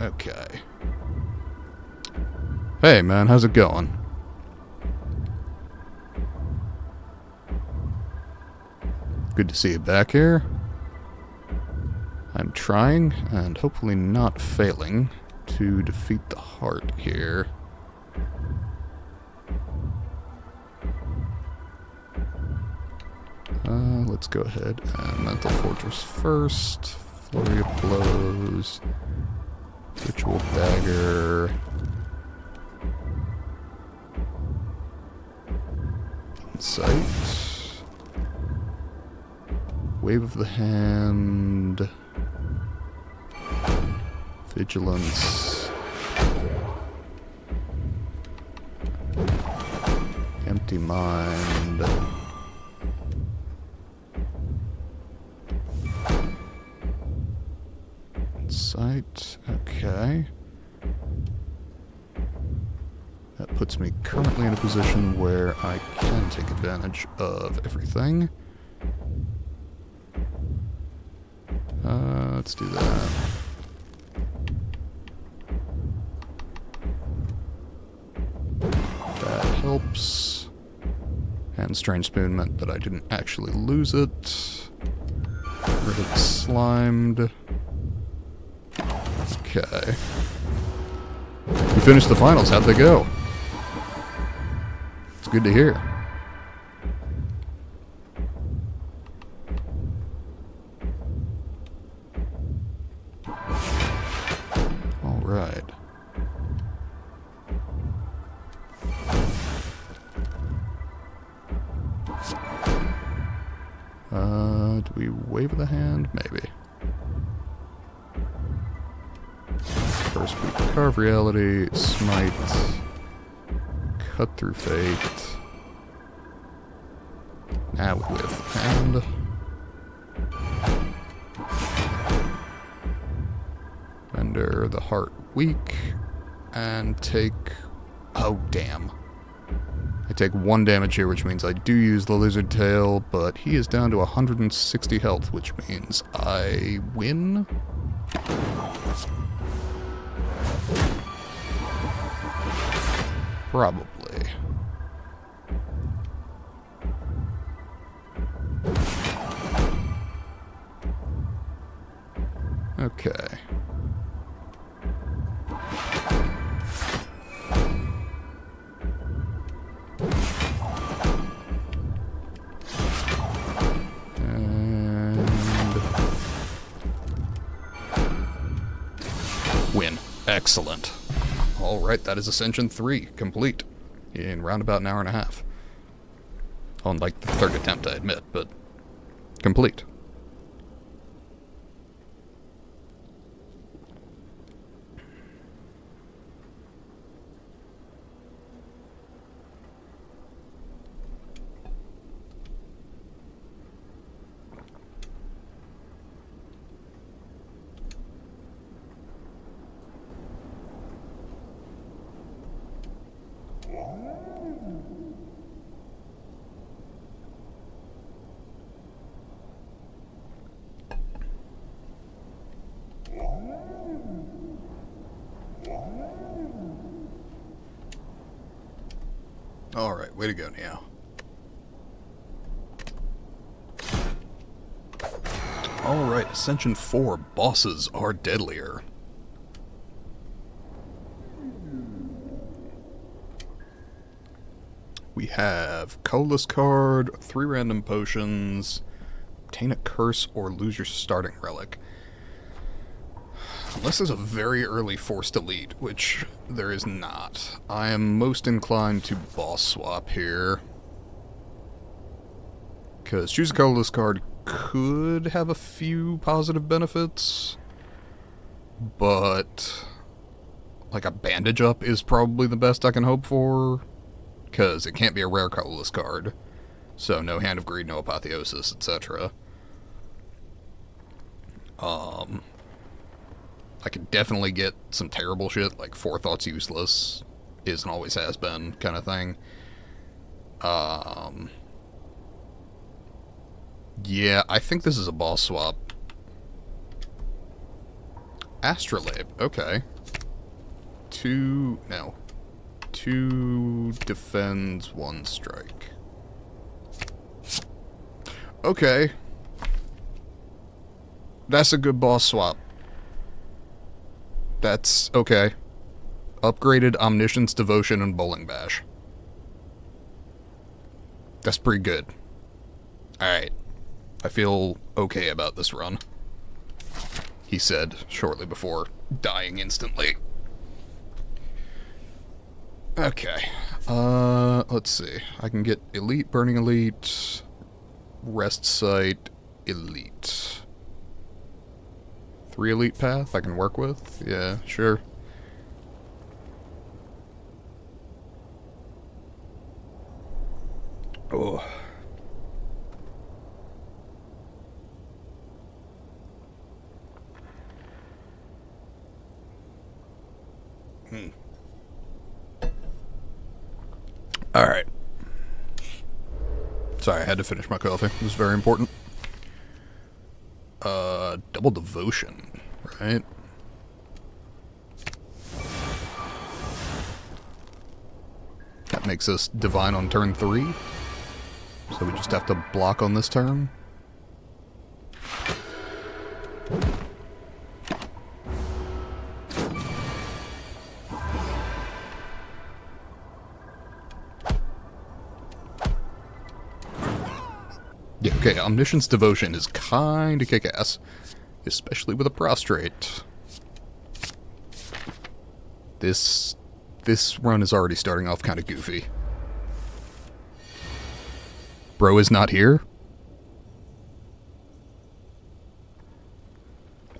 Okay. Hey, man, how's it going? Good to see you back here. I'm trying, and hopefully not failing, to defeat the heart here. Let's go ahead and Mental Fortress first. Flurry of Blows. Ritual Dagger. Insight. Wave of the Hand. Vigilance. Empty Mind. Insight. Okay. That puts me currently in a position where I can take advantage of everything. Let's do that. That helps. And Strange Spoon meant that I didn't actually lose it. Rid of Slimed. Okay. We finished the finals. How'd they go? It's good to hear. All right. Do we wave the hand? Maybe. First we carve reality, smite, cut through fate. Now we wave hand. Render the heart weak, and take... Oh, damn. I take 1 damage here, which means I do use the lizard tail, but he is down to 160 health, which means I win? Probably. Okay. And... win. Excellent. Alright, that is Ascension 3, complete. In round about an hour and a half. On, like, the 3rd attempt, I admit, but complete. Alright, way to go now. Alright, Ascension 4 bosses are deadlier. We have colorless card, 3 random potions, obtain a curse, or lose your starting relic. Unless there's a very early forced elite, which there is not. I am most inclined to boss swap here. Because choose a colorless card could have a few positive benefits, but like a bandage up is probably the best I can hope for, because it can't be a rare colorless card. So no Hand of Greed, no Apotheosis, etc. I could definitely get some terrible shit, like Forethought's useless, is and always has been, kind of thing. Yeah, I think this is a boss swap. Astrolabe, okay. 2 defends, 1 strike. Okay. That's a good boss swap. That's okay. Upgraded Omniscience, Devotion, and Bowling Bash. That's pretty good. Alright. I feel okay about this run, he said shortly before dying instantly. Okay. Let's see. I can get Elite, Burning Elite, Rest Site, Elite. 3 Elite path I can work with? Yeah, sure. Oh. Alright. Sorry, I had to finish my coffee. It was very important. Double Devotion, right? That makes us Divine on turn 3. So we just have to block on this turn. Yeah, okay, Omniscience Devotion is kinda kick-ass. Especially with a prostrate. This run is already starting off kinda goofy. Bro is not here?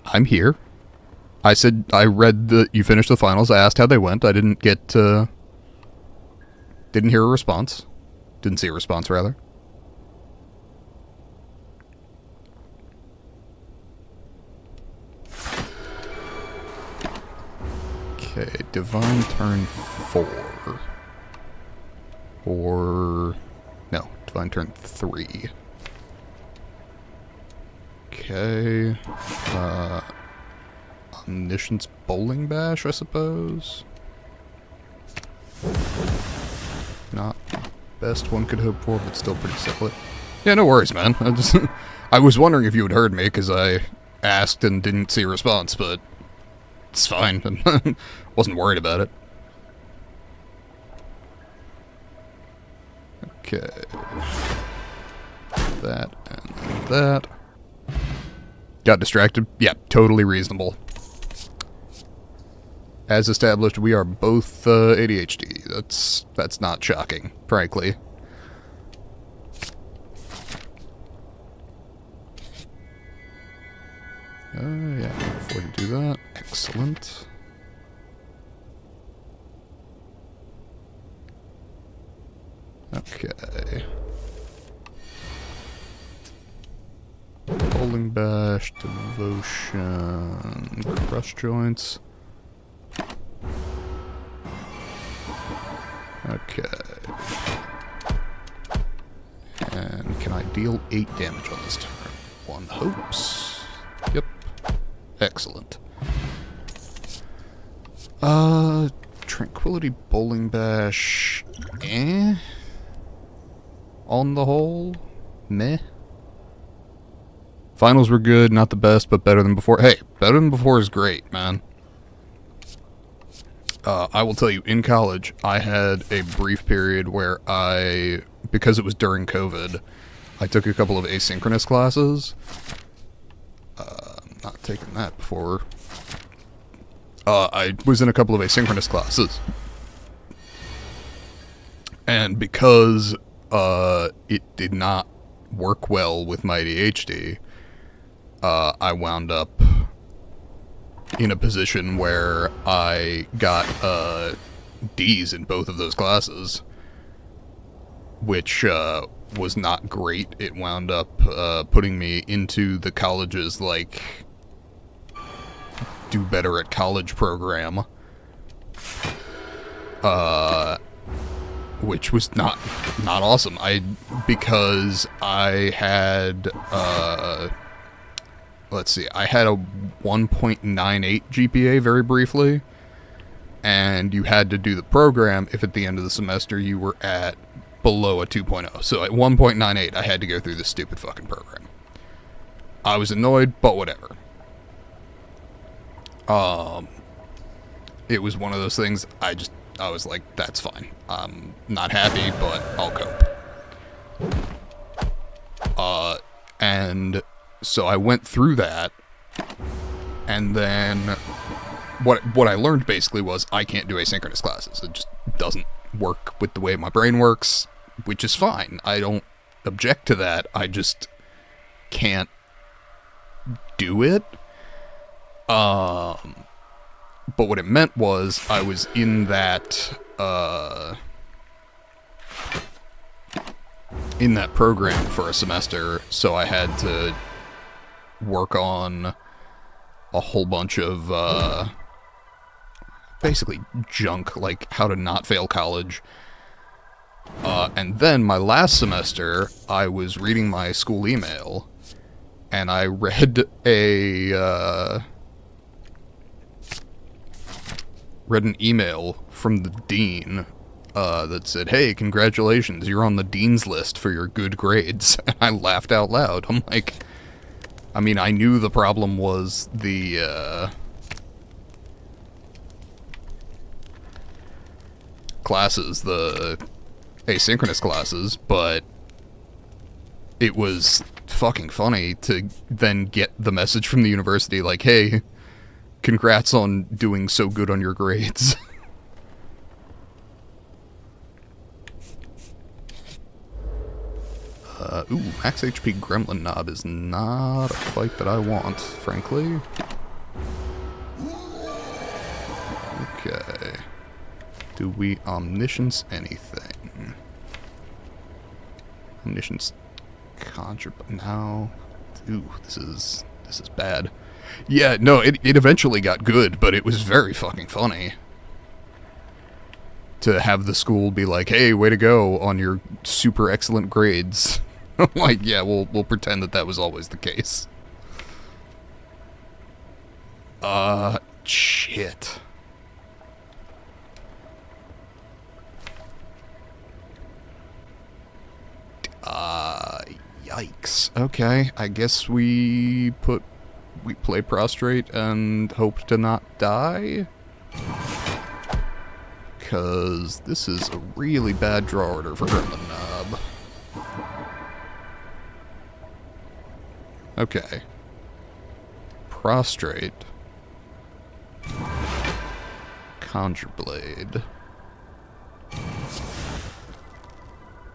I'm here. I said I read that you finished the finals. I asked how they went. I didn't get, didn't hear a response. Didn't see a response, rather. Okay, Divine turn 4. Or... no, Divine turn 3. Okay. Omniscience Bowling Bash, I suppose? Not best one could hope for, but still pretty simple. Yeah, no worries, man. I was wondering if you had heard me, because I asked and didn't see a response, but it's fine. Wasn't worried about it. Okay. That and that. Got distracted? Yeah, totally reasonable. As established, we are both ADHD. That's not shocking, frankly. Yeah, I can afford to do that. Excellent. Okay. Bowling Bash, Devotion, Crush Joints. Okay. And can I deal 8 damage on this turn? One hopes. Yep. Excellent. Tranquility Bowling Bash, on the whole, meh. Finals were good, not the best, but better than before. Hey, better than before is great, man. I will tell you, in college, I had a brief period where because it was during COVID, I took a couple of asynchronous classes. Not taking that before. I was in a couple of asynchronous classes. And because it did not work well with my ADHD, I wound up in a position where I got D's in both of those classes, which was not great. It wound up putting me into the college's, like, do better at college program, which was not awesome. Because I had let's see, I had a 1.98 GPA very briefly, and you had to do the program if at the end of the semester you were at below a 2.0. So at 1.98, I had to go through this stupid fucking program. I was annoyed, but whatever. It was one of those things, I was like, that's fine. I'm not happy, but I'll cope. And so I went through that, and then what I learned basically was I can't do asynchronous classes. It just doesn't work with the way my brain works, which is fine. I don't object to that. I just can't do it. But what it meant was I was in that program for a semester, so I had to work on a whole bunch of basically junk, like how to not fail college. And then my last semester, I was reading my school email, and I read an email from the dean that said, "Hey, congratulations, you're on the dean's list for your good grades." And I laughed out loud. I'm like, I mean, I knew the problem was the classes, the asynchronous classes, but it was fucking funny to then get the message from the university like, "Hey, congrats on doing so good on your grades." Ooh, max HP Gremlin Knob is not a fight that I want, frankly. Okay. Do we omniscience anything? Omniscience conjure, but now... Ooh, this is bad. Yeah, no, it eventually got good, but it was very fucking funny to have the school be like, "Hey, way to go on your super excellent grades." I'm like, yeah, we'll pretend that was always the case. Shit. Yikes. Okay, I guess we play prostrate and hope to not die? Because this is a really bad draw order for Gremlin Knob. Okay. Prostrate. Conjure Blade.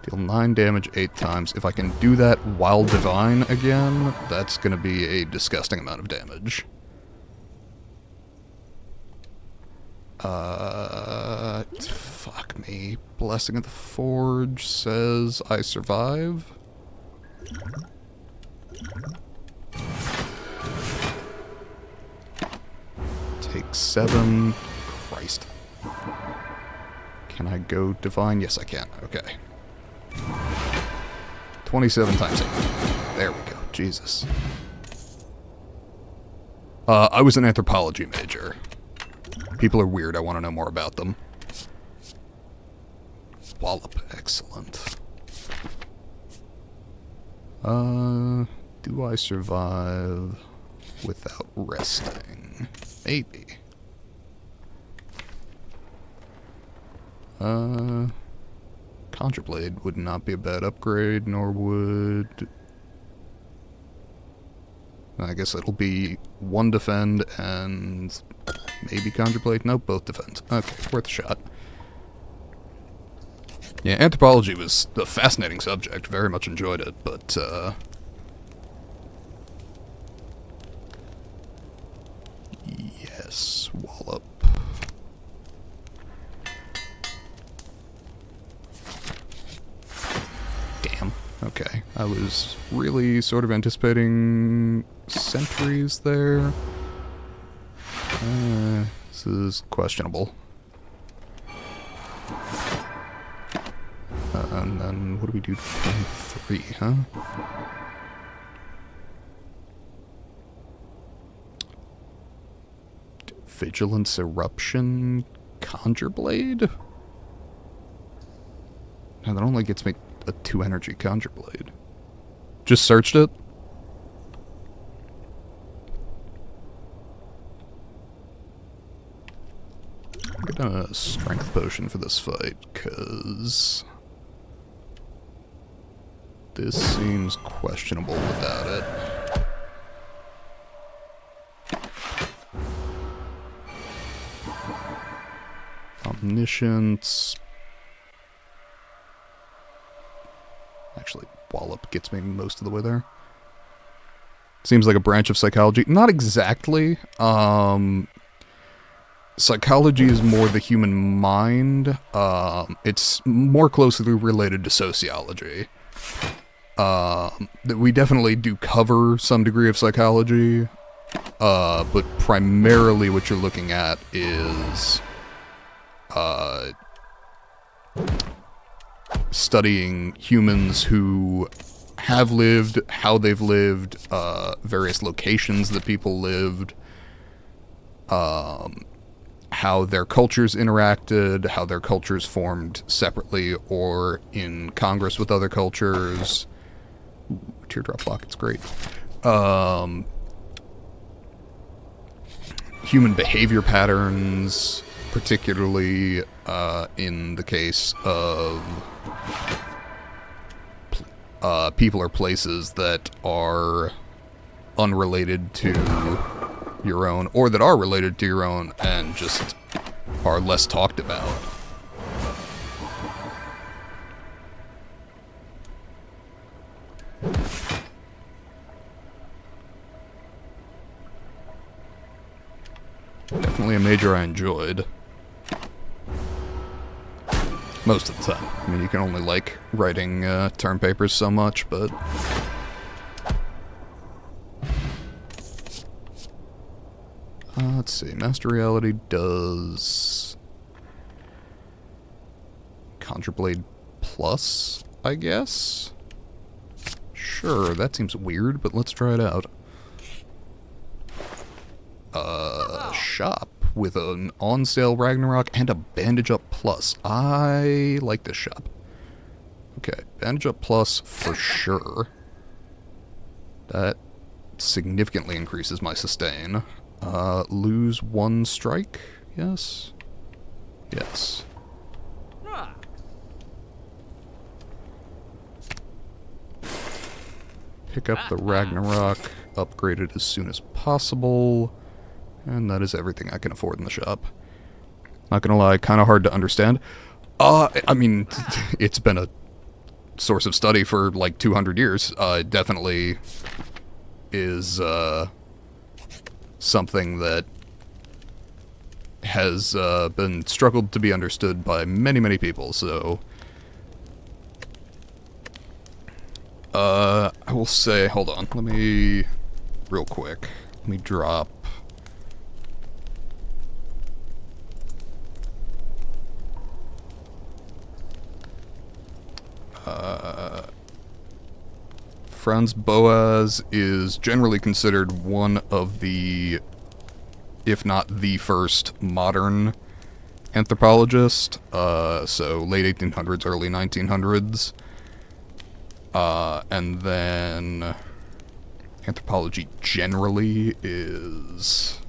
Deal 9 damage 8 times. If I can do that while Divine again, that's gonna be a disgusting amount of damage. Fuck me. Blessing of the Forge says I survive. Take 7. Christ. Can I go Divine? Yes, I can. Okay. 27 times 8. There we go. Jesus. I was an anthropology major. People are weird. I want to know more about them. Wallop. Excellent. Do I survive without resting? Maybe. Conjure Blade would not be a bad upgrade, nor would... I guess it'll be 1 defend and maybe Conjure Blade. No, both defend. Okay, worth a shot. Yeah, anthropology was a fascinating subject. Very much enjoyed it, but, yes, Wallop. Damn. Okay. I was really sort of anticipating sentries there. This is questionable. And then, what do we do to 23, huh? Vigilance Eruption Conjure Blade? And that only gets me a 2 energy Conjure Blade. Just searched it. I'm gonna strength potion for this fight, cause this seems questionable without it. Omniscience. Actually, Wallop gets me most of the way there. Seems like a branch of psychology. Not exactly. Psychology is more the human mind. It's more closely related to sociology. We definitely do cover some degree of psychology, but primarily what you're looking at is studying humans who have lived, how they've lived, various locations that people lived, how their cultures interacted, how their cultures formed separately or in congress with other cultures. Ooh, teardrop locket's great. Human behavior patterns, particularly in the case of people or places that are unrelated to your own, or that are related to your own and just are less talked about. Definitely a major I enjoyed. Most of the time. I mean, you can only like writing term papers so much, but... let's see. Master Reality does... Conjure Blade Plus, I guess? Sure, that seems weird, but let's try it out. Shop with an on-sale Ragnarok and a Bandage Up Plus. I like this shop. Okay, Bandage Up Plus for sure. That significantly increases my sustain. Lose 1 strike? Yes? Yes. Pick up the Ragnarok, upgrade it as soon as possible, and that is everything I can afford in the shop. Not gonna lie, kind of hard to understand. I mean, it's been a source of study for like 200 years. It definitely is something that has been struggled to be understood by many, many people, so... I will say, hold on, let me, real quick, let me drop... Franz Boas is generally considered one of the if not the first modern anthropologist. So late 1800s, early 1900s. And then anthropology generally is...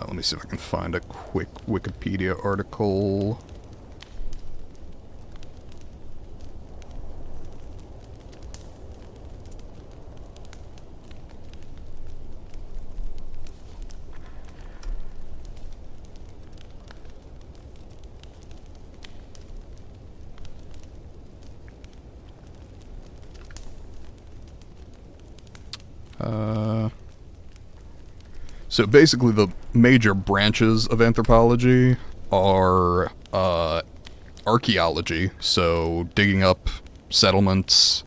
let me see if I can find a quick Wikipedia article. So basically the major branches of anthropology are archaeology, so digging up settlements,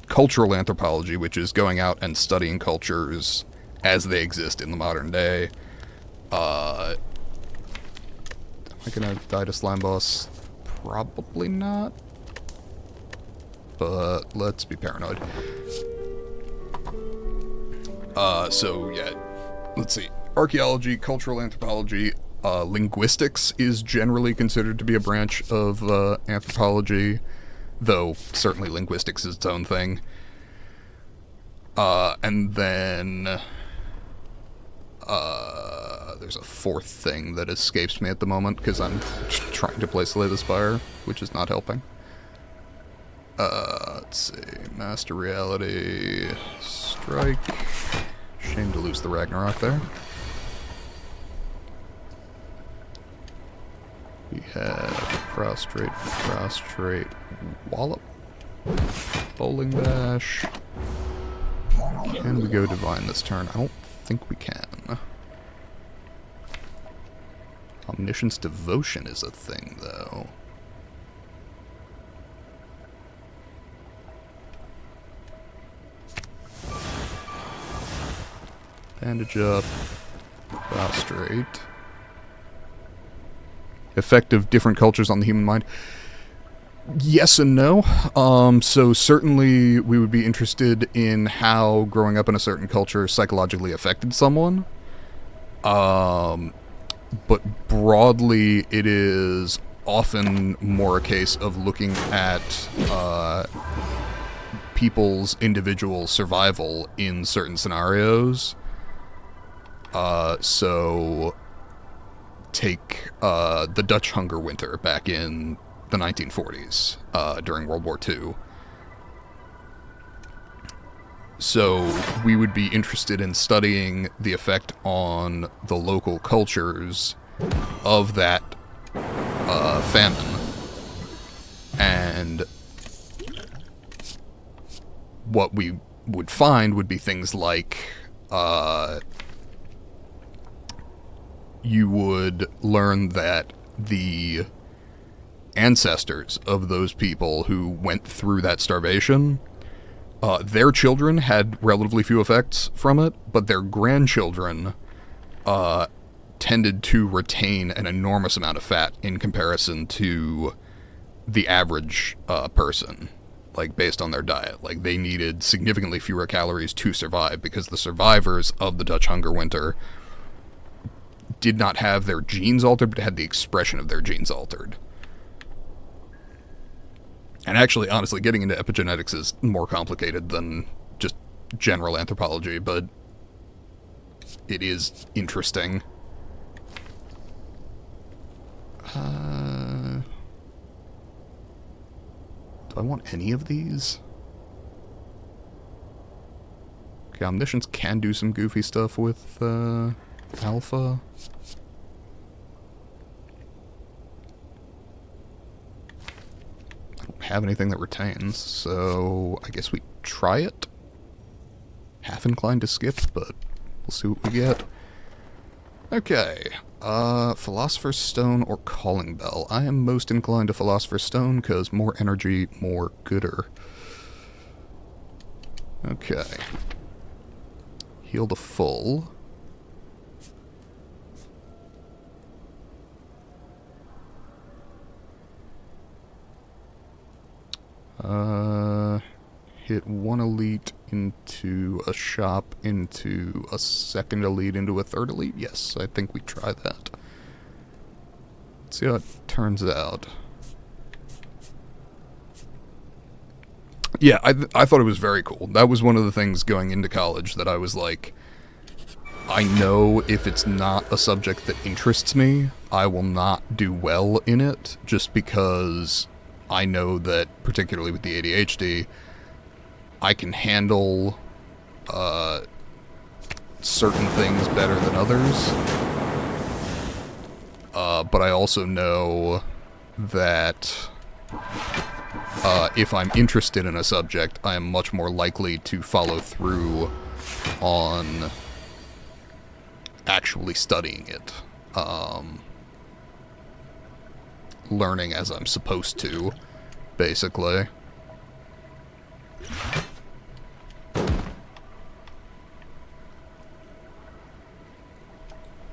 cultural anthropology, which is going out and studying cultures as they exist in the modern day. Am I gonna die to slime boss? Probably not. But let's be paranoid. So yeah, let's see. Archaeology, cultural anthropology, linguistics is generally considered to be a branch of anthropology, though certainly linguistics is its own thing. And then there's a fourth thing that escapes me at the moment because I'm trying to play Slay the Spire, which is not helping. Let's see. Master Reality. Strike. Shame to lose the Ragnarok there. We have Prostrate, Wallop, Bowling Bash. Can we go Divine this turn? I don't think we can. Omniscience Devotion is a thing, though. Bandage up. Prostrate. Effect of different cultures on the human mind. Yes and no. So certainly we would be interested in how growing up in a certain culture psychologically affected someone. But broadly, it is often more a case of looking at people's individual survival in certain scenarios. So take the Dutch hunger winter back in the 1940s during World War II. So we would be interested in studying the effect on the local cultures of that famine. And what we would find would be things like you would learn that the ancestors of those people who went through that starvation, their children had relatively few effects from it, but their grandchildren tended to retain an enormous amount of fat in comparison to the average person, like based on their diet. Like they needed significantly fewer calories to survive because the survivors of the Dutch hunger winter did not have their genes altered, but had the expression of their genes altered. And actually, honestly, getting into epigenetics is more complicated than just general anthropology, but it is interesting. Do I want any of these? Okay, Omniscience can do some goofy stuff with Alpha. I don't have anything that retains, so I guess we try it. Half inclined to skip, but we'll see what we get. Okay, Philosopher's Stone or Calling Bell. I am most inclined to Philosopher's Stone, because more energy, more gooder. Okay. Heal to full. Hit one elite into a shop, into a second elite, into a third elite? Yes, I think we try that. Let's see how it turns out. Yeah, I thought it was very cool. That was one of the things going into college that I was like, I know if it's not a subject that interests me, I will not do well in it, just because I know that, particularly with the ADHD, I can handle certain things better than others. But I also know that if I'm interested in a subject, I am much more likely to follow through on actually studying it. Learning as I'm supposed to, basically.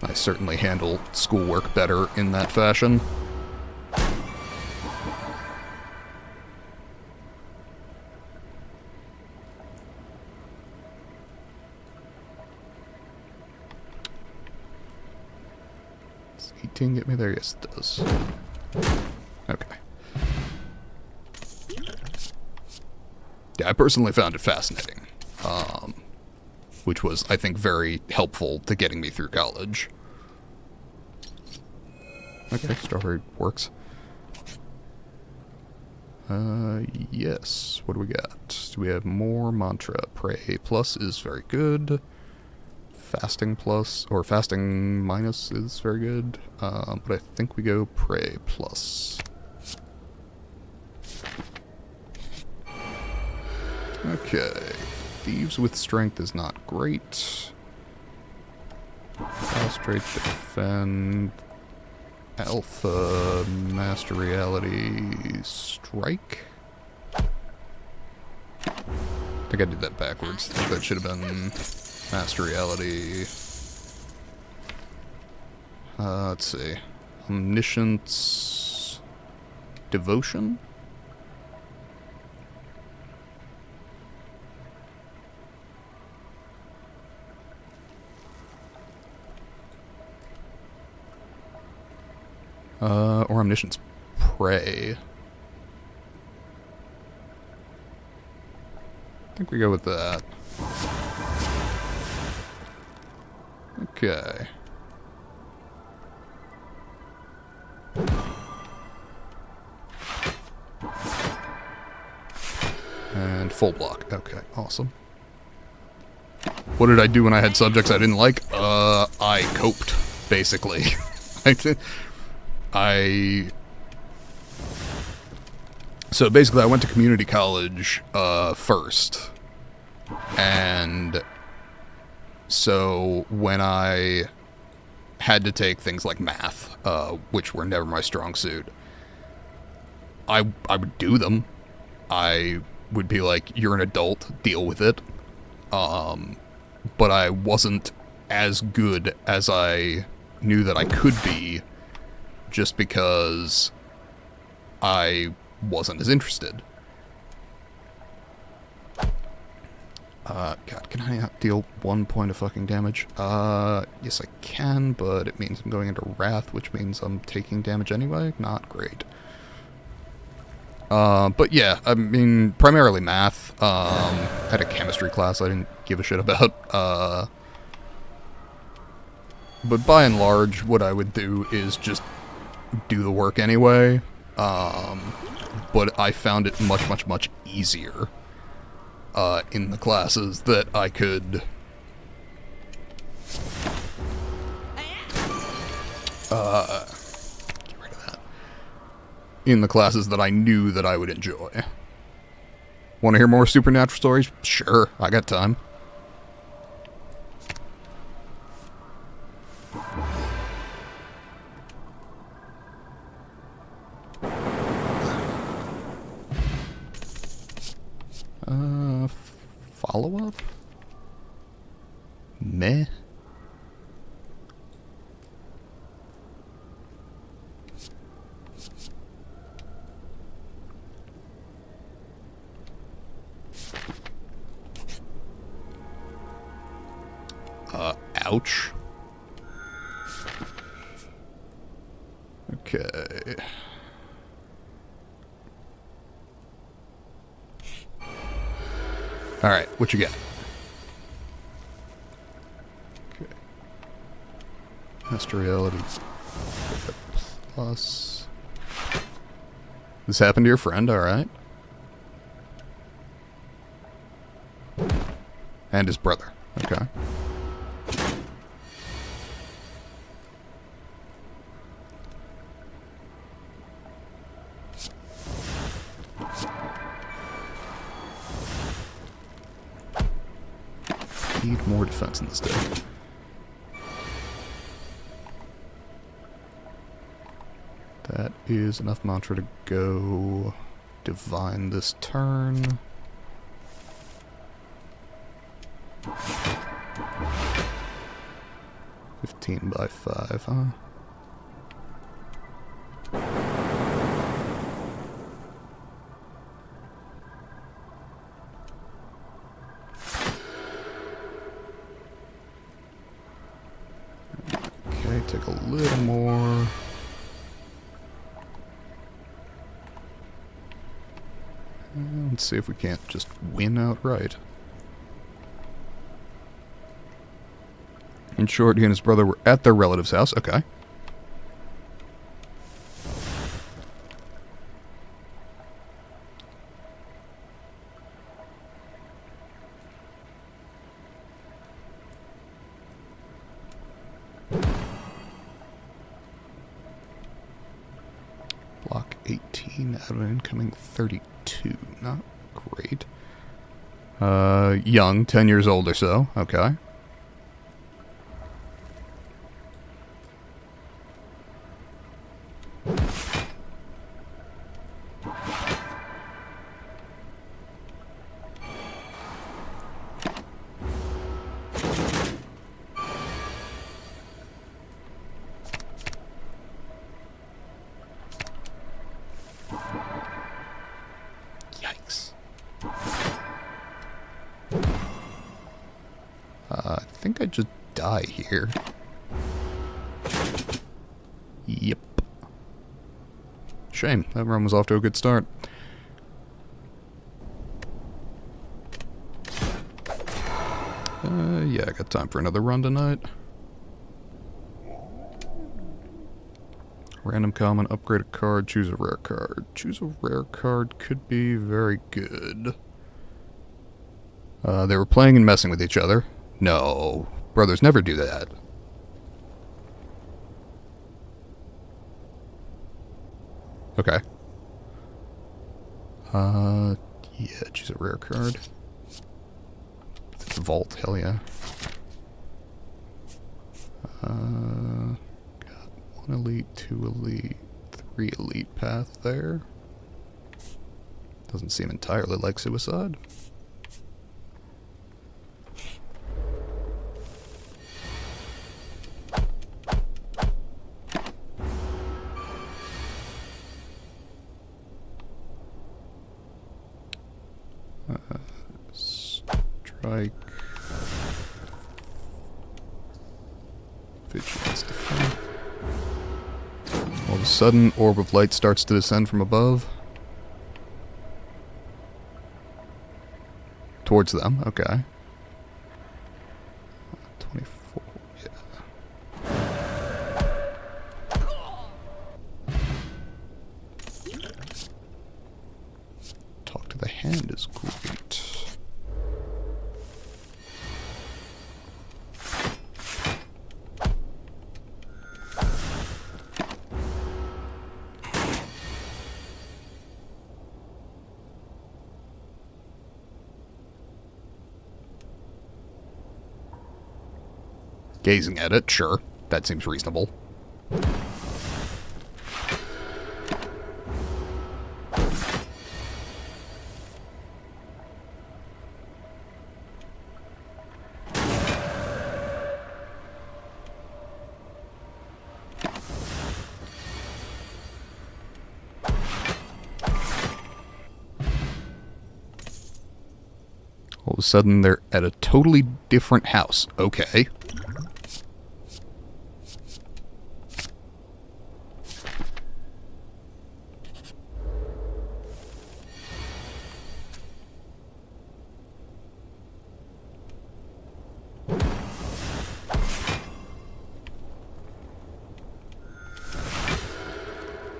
I certainly handle schoolwork better in that fashion. Does 18 get me there? Yes, it does. Okay. Yeah, I personally found it fascinating. Which was, I think, very helpful to getting me through college. Okay, strawberry works. Yes. What do we got? Do we have more mantra? Pray plus is very good. Fasting plus, or fasting minus is very good. But I think we go pray plus. Okay. Thieves with strength is not great. Prostrate, defend. Alpha, master reality, strike? I think I did that backwards. I think that should have been master reality. Let's see. Omniscience, devotion? Or omniscience, pray. I think we go with that. Okay. And full block. Okay, awesome. What did I do when I had subjects I didn't like? I coped, basically. So basically I went to community college first, and so when I had to take things like math, which were never my strong suit, I would do them. I would be like, you're an adult, deal with it. But I wasn't as good as I knew that I could be, just because I wasn't as interested. God, can I deal 1 point of fucking damage? Yes I can, but it means I'm going into Wrath, which means I'm taking damage anyway. Not great. But yeah, I mean, primarily math. Had a chemistry class I didn't give a shit about. But by and large, what I would do is just do the work anyway. But I found it much easier in the classes that I could get rid of that. In the classes that I knew that I would enjoy. Want to hear more supernatural stories? Sure, I got time. follow-up? Meh. Ouch. Okay. Alright, what you got? Okay. Master reality. Plus. This happened to your friend, alright. And his brother. Okay. Need more defense in this deck. That is enough mantra to go divine this turn. $15 by 5, huh? Okay, take a little more. Let's see if we can't just win outright. In short, he and his brother were at their relative's house. Okay. Block 18 out of an incoming 32. Not great. Young, 10 years old or so. Okay. Yikes. I think I just die here. Yep. Shame. That run was off to a good start. Yeah, I got time for another run tonight. Random common, upgrade a card, choose a rare card. Choose a rare card could be very good. They were playing and messing with each other. No, brothers never do that. Okay. Yeah, choose a rare card. Vault, hell yeah. Got 1 elite, 2 elite, 3 elite path there. Doesn't seem entirely like suicide. Strike. Vigilance defend. All of a sudden, orb of light starts to descend from above. Towards them, okay. 24, yeah. Talk to the hand is great. Gazing at it, sure. That seems reasonable. of a sudden, they're at a totally different house. Okay.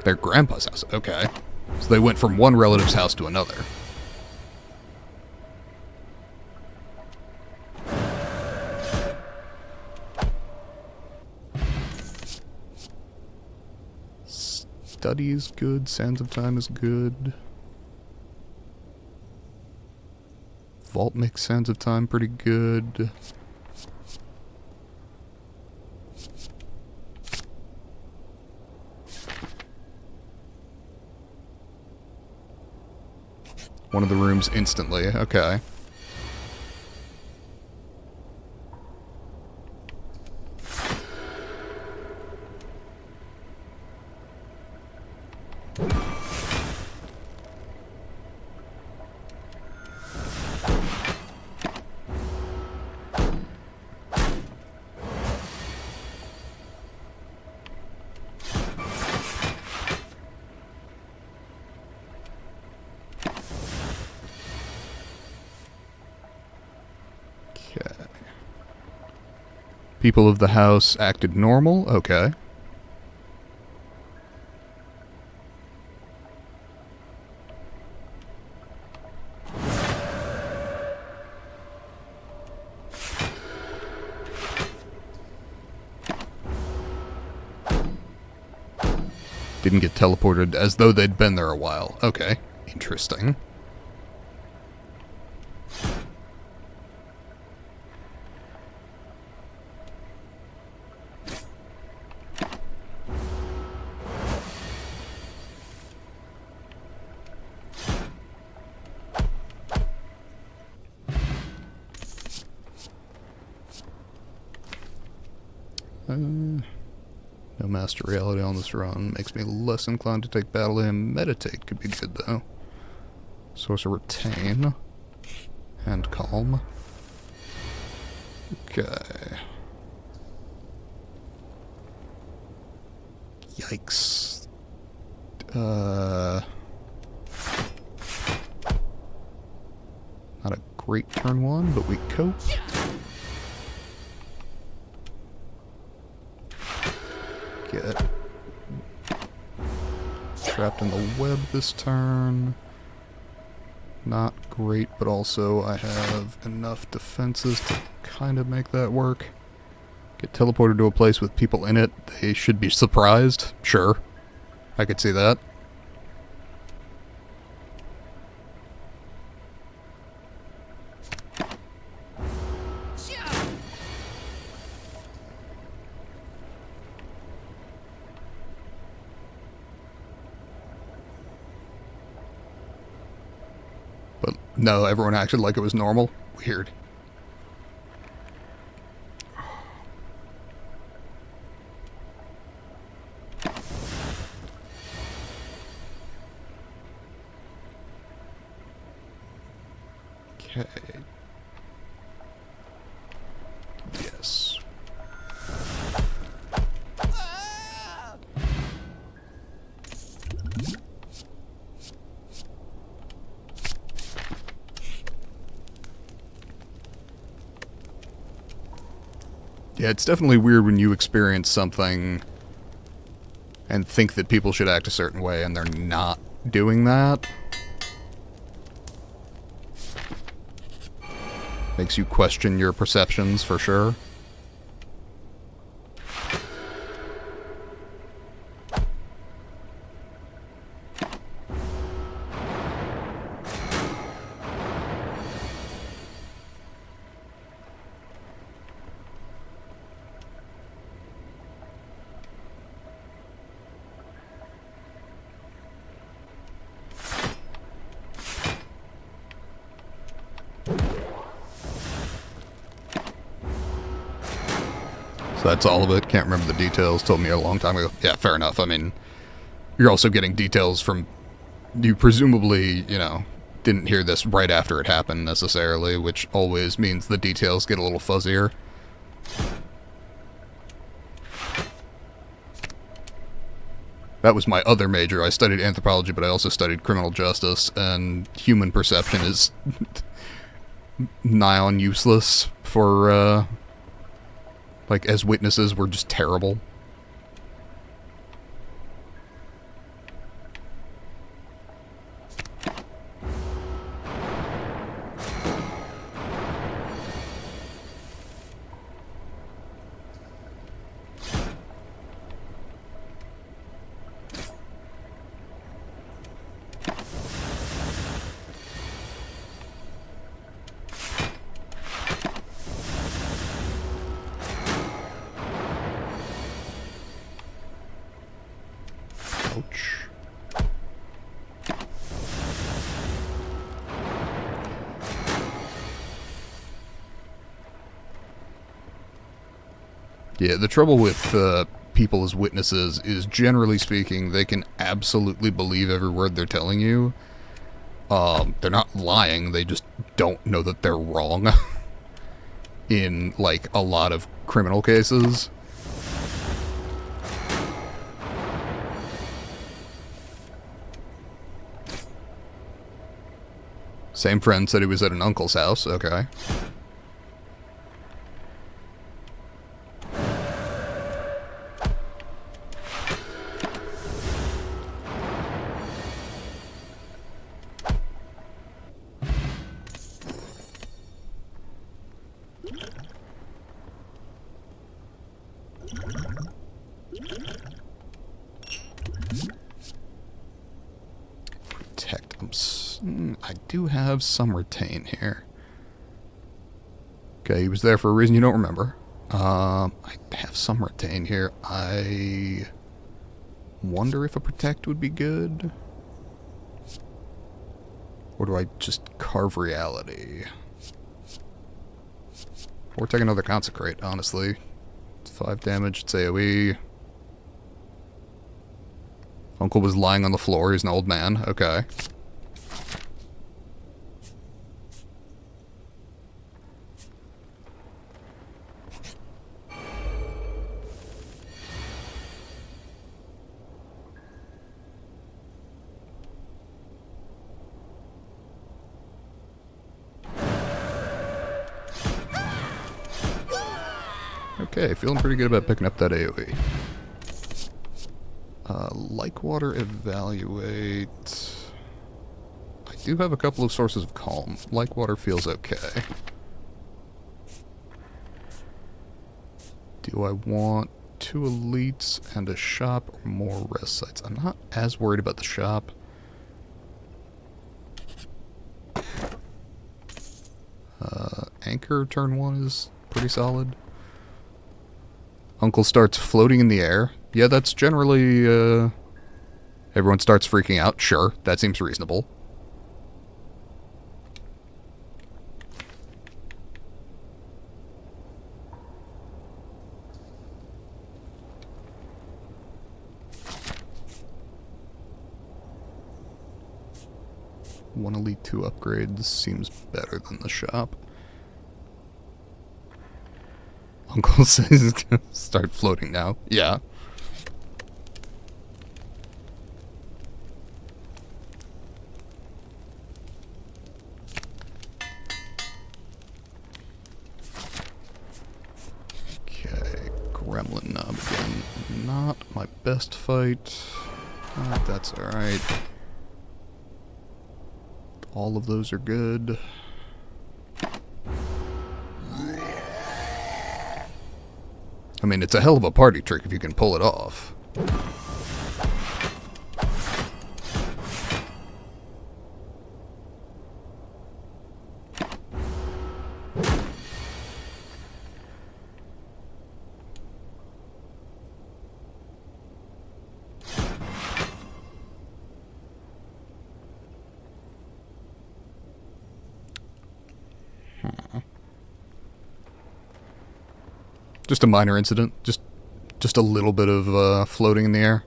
Their grandpa's house. Okay. So they went from one relative's house to another. Study is good. Sands of Time is good. Vault makes Sands of Time pretty good. One of the rooms instantly. Okay. People of the house acted normal. Okay. Didn't get teleported as though they'd been there a while. Okay. Interesting. No master reality on this run. Makes me less inclined to take battle aim. Meditate could be good, though. Source of retain. And calm. Okay. Yikes. Not a great turn one, but we cope. Get trapped in the web this turn. Not great, but also I have enough defenses to kind of make that work. Get teleported to a place with people in it. They should be surprised. Sure. I could see that. But no, everyone acted like it was normal. Weird. Okay. Yes. Yeah, it's definitely weird when you experience something and think that people should act a certain way and they're not doing that. Makes you question your perceptions, for sure. So that's all of it. Can't remember the details. Told me a long time ago. Yeah, fair enough. I mean, you're also getting details from you presumably, you know, didn't hear this right after it happened, necessarily, which always means the details get a little fuzzier. That was my other major. I studied anthropology, but I also studied criminal justice, and human perception is nigh on useless for, like, as witnesses, we're just terrible. Yeah, the trouble with people as witnesses is, generally speaking, they can absolutely believe every word they're telling you. They're not lying, they just don't know that they're wrong. In, like, a lot of criminal cases. Same friend said he was at an uncle's house, okay. I do have some retain here. Okay, he was there for a reason you don't remember. I have some retain here. I wonder if a protect would be good. Or do I just carve reality? Or take another consecrate, honestly. It's 5 damage, it's AoE. Uncle was lying on the floor, he's an old man, okay. Okay, feeling pretty good about picking up that AoE. Like water, evaluate. I do have a couple of sources of calm. Like water feels okay. Do I want 2 elites and a shop or more rest sites? I'm not as worried about the shop. Anchor turn 1 is pretty solid. Uncle starts floating in the air. Yeah, that's generally, everyone starts freaking out. Sure, that seems reasonable. One Elite 2 upgrades seems better than the shop. Uncle says he's gonna start floating now. Yeah. Okay, Gremlin Knob again. Not my best fight. That's alright. All of those are good. I mean, it's a hell of a party trick if you can pull it off. Just a minor incident. Just a little bit of floating in the air.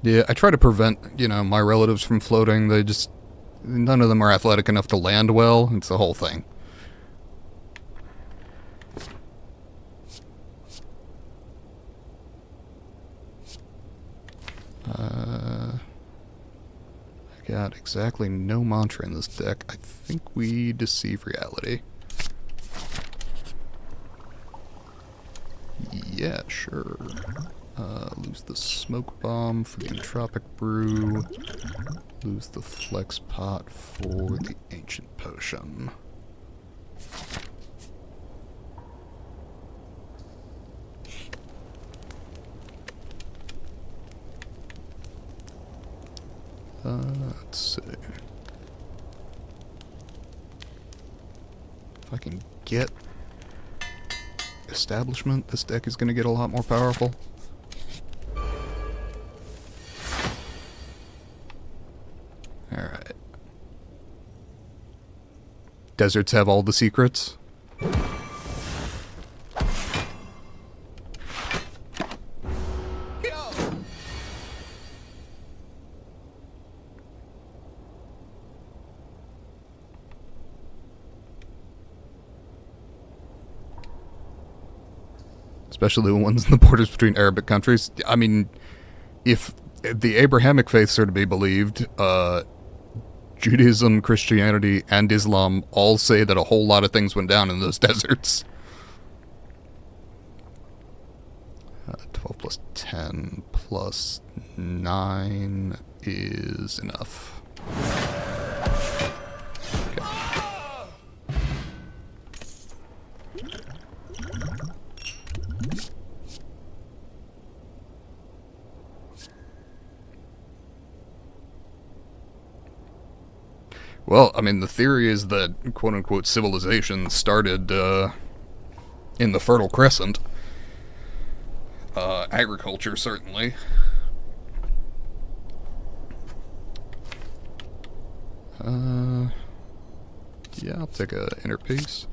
Yeah, I try to prevent, my relatives from floating. None of them are athletic enough to land well. It's the whole thing. I got exactly no mantra in this deck. I think we deceive reality. Yeah, sure. Lose the smoke bomb for the entropic brew. Lose the flex pot for the ancient potion. Let's see. If I can get establishment, this deck is going to get a lot more powerful. Alright. Deserts have all the secrets. Especially the ones in the borders between Arabic countries. I mean, if the Abrahamic faiths are to be believed, Judaism, Christianity, and Islam all say that a whole lot of things went down in those deserts. 12 plus 10 plus 9 is enough. Okay. Well, I mean, the theory is that, quote-unquote, civilization started in the Fertile Crescent. Agriculture, certainly. Yeah, I'll take a inner piece.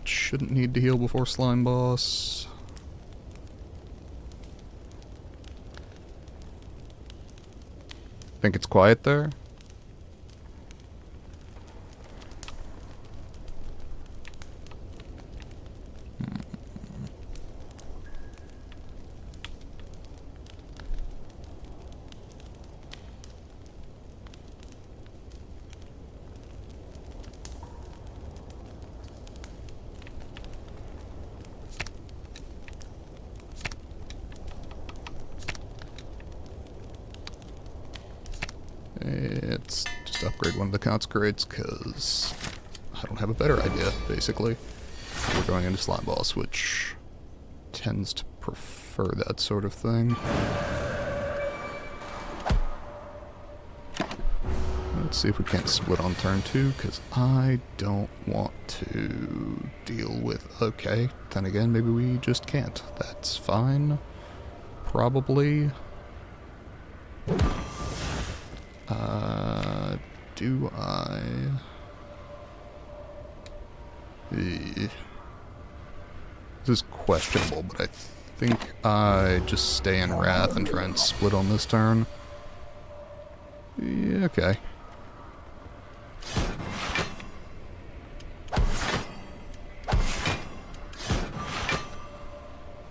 Shouldn't need to heal before Slime Boss. Think it's quiet there? Let's just upgrade one of the consecrates, because I don't have a better idea, basically. We're going into Slime Boss, which tends to prefer that sort of thing. Let's see if we can't split on turn 2, because I don't want to deal with... Okay, then again, maybe we just can't. That's fine. Probably. Do I... This is questionable, but I think I just stay in Wrath and try and split on this turn. Yeah, okay.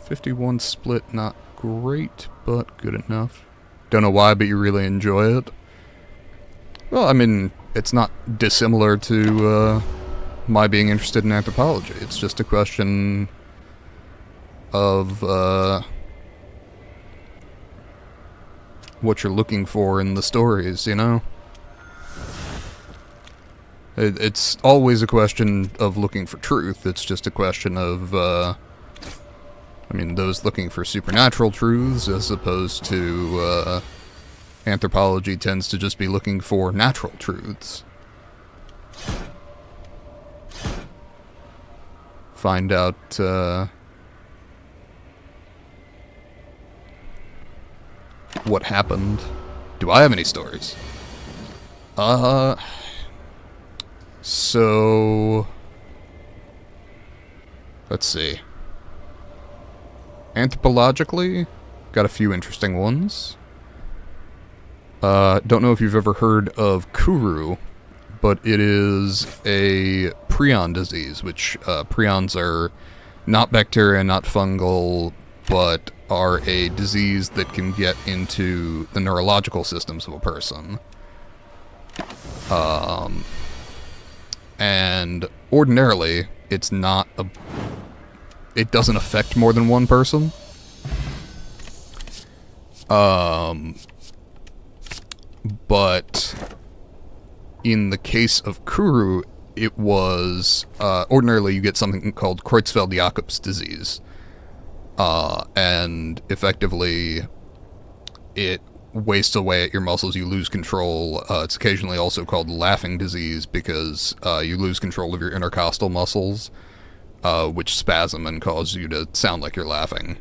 $51 split, not great, but good enough. Don't know why, but you really enjoy it. Well, I mean, it's not dissimilar to my being interested in anthropology. It's just a question of what you're looking for in the stories, you know? It's always a question of looking for truth. It's just a question of, I mean, those looking for supernatural truths as opposed to, anthropology tends to just be looking for natural truths. Find out, what happened. Do I have any stories? So... Let's see. Anthropologically, got a few interesting ones. Don't know if you've ever heard of Kuru, but it is a prion disease, which prions are not bacteria, not fungal, but are a disease that can get into the neurological systems of a person. And ordinarily, it's not a... It doesn't affect more than one person. But in the case of Kuru, it was... ordinarily, you get something called Creutzfeldt-Jakob's disease. And effectively, it wastes away at your muscles, you lose control. It's occasionally also called laughing disease because you lose control of your intercostal muscles, which spasm and cause you to sound like you're laughing.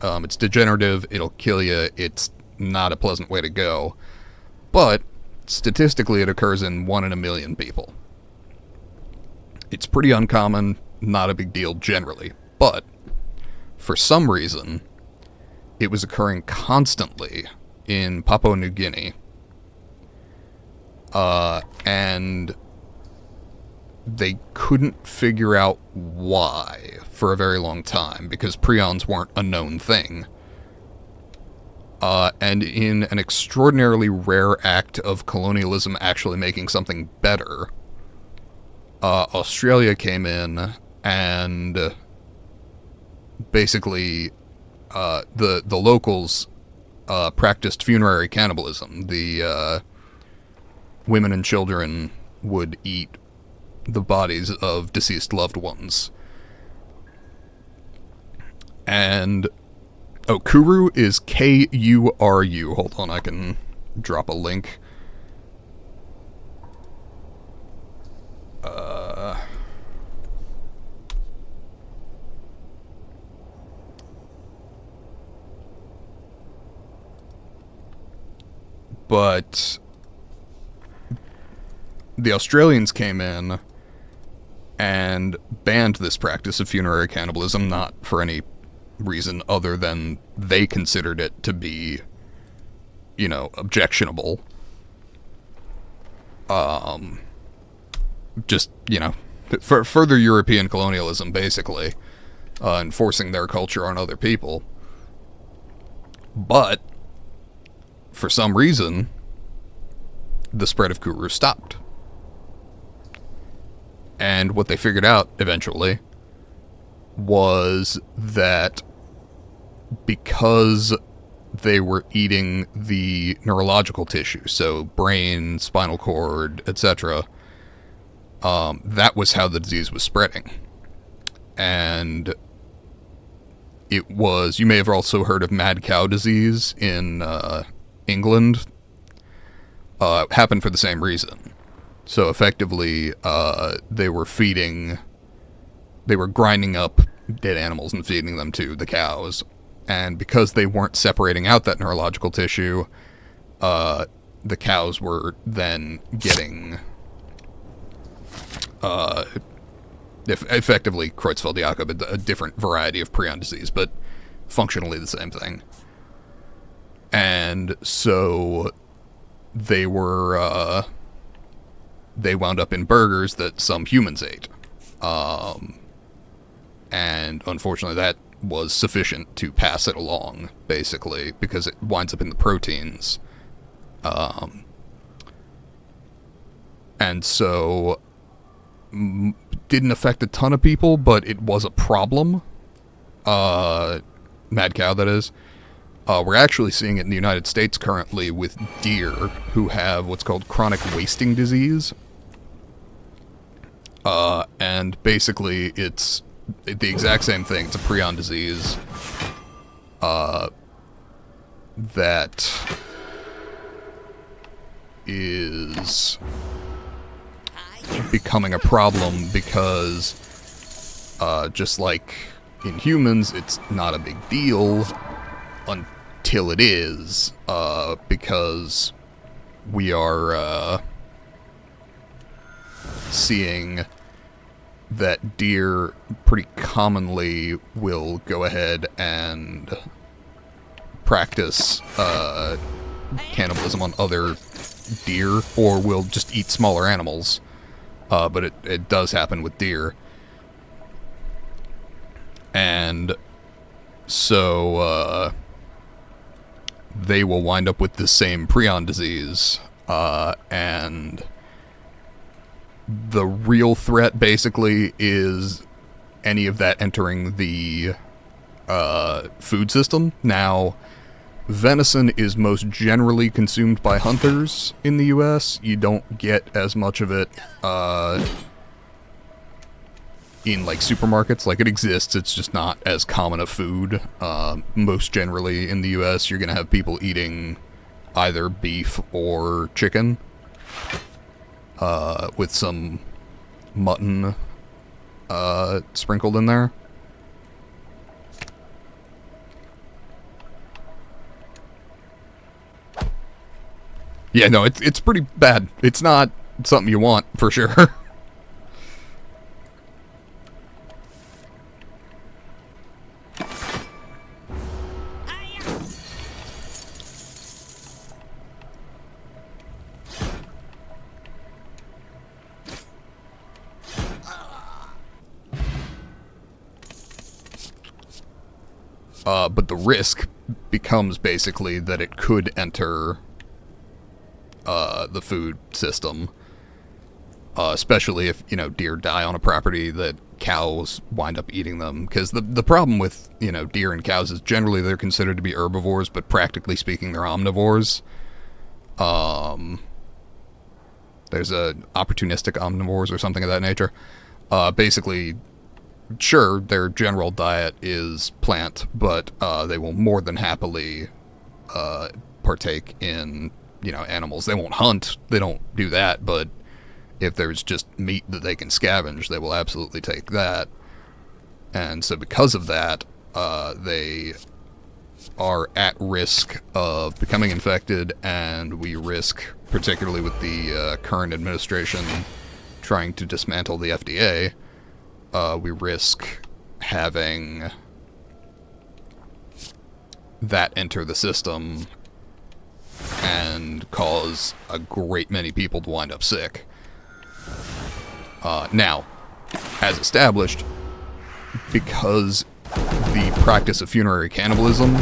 It's degenerative, it'll kill you, it's not a pleasant way to go. But, statistically, it occurs in 1 in a million people. It's pretty uncommon, not a big deal generally, but for some reason, it was occurring constantly in Papua New Guinea. And they couldn't figure out why for a very long time, because prions weren't a known thing. And in an extraordinarily rare act of colonialism actually making something better, Australia came in and basically the locals practiced funerary cannibalism. The women and children would eat the bodies of deceased loved ones. And Kuru is Kuru. Hold on, I can drop a link. But the Australians came in and banned this practice of funerary cannibalism, not for any reason other than they considered it to be, objectionable. Just, for further European colonialism, basically, enforcing their culture on other people. But for some reason, the spread of Kuru stopped. And what they figured out, eventually, was that because they were eating the neurological tissue, so brain, spinal cord, etc., that was how the disease was spreading. And it was... You may have also heard of mad cow disease in England. Happened for the same reason. So effectively, they were grinding up dead animals and feeding them to the cows. And because they weren't separating out that neurological tissue, the cows were then getting, effectively Creutzfeldt-Jakob, a different variety of prion disease, but functionally the same thing. And so they were, they wound up in burgers that some humans ate. And unfortunately that was sufficient to pass it along, basically, because it winds up in the proteins. And so didn't affect a ton of people, but it was a problem. Mad cow, that is. We're actually seeing it in the United States currently with deer who have what's called chronic wasting disease. And basically it's the exact same thing. It's a prion disease that is becoming a problem because just like in humans, it's not a big deal until it is, because we are seeing that deer pretty commonly will go ahead and practice cannibalism on other deer, or will just eat smaller animals. But it does happen with deer. And so they will wind up with the same prion disease. And the real threat basically is any of that entering the food system. Now, venison is most generally consumed by hunters in the US. You don't get as much of it in like supermarkets. Like, it exists, it's just not as common a food. Most generally in the US, you're gonna have people eating either beef or chicken, with some mutton sprinkled in there. Yeah, no, it's pretty bad. It's not something you want, for sure. But the risk becomes basically that it could enter the food system, especially if, you know, deer die on a property that cows wind up eating them. Because the problem with, you know, deer and cows is generally they're considered to be herbivores, but practically speaking, they're omnivores. There's a opportunistic omnivores or something of that nature. Basically, sure, their general diet is plant, but they will more than happily partake in, you know, animals. They won't hunt, they don't do that, but if there's just meat that they can scavenge, they will absolutely take that. And so because of that, they are at risk of becoming infected, and we risk, particularly with the current administration trying to dismantle the FDA, we risk having that enter the system and cause a great many people to wind up sick. Now, as established, because the practice of funerary cannibalism,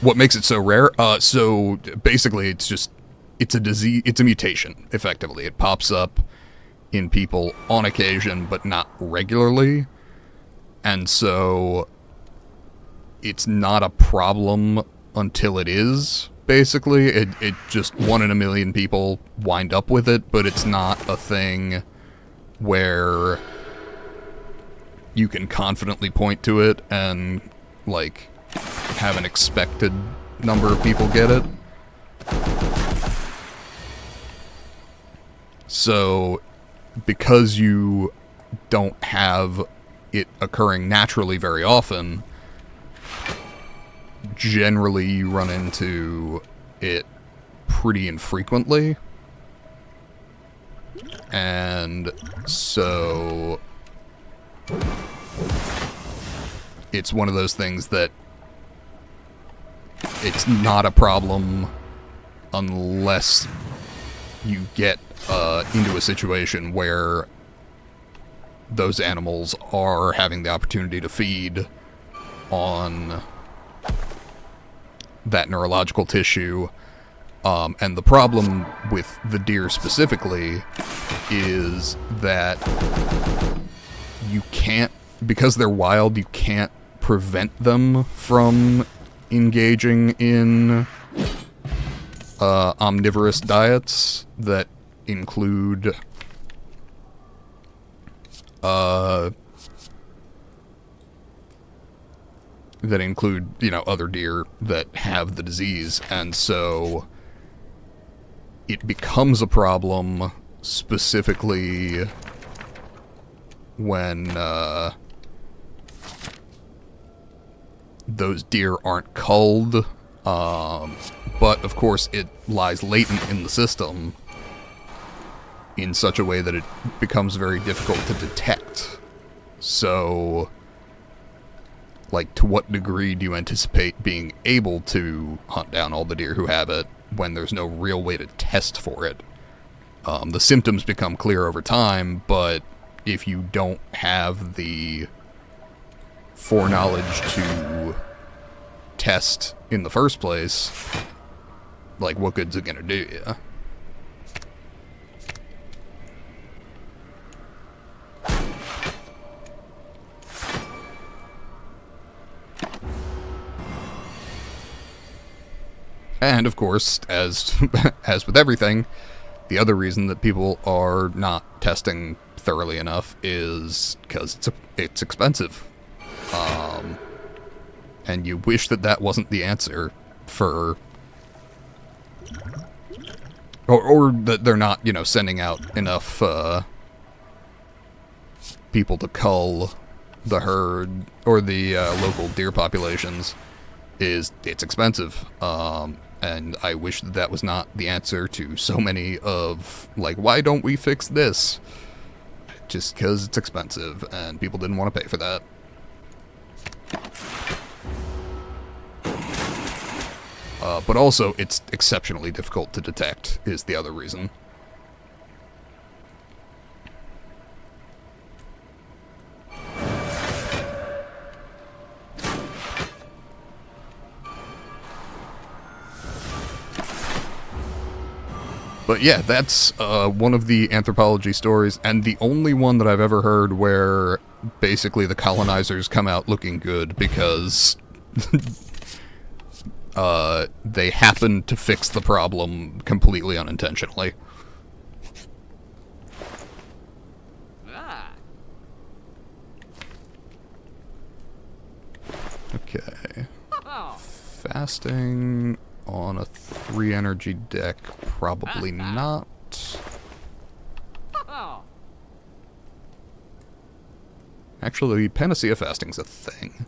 what makes it so rare? So basically it's a disease, it's a mutation, effectively. It pops up in people on occasion, but not regularly. And so it's not a problem until it is, basically. It just 1 in a million people wind up with it, but it's not a thing where you can confidently point to it and, like, have an expected number of people get it. So, because you don't have it occurring naturally very often, generally you run into it pretty infrequently. And so it's one of those things that it's not a problem unless you get into a situation where those animals are having the opportunity to feed on that neurological tissue. And the problem with the deer specifically is that you can't, because they're wild, you can't prevent them from engaging in omnivorous diets that include you know, other deer that have the disease. And so it becomes a problem specifically when those deer aren't culled, but of course it lies latent in the system, in such a way that it becomes very difficult to detect. So, like, to what degree do you anticipate being able to hunt down all the deer who have it when there's no real way to test for it? The symptoms become clear over time, but if you don't have the foreknowledge to test in the first place, like, what good's it gonna do you? And, of course, as as with everything, the other reason that people are not testing thoroughly enough is because it's expensive. And you wish that that wasn't the answer for... Or that they're not, you know, sending out enough people to cull the herd or the local deer populations. It's expensive. And I wish that that was not the answer to so many of, like, why don't we fix this? Just because it's expensive, and people didn't want to pay for that. But also, it's exceptionally difficult to detect, is the other reason. But yeah, that's one of the anthropology stories, and the only one that I've ever heard where basically the colonizers come out looking good because they happened to fix the problem completely unintentionally. Okay. Fasting on a 3 energy deck, probably not. Actually, panacea fasting's a thing.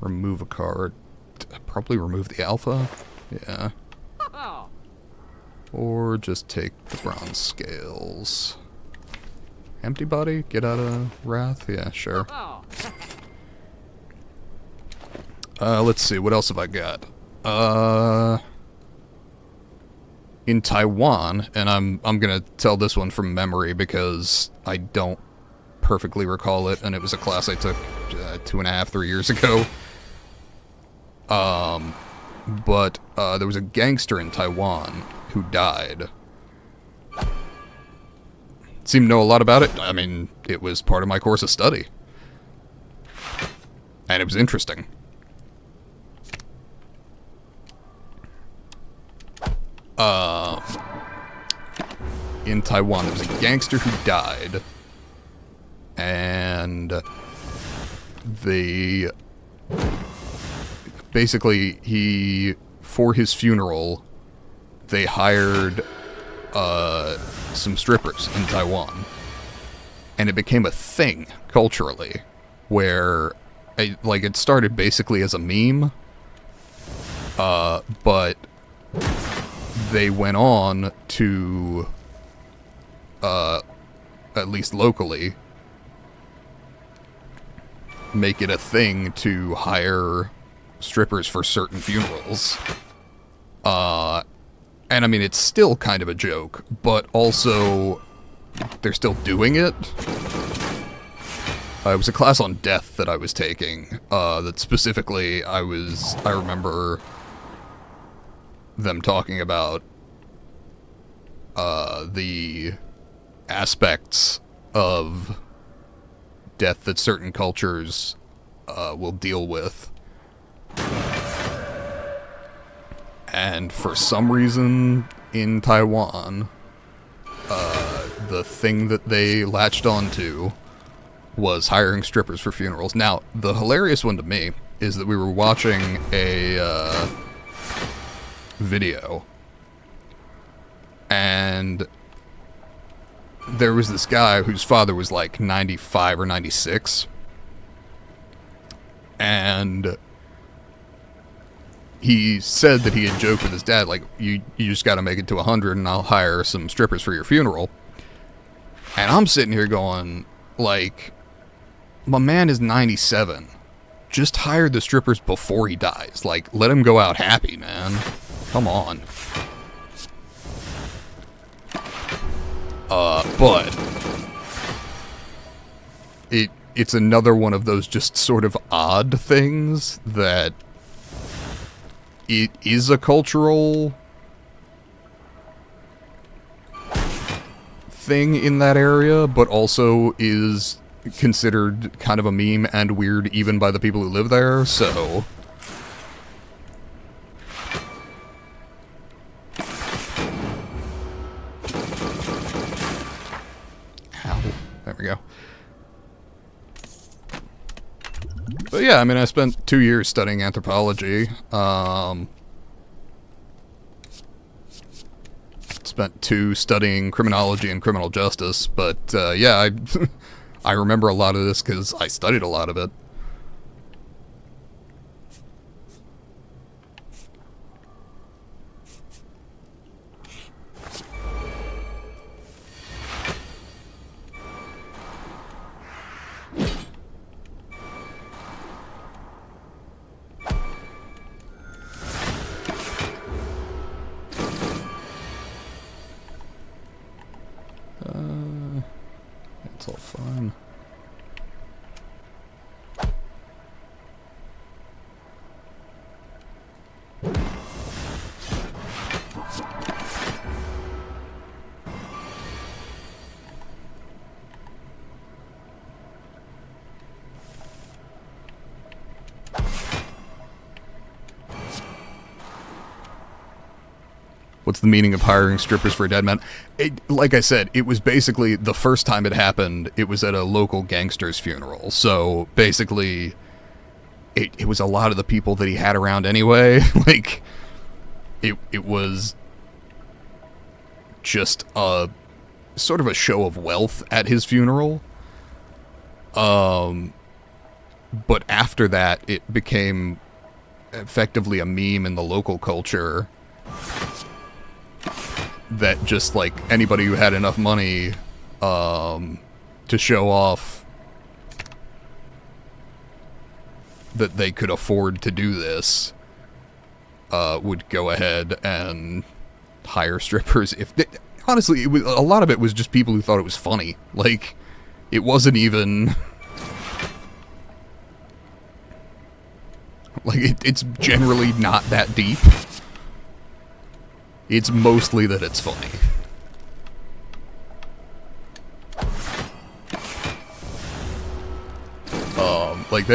Remove a card. Probably remove the alpha. Yeah. Or just take the bronze scales. Empty body? Get out of Wrath? Yeah, sure. Let's see, what else have I got? In Taiwan, and I'm gonna tell this one from memory because I don't perfectly recall it, and it was a class I took 2.5, 3 years ago. But there was a gangster in Taiwan who died. Seemed to know a lot about it. I mean, it was part of my course of study. And it was interesting. In Taiwan, there was a gangster who died. And they... Basically, for his funeral, they hired some strippers in Taiwan. And it became a thing, culturally, where, it started basically as a meme, but they went on to, at least locally, make it a thing to hire strippers for certain funerals. And I mean, it's still kind of a joke, but also they're still doing it. It was a class on death that I was taking, that specifically I remember them talking about the aspects of death that certain cultures will deal with. And for some reason in Taiwan, the thing that they latched onto was hiring strippers for funerals. Now, the hilarious one to me is that we were watching a video, and there was this guy whose father was like 95 or 96, and he said that he had joked with his dad, like, you just got to make it to 100 and I'll hire some strippers for your funeral. And I'm sitting here going, like, my man is 97. Just hire the strippers before he dies. Like, let him go out happy, man. Come on. But it's another one of those just sort of odd things that it is a cultural thing in that area, but also is considered kind of a meme and weird even by the people who live there, so... Ow. There we go. But yeah, I mean, I spent 2 years studying anthropology. Spent 2 studying criminology and criminal justice, but yeah, I remember a lot of this because I studied a lot of it. It's all fine. What's the meaning of hiring strippers for a dead man? Like I said, it was basically the first time it happened, it was at a local gangster's funeral. So basically, it was a lot of the people that he had around anyway. Like, it was just a sort of a show of wealth at his funeral. But after that, it became effectively a meme in the local culture. That just, like, anybody who had enough money to show off that they could afford to do this would go ahead and hire strippers. Honestly, it was, a lot of it was just people who thought it was funny. Like, it wasn't even... like, it's generally not that deep. It's mostly that it's funny. Like,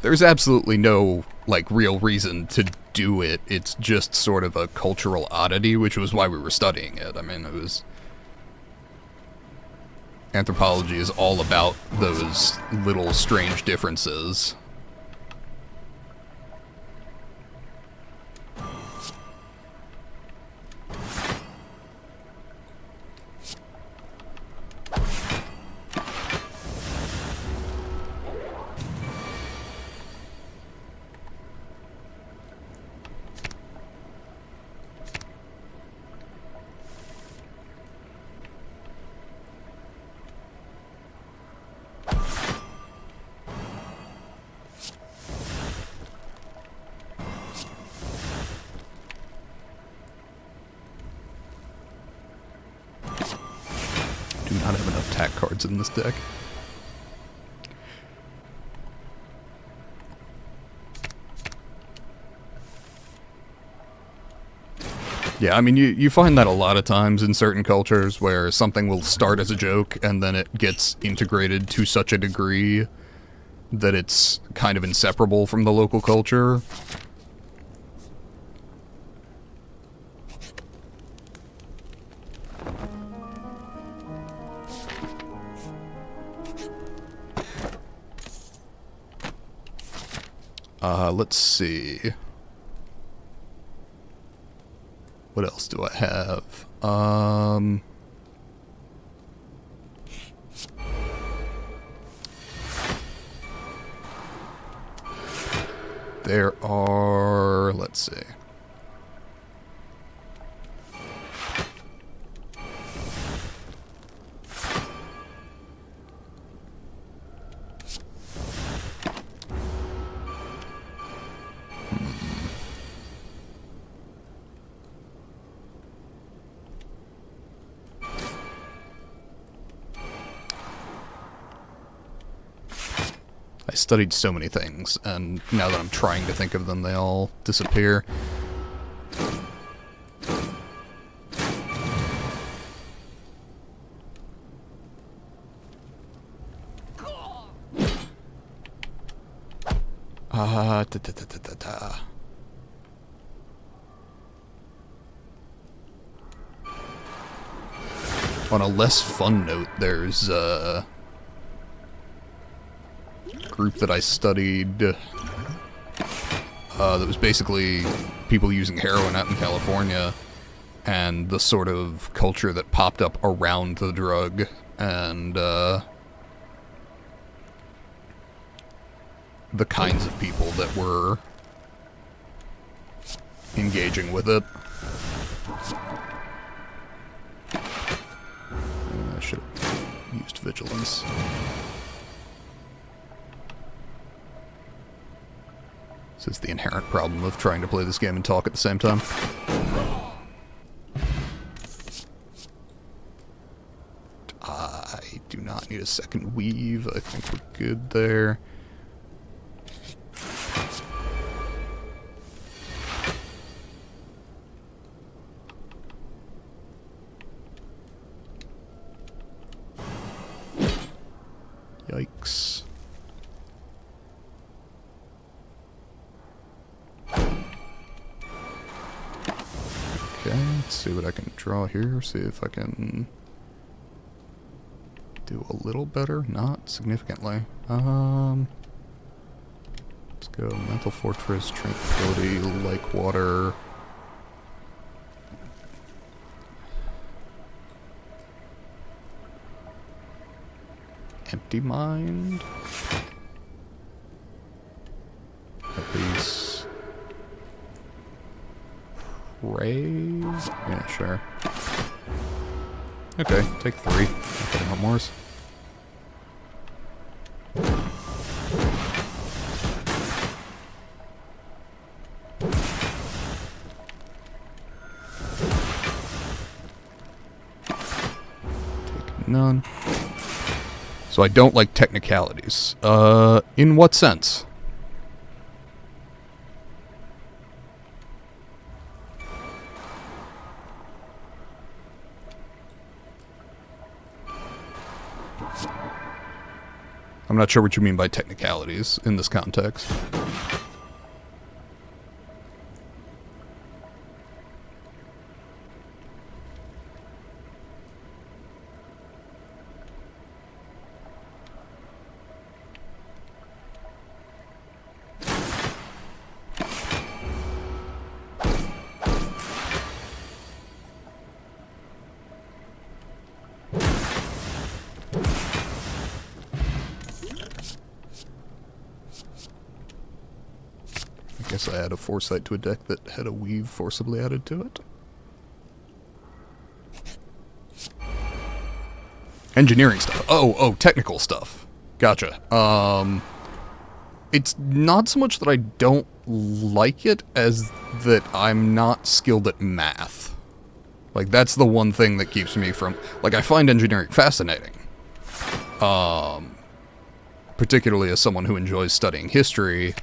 there's absolutely no, like, real reason to do it. It's just sort of a cultural oddity, which was why we were studying it. I mean, it was... Anthropology is all about those little strange differences. Do not have enough tack cards in this deck. Yeah, I mean, you find that a lot of times in certain cultures where something will start as a joke and then it gets integrated to such a degree that it's kind of inseparable from the local culture. Let's see. What else do I have? There are or let's see. I studied so many things, and now that I'm trying to think of them, they all disappear. On a less fun note, there's group that I studied that was basically people using heroin out in California and the sort of culture that popped up around the drug and the kinds of people that were engaging with it. I should have used vigilance. This is the inherent problem of trying to play this game and talk at the same time. I do not need a second weave. I think we're good there. Yikes. Okay, let's see what I can draw here, see if I can do a little better, not significantly. Let's go Mental Fortress, Tranquility, Like Water. Empty Mind. At least. Pray? Yeah, sure. Okay, take 3. Okay, no more. Take none. So I don't like technicalities. In what sense? I'm not sure what you mean by technicalities in this context. I guess I had a foresight to a deck that had a weave forcibly added to it. Engineering stuff. Oh, technical stuff. Gotcha. It's not so much that I don't like it as that I'm not skilled at math. Like, that's the one thing that keeps me from... Like, I find engineering fascinating. Particularly as someone who enjoys studying history...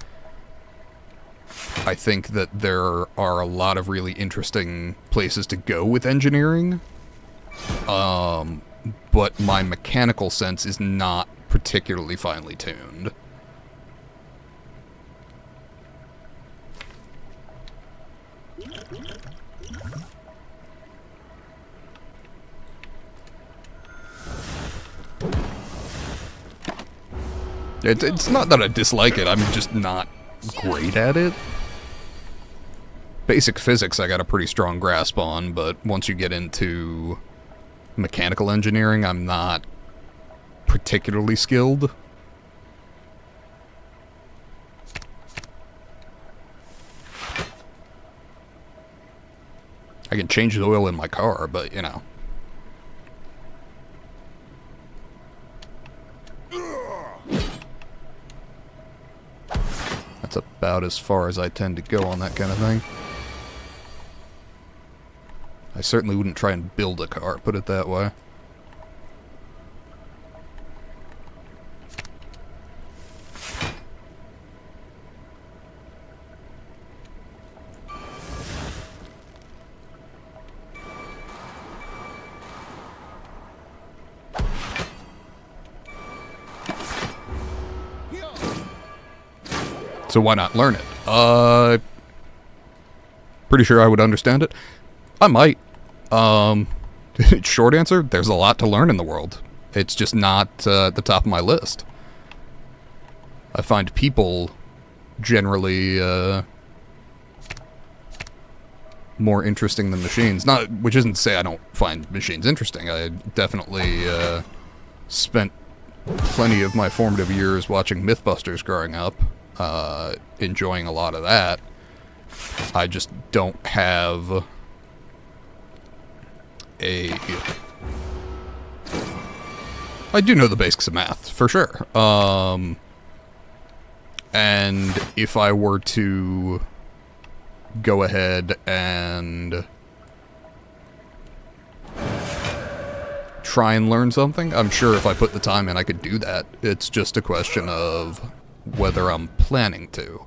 I think that there are a lot of really interesting places to go with engineering. But my mechanical sense is not particularly finely tuned. It's not that I dislike it, I'm just not great at it. Basic physics I got a pretty strong grasp on, but once you get into mechanical engineering, I'm not particularly skilled. I can change the oil in my car, but, you know. That's about as far as I tend to go on that kind of thing. I certainly wouldn't try and build a car, put it that way. So why not learn it? Pretty sure I would understand it. I might. Short answer, there's a lot to learn in the world. It's just not at the top of my list. I find people generally more interesting than machines. Not, which isn't to say I don't find machines interesting. I definitely spent plenty of my formative years watching Mythbusters growing up. Enjoying a lot of that. I just don't have I do know the basics of math, for sure. And if I were to go ahead and try and learn something, I'm sure if I put the time in I could do that. It's just a question of whether I'm planning to.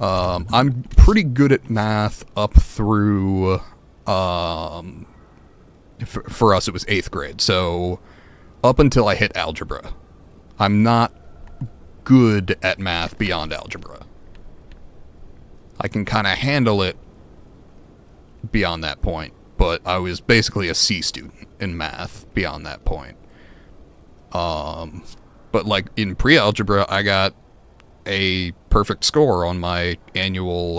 I'm pretty good at math up through, for us it was 8th grade, so up until I hit algebra. I'm not good at math beyond algebra. I can kind of handle it beyond that point, but I was basically a C student in math beyond that point. But like in pre-algebra, I got a perfect score on my annual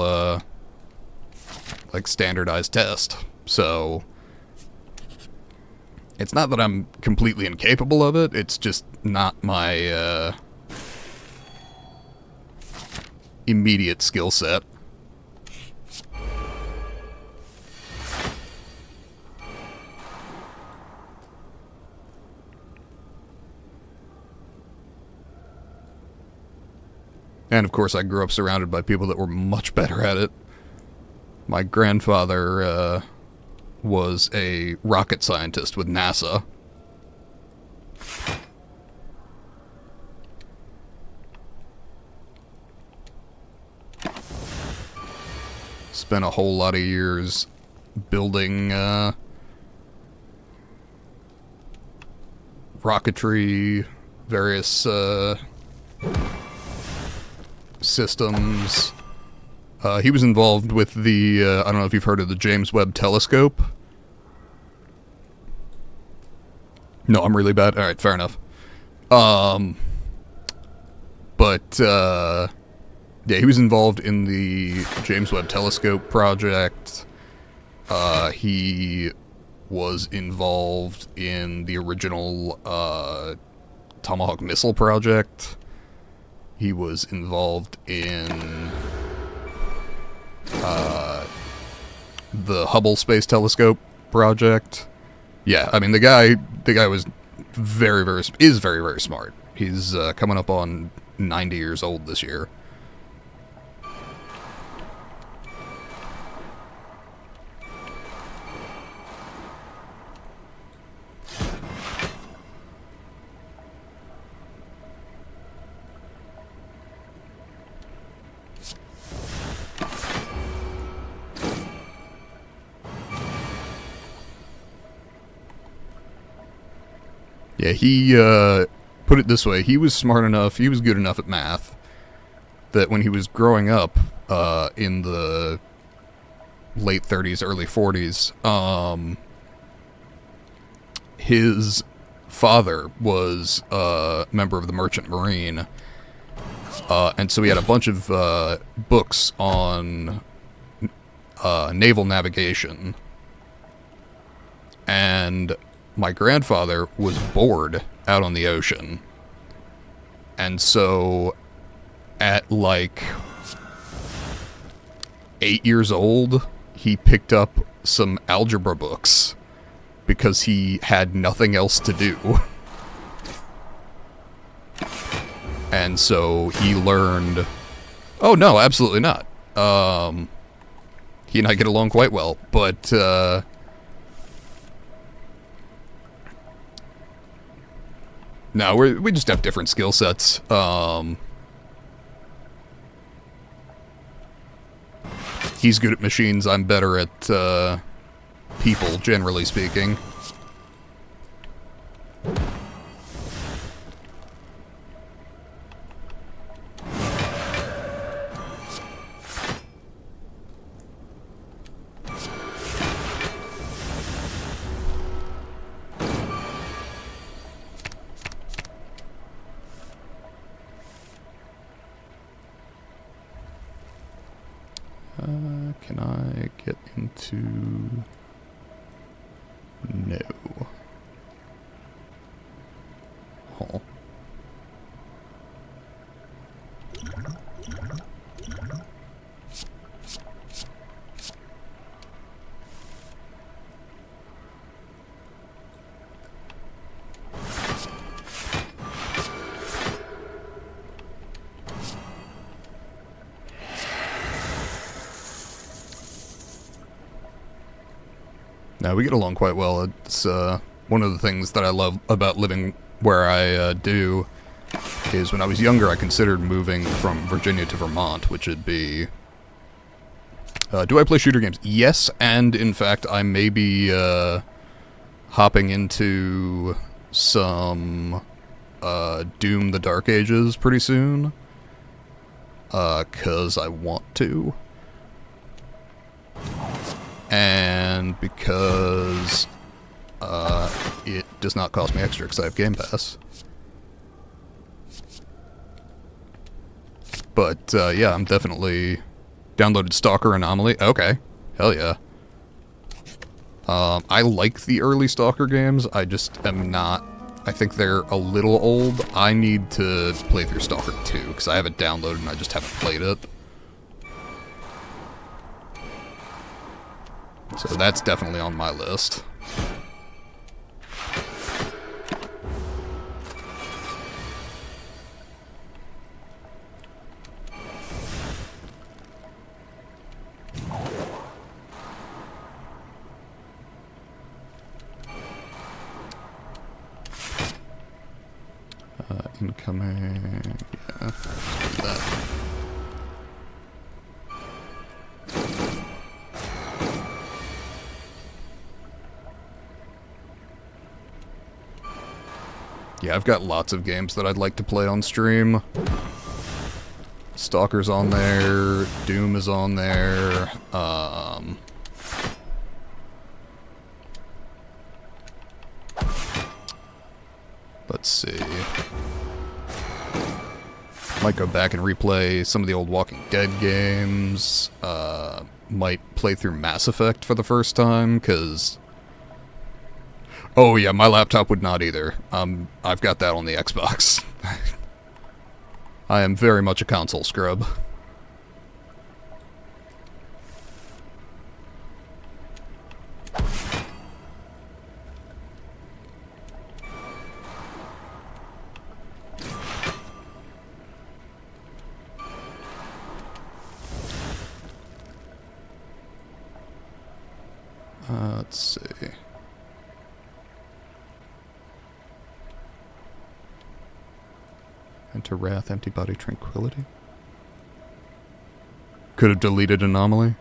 like standardized test. So it's not that I'm completely incapable of it, it's just not my immediate skill set. And of course I grew up surrounded by people that were much better at it. My grandfather was a rocket scientist with NASA. Spent a whole lot of years building rocketry, various systems. He was involved with the, I don't know if you've heard of the James Webb Telescope. No, I'm really bad. Alright, fair enough. Yeah, he was involved in the James Webb Telescope project. He was involved in the original Tomahawk missile project. He was involved in the Hubble Space Telescope project. Yeah, I mean the guy was very, very smart. He's coming up on 90 years old this year. Yeah, he, put it this way, he was smart enough, he was good enough at math, that when he was growing up, in the late 30s, early 40s, his father was a member of the Merchant Marine, and so he had a bunch of, books on, naval navigation, and my grandfather was bored out on the ocean. And so at like 8 years old, he picked up some algebra books because he had nothing else to do. And so he learned... Oh, no, absolutely not. He and I get along quite well, but, no, we just have different skill sets. He's good at machines, I'm better at, people, generally speaking. Can I get into... No. Huh. No, we get along quite well. It's one of the things that I love about living where I do is when I was younger I considered moving from Virginia to Vermont, which would be... do I play shooter games? Yes, and in fact I may be hopping into some Doom the Dark Ages pretty soon. 'Cause I want to. And because it does not cost me extra because I have Game Pass. But yeah, I'm definitely downloaded Stalker Anomaly. Okay, hell yeah. I like the early Stalker games. I just am not. I think they're a little old. I need to play through Stalker 2 because I have it downloaded and I just haven't played it. So that's definitely on my list. Incoming... yeah, let's do that. Yeah, I've got lots of games that I'd like to play on stream. Stalker's on there, Doom is on there, let's see. Might go back and replay some of the old Walking Dead games. Might play through Mass Effect for the first time, because... Oh yeah, my laptop would not either. I've got that on the Xbox. I am very much a console scrub. Let's see. Enter Wrath, Empty Body, Tranquility. Could have deleted Anomaly.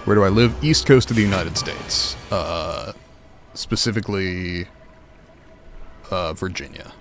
Where do I live? East coast of the United States. Specifically, Virginia.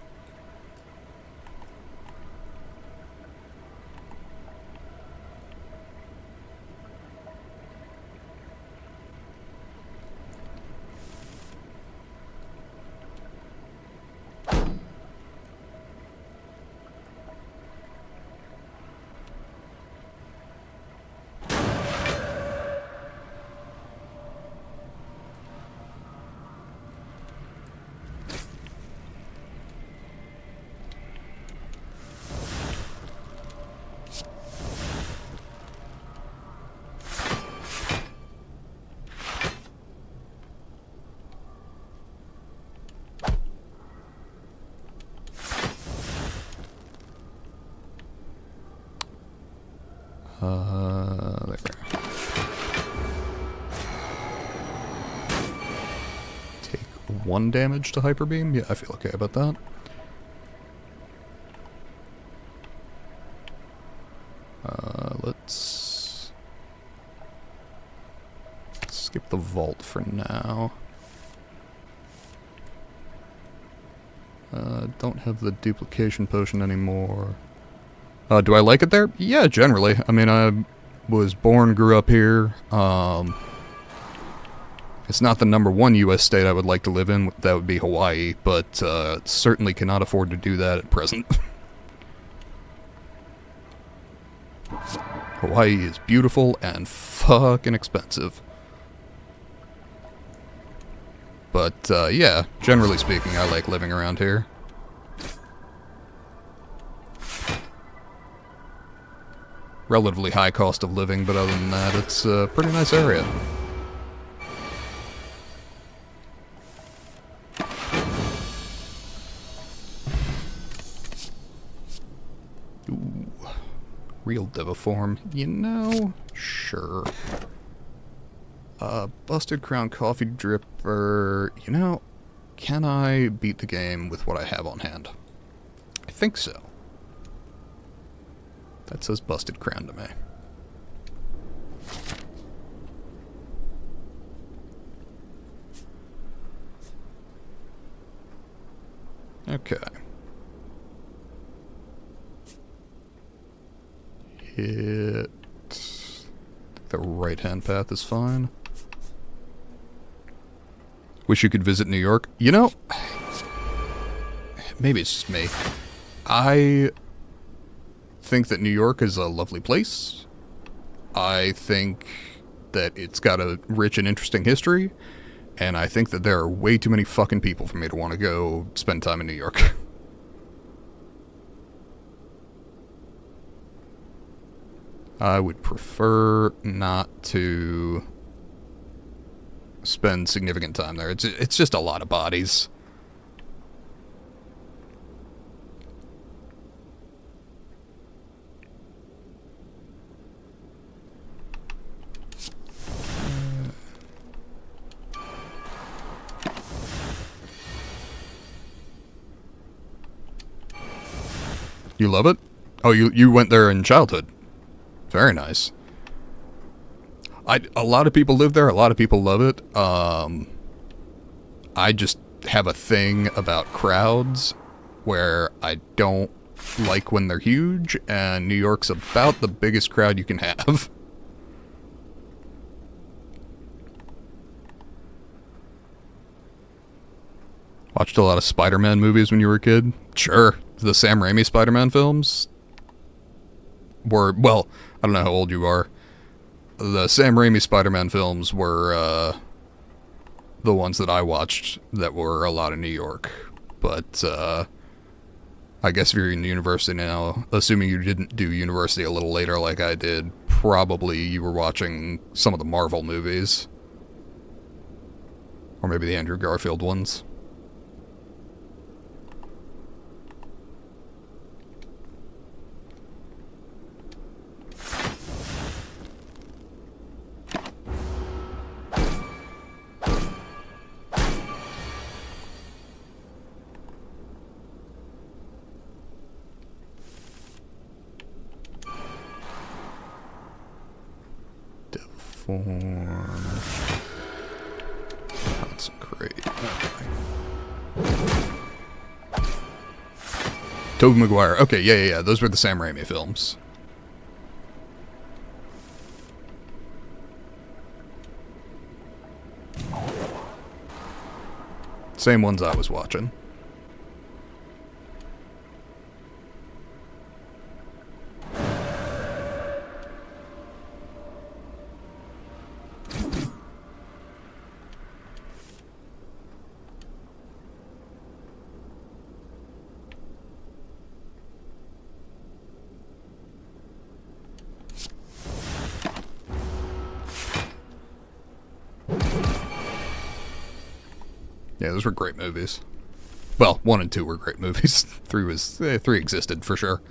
There. Take 1 damage to Hyper Beam? Yeah, I feel okay about that. Let's skip the vault for now. Don't have the duplication potion anymore. Do I like it there? Yeah, generally. I mean, I was born, grew up here. It's not the #1 U.S. state I would like to live in. That would be Hawaii, but certainly cannot afford to do that at present. Hawaii is beautiful and fucking expensive. But, yeah, generally speaking, I like living around here. Relatively high cost of living, but other than that, it's a pretty nice area. Ooh, real Deviform. You know, sure. Busted Crown Coffee Dripper. You know, can I beat the game with what I have on hand? I think so. That says Busted Crown to me. Okay. Hit... The right-hand path is fine. Wish you could visit New York. You know, maybe it's just me. I think that New York is a lovely place. I think that it's got a rich and interesting history, and I think that there are way too many fucking people for me to want to go spend time in New York. I would prefer not to spend significant time there. It's just a lot of bodies. You love it? Oh, you went there in childhood. Very nice. A lot of people live there. A lot of people love it. I just have a thing about crowds where I don't like when they're huge, and New York's about the biggest crowd you can have. Watched a lot of Spider-Man movies when you were a kid? Sure. The Sam Raimi Spider-Man films were, well, I don't know how old you are. The Sam Raimi Spider-Man films were the ones that I watched that were a lot of New York. But I guess if you're in university now, assuming you didn't do university a little later like I did, probably you were watching some of the Marvel movies. Or maybe the Andrew Garfield ones. Reform. Consecrate. Okay. Tobey Maguire. Okay, yeah. Those were the Sam Raimi films. Same ones I was watching. Yeah, those were great movies. Well, 1 and 2 were great movies. 3 existed for sure.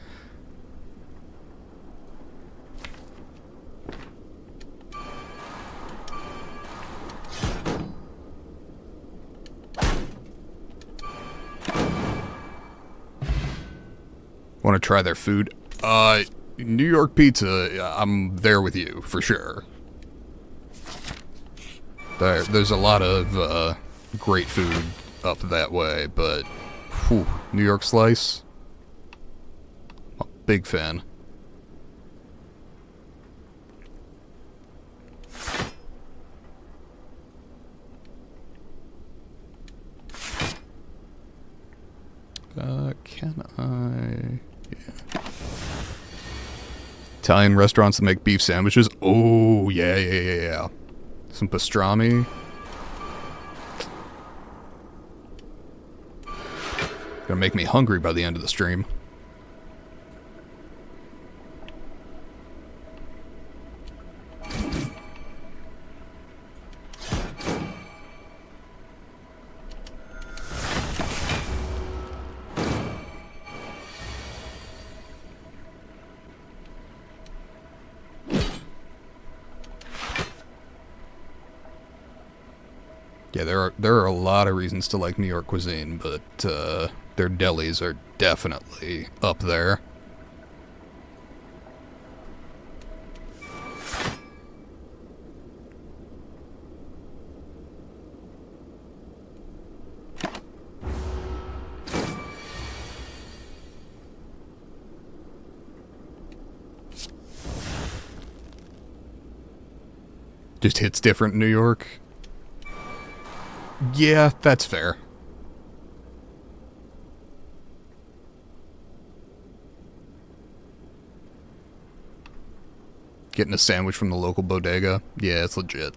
Want to try their food? New York pizza, I'm there with you, for sure. There's a lot of, great food up that way, but, whew, New York slice? I'm a big fan. Can I... Yeah. Italian restaurants that make beef sandwiches. Oh, yeah. Some pastrami. Gonna make me hungry by the end of the stream. Yeah, there are a lot of reasons to like New York cuisine, but their delis are definitely up there. Just hits different in New York. Yeah, that's fair. Getting a sandwich from the local bodega. Yeah, it's legit.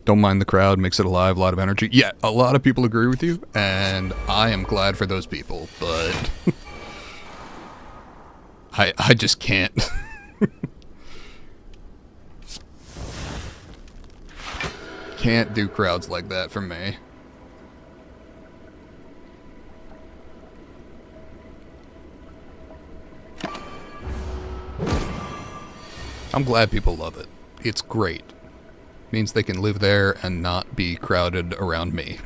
Don't mind the crowd, makes it alive, a lot of energy. Yeah, a lot of people agree with you, and I am glad for those people, but I just can't. Can't do crowds like that for me. I'm glad people love it. It's great. Means they can live there and not be crowded around me.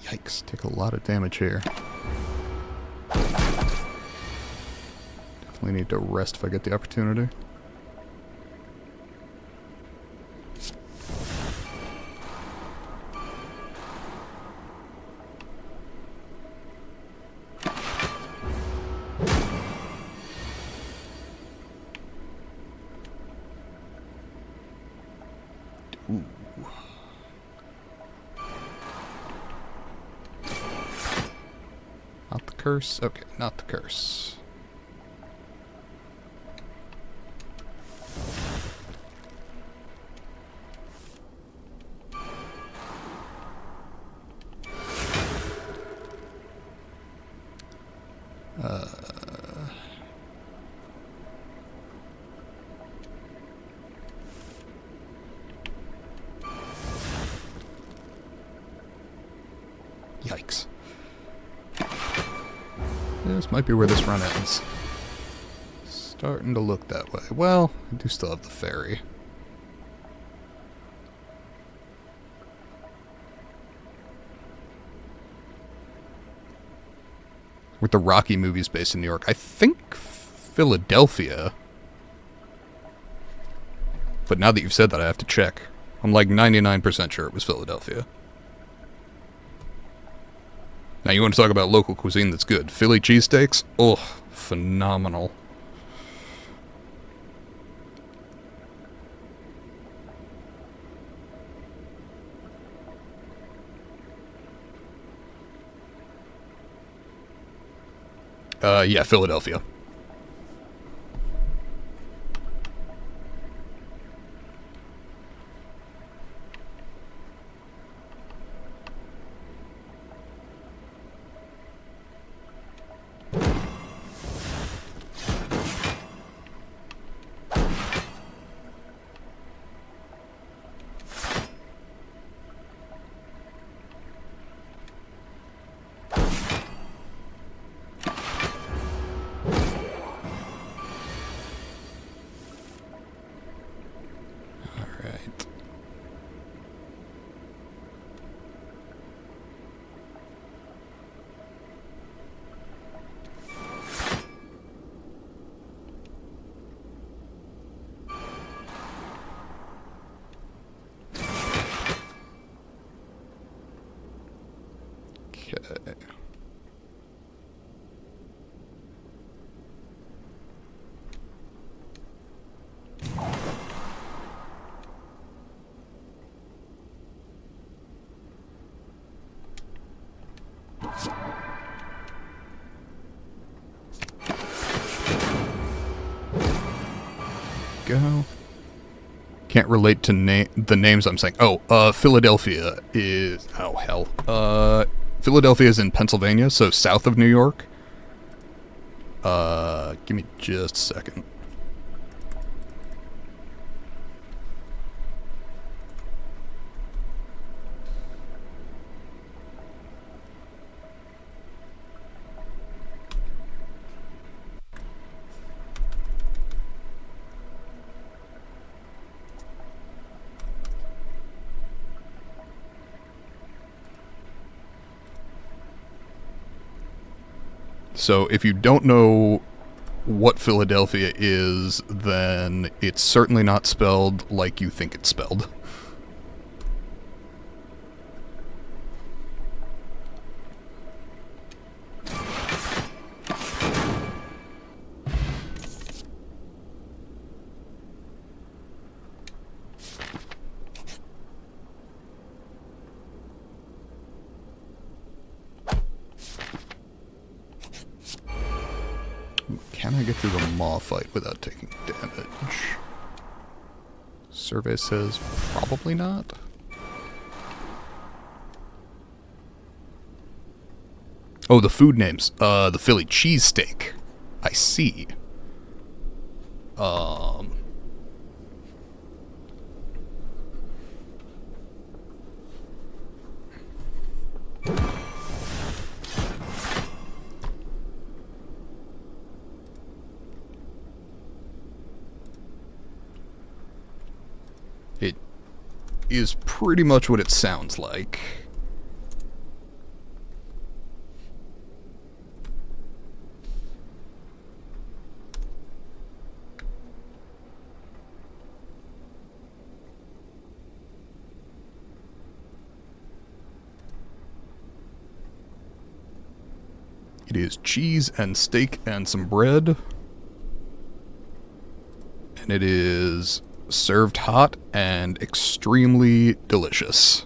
Yikes, take a lot of damage here. Definitely need to rest if I get the opportunity. Ooh. curse? Okay, not the curse. Yikes. This might be where this run ends. Starting to look that way. Well, I do still have the ferry. With the Rocky movies based in New York. I think Philadelphia. But now that you've said that, I have to check. I'm like 99% sure it was Philadelphia. Now, you want to talk about local cuisine that's good. Philly cheesesteaks? Oh, phenomenal. Yeah, Philadelphia. Okay. Go. Can't relate to the names I'm saying. Oh, Philadelphia is... Oh, hell. Philadelphia is in Pennsylvania, so south of New York. Give me just a second. So if you don't know what Philadelphia is, then it's certainly not spelled like you think it's spelled. Can I get through the maw fight without taking damage? Survey says probably not. Oh, the food names. The Philly cheesesteak. I see. It is pretty much what it sounds like. It is cheese and steak and some bread. And it is served hot and extremely delicious.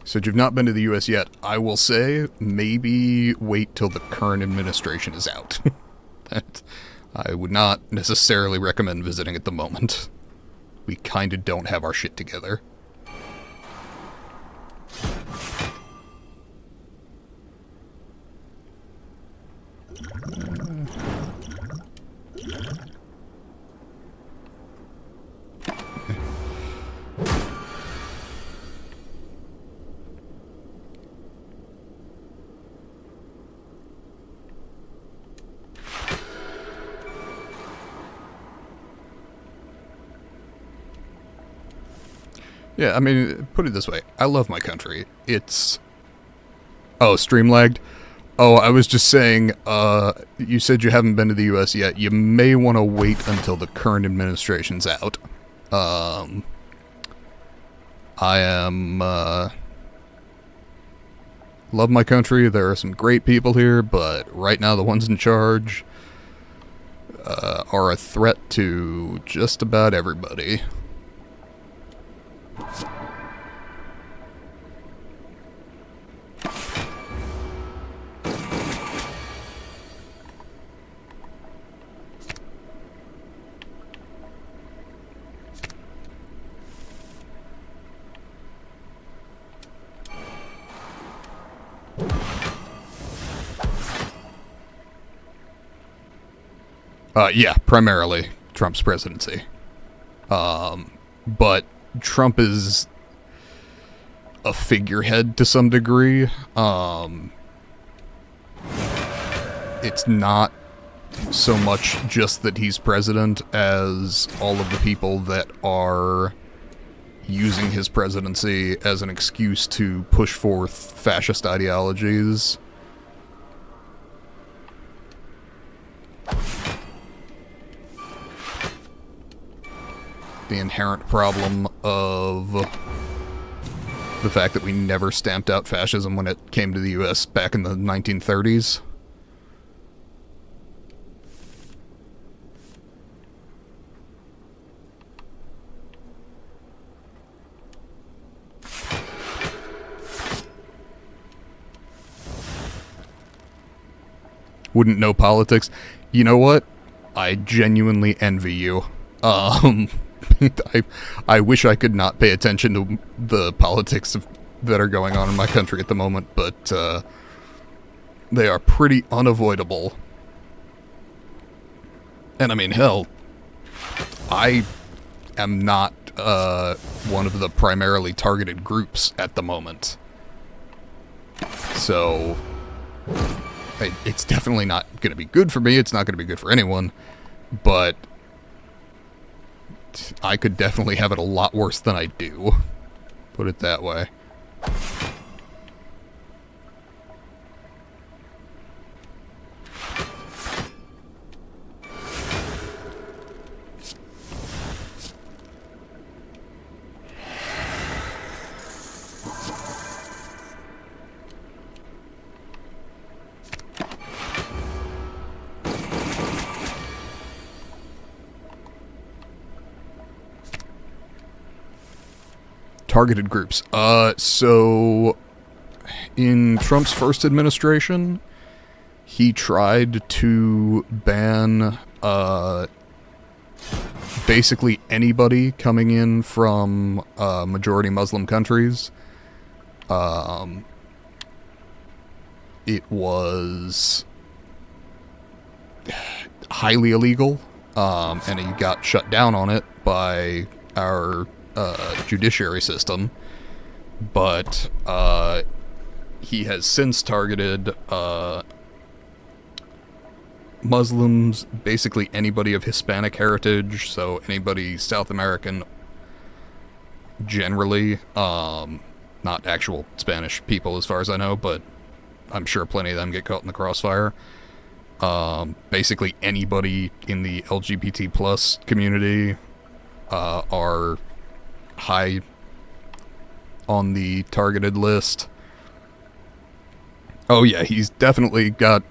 So you've not been to the U.S. yet. I will say, maybe wait till the current administration is out. I would not necessarily recommend visiting at the moment. We kind of don't have our shit together. Yeah, I mean, put it this way. I love my country. It's... Oh, stream lagged? Oh, I was just saying, you said you haven't been to the U.S. yet. You may want to wait until the current administration's out. I am, love my country. There are some great people here, but right now the ones in charge, are a threat to just about everybody. Yeah, primarily Trump's presidency. But Trump is a figurehead to some degree. It's not so much just that he's president as all of the people that are using his presidency as an excuse to push forth fascist ideologies. The inherent problem of the fact that we never stamped out fascism when it came to the U.S. back in the 1930s. Wouldn't know politics. You know what? I genuinely envy you. I wish I could not pay attention to the politics that are going on in my country at the moment, but they are pretty unavoidable. And I mean, hell, I am not one of the primarily targeted groups at the moment. So it's definitely not going to be good for me. It's not going to be good for anyone, but I could definitely have it a lot worse than I do. Put it that way. Targeted groups. So in Trump's first administration, he tried to ban basically anybody coming in from majority Muslim countries. It was highly illegal, and he got shut down on it by our judiciary system, but he has since targeted Muslims, basically anybody of Hispanic heritage, so anybody South American generally, not actual Spanish people as far as I know, but I'm sure plenty of them get caught in the crossfire. Basically anybody in the LGBT plus community are high on the targeted list. Oh yeah, he's definitely got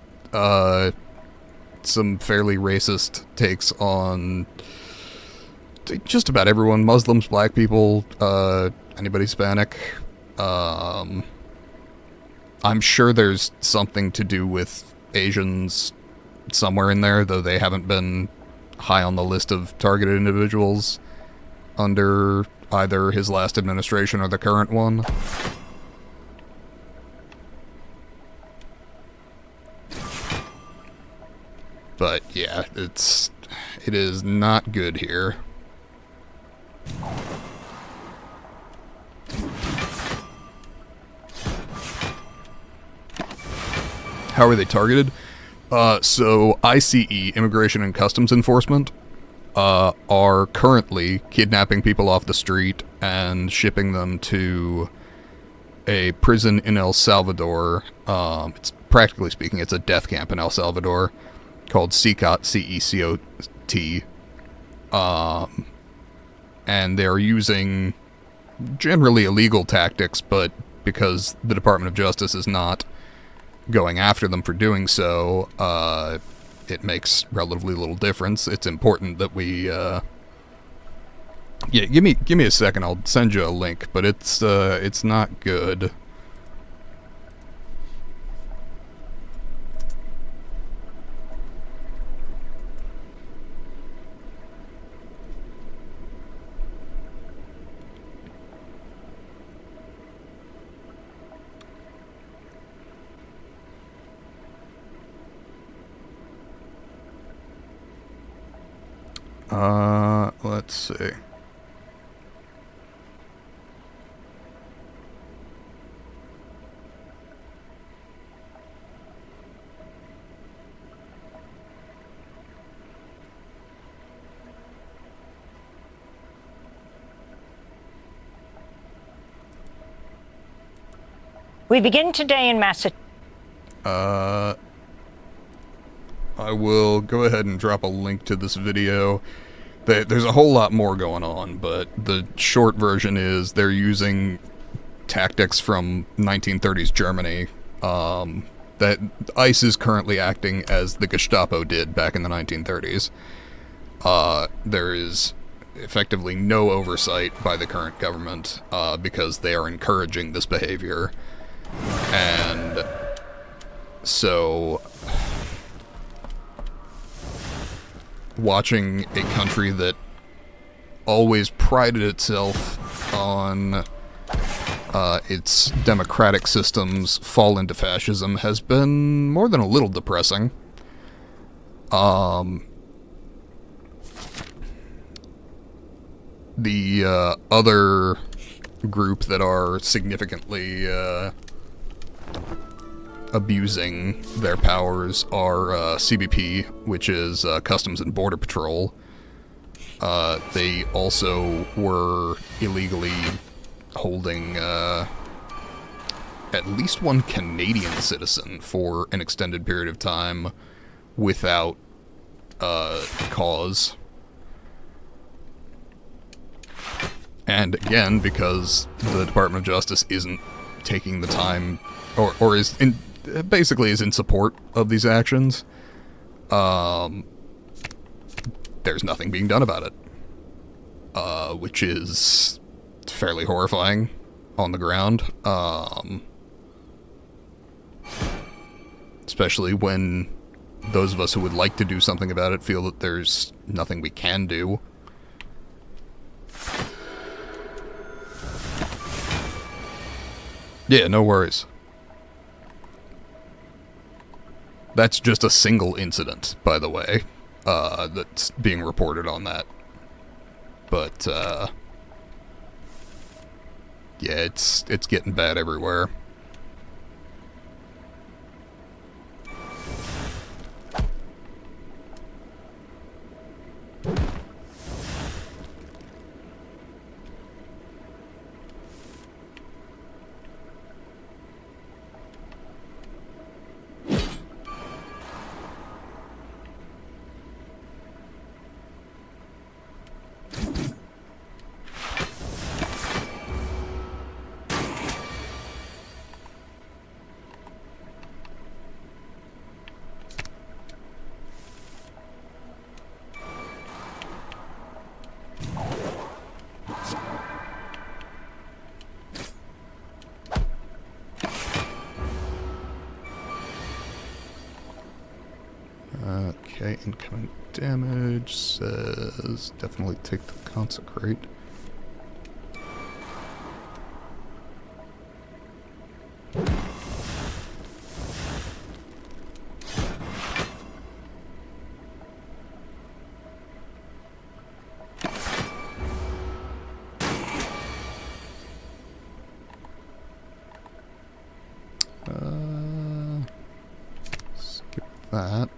some fairly racist takes on just about everyone. Muslims, black people, anybody Hispanic. I'm sure there's something to do with Asians somewhere in there, though they haven't been high on the list of targeted individuals under either his last administration or the current one. But yeah, it is not good here. How are they targeted? So ICE, Immigration and Customs Enforcement, are currently kidnapping people off the street and shipping them to a prison in El Salvador. It's practically speaking, it's a death camp in El Salvador called CECOT, C-E-C-O-T. And they're using generally illegal tactics, but because the Department of Justice is not going after them for doing so, it makes relatively little difference. It's important that we, yeah, give me a second, I'll send you a link, but it's not good. Let's see. We begin today in Massachusetts. I will go ahead and drop a link to this video. There's a whole lot more going on, but the short version is they're using tactics from 1930s Germany. That ICE is currently acting as the Gestapo did back in the 1930s. There is effectively no oversight by the current government because they are encouraging this behavior. And so watching a country that always prided itself on its democratic systems fall into fascism has been more than a little depressing. The other group that are significantly abusing their powers are CBP, which is Customs and Border Patrol. They also were illegally holding at least one Canadian citizen for an extended period of time without cause. And again, because the Department of Justice isn't taking the time, or is basically is in support of these actions, there's nothing being done about it, which is fairly horrifying on the ground, especially when those of us who would like to do something about it feel that there's nothing we can do. Yeah, no worries. That's just a single incident, by the way, that's being reported on that. But, yeah, it's getting bad everywhere. Okay, incoming damage says definitely take the consecrate. Skip that.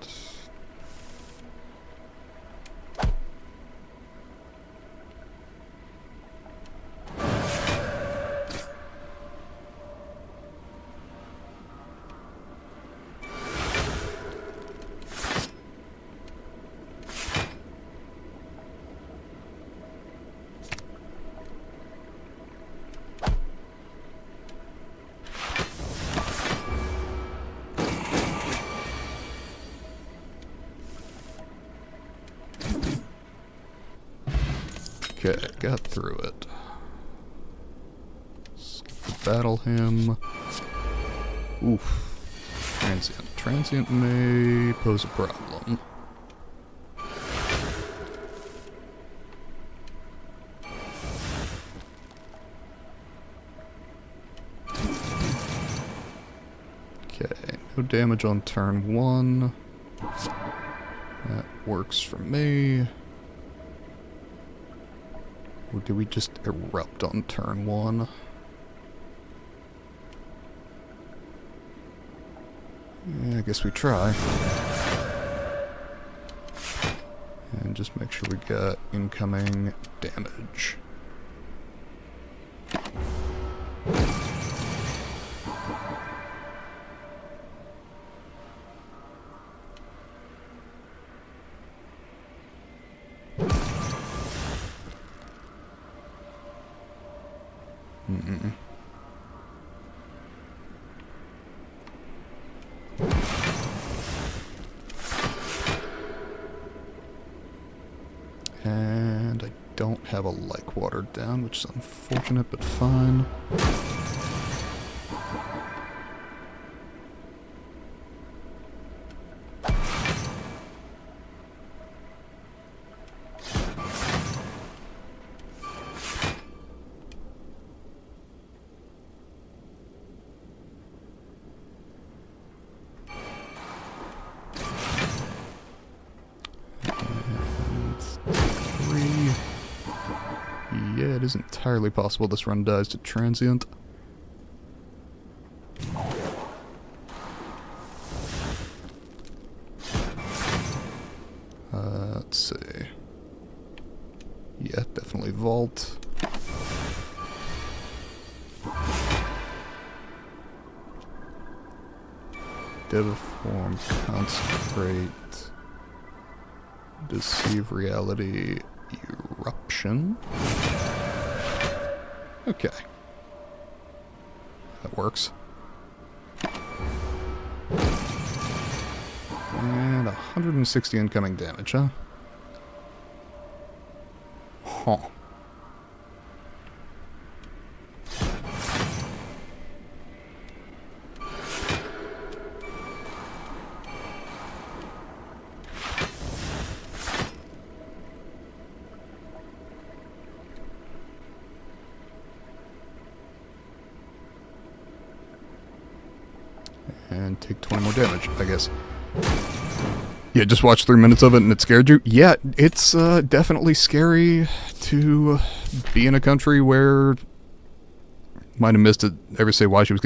Okay, got through it. Skip the battle hymn. Oof. Transient. Transient may pose a problem. Okay, no damage on turn 1. That works for me. Or do we just erupt on turn 1? Yeah, I guess we try. And just make sure we got incoming damage. And I don't have a like watered down, which is unfortunate, but fine. Yeah, it is entirely possible this run dies to transient. Let's see. Yeah, definitely vault. Deviform, consecrate, deceive reality, eruption. Okay. That works. And 160 incoming damage, huh? Huh. And take 20 more damage, I guess. Yeah, just watched 3 minutes of it and it scared you? Yeah, it's definitely scary to be in a country where... Might have missed it. Ever say why she was...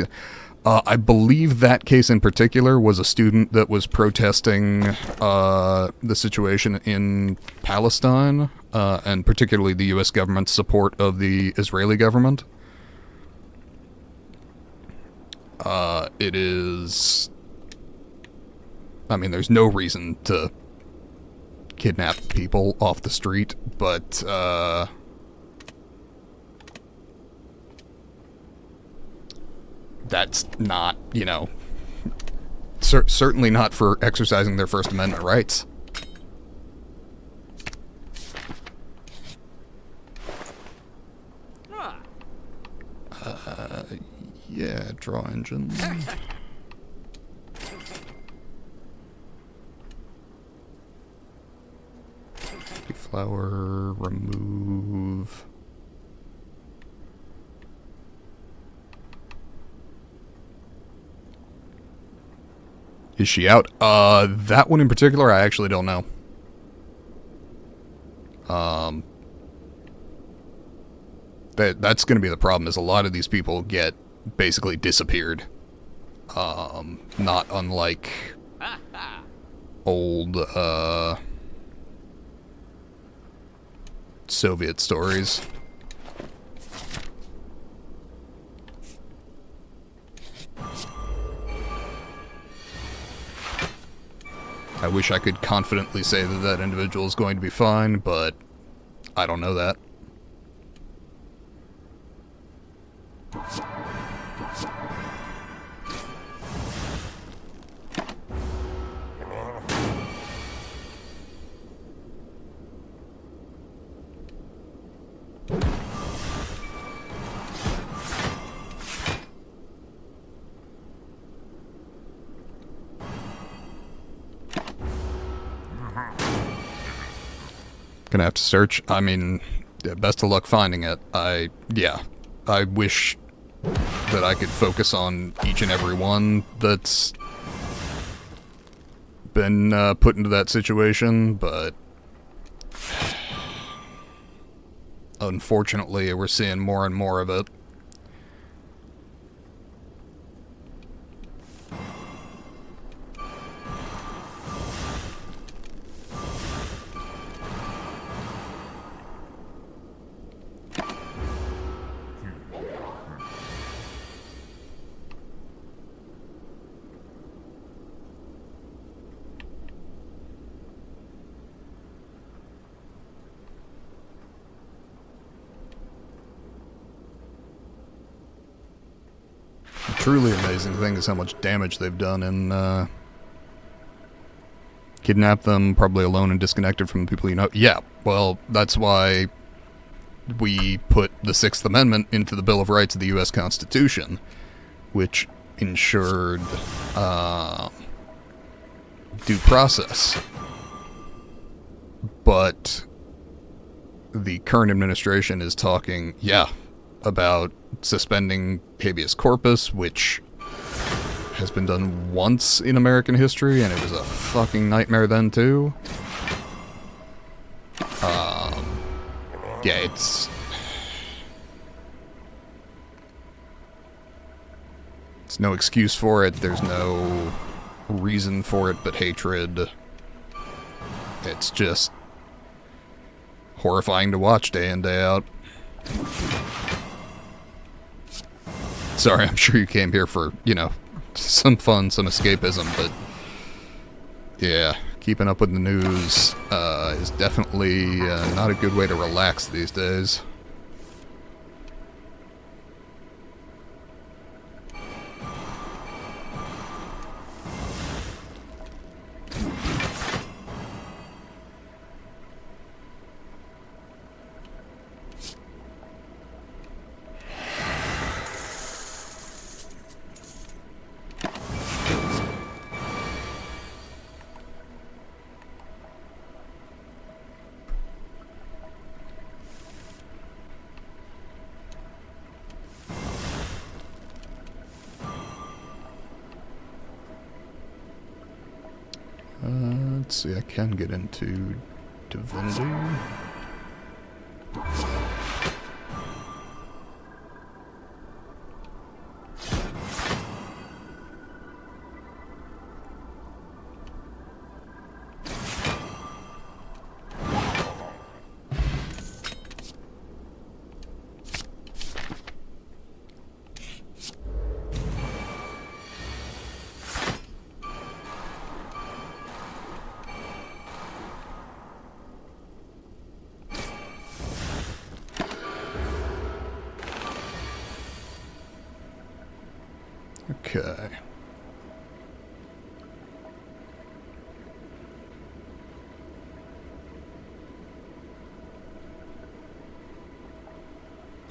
I believe that case in particular was a student that was protesting the situation in Palestine, and particularly the U.S. government's support of the Israeli government. It is... I mean, there's no reason to kidnap people off the street, but, that's not, you know, certainly not for exercising their First Amendment rights. Yeah, draw engine. Flower, remove. Is she out? That one in particular, I actually don't know. That's going to be the problem, is a lot of these people get basically disappeared. Not unlike old, Soviet stories. I wish I could confidently say that that individual is going to be fine, but I don't know that. Gonna have to search. I mean, yeah, best of luck finding it. I wish that I could focus on each and every one that's been put into that situation, but unfortunately we're seeing more and more of it. Truly amazing thing is how much damage they've done in kidnap them, probably alone and disconnected from the people you know. Yeah, well, that's why we put the Sixth Amendment into the Bill of Rights of the U.S. Constitution, which ensured due process. But the current administration is talking, about suspending habeas corpus, which has been done once in American history, and it was a fucking nightmare then, too. It's no excuse for it. There's no reason for it but hatred. It's just horrifying to watch day in, day out. Sorry, I'm sure you came here for, some fun, some escapism, but yeah, keeping up with the news is definitely not a good way to relax these days. Let's see, I can get into Divinity. Okay.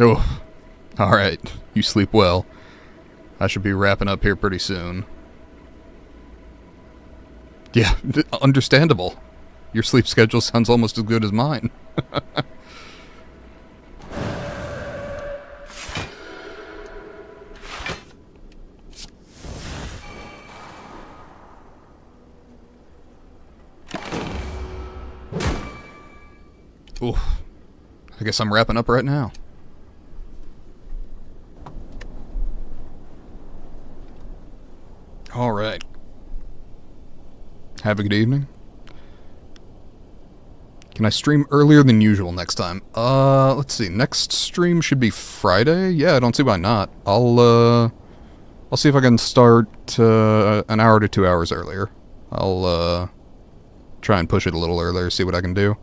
Oh, alright. You sleep well. I should be wrapping up here pretty soon. Yeah, understandable. Your sleep schedule sounds almost as good as mine. Oof. I guess I'm wrapping up right now. Alright. Have a good evening. Can I stream earlier than usual next time? Let's see. Next stream should be Friday? Yeah, I don't see why not. I'll see if I can start, an hour to 2 hours earlier. I'll, try and push it a little earlier, see what I can do.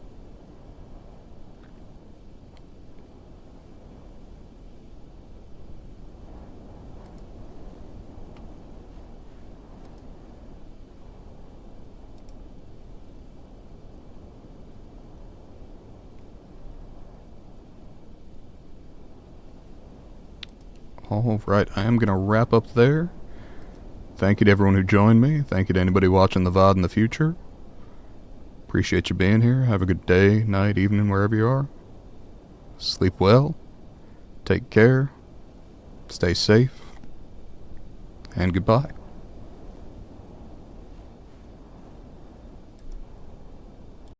Alright, I am going to wrap up there. Thank you to everyone who joined me. Thank you to anybody watching the VOD in the future. Appreciate you being here. Have a good day, night, evening, wherever you are. Sleep well. Take care. Stay safe. And goodbye.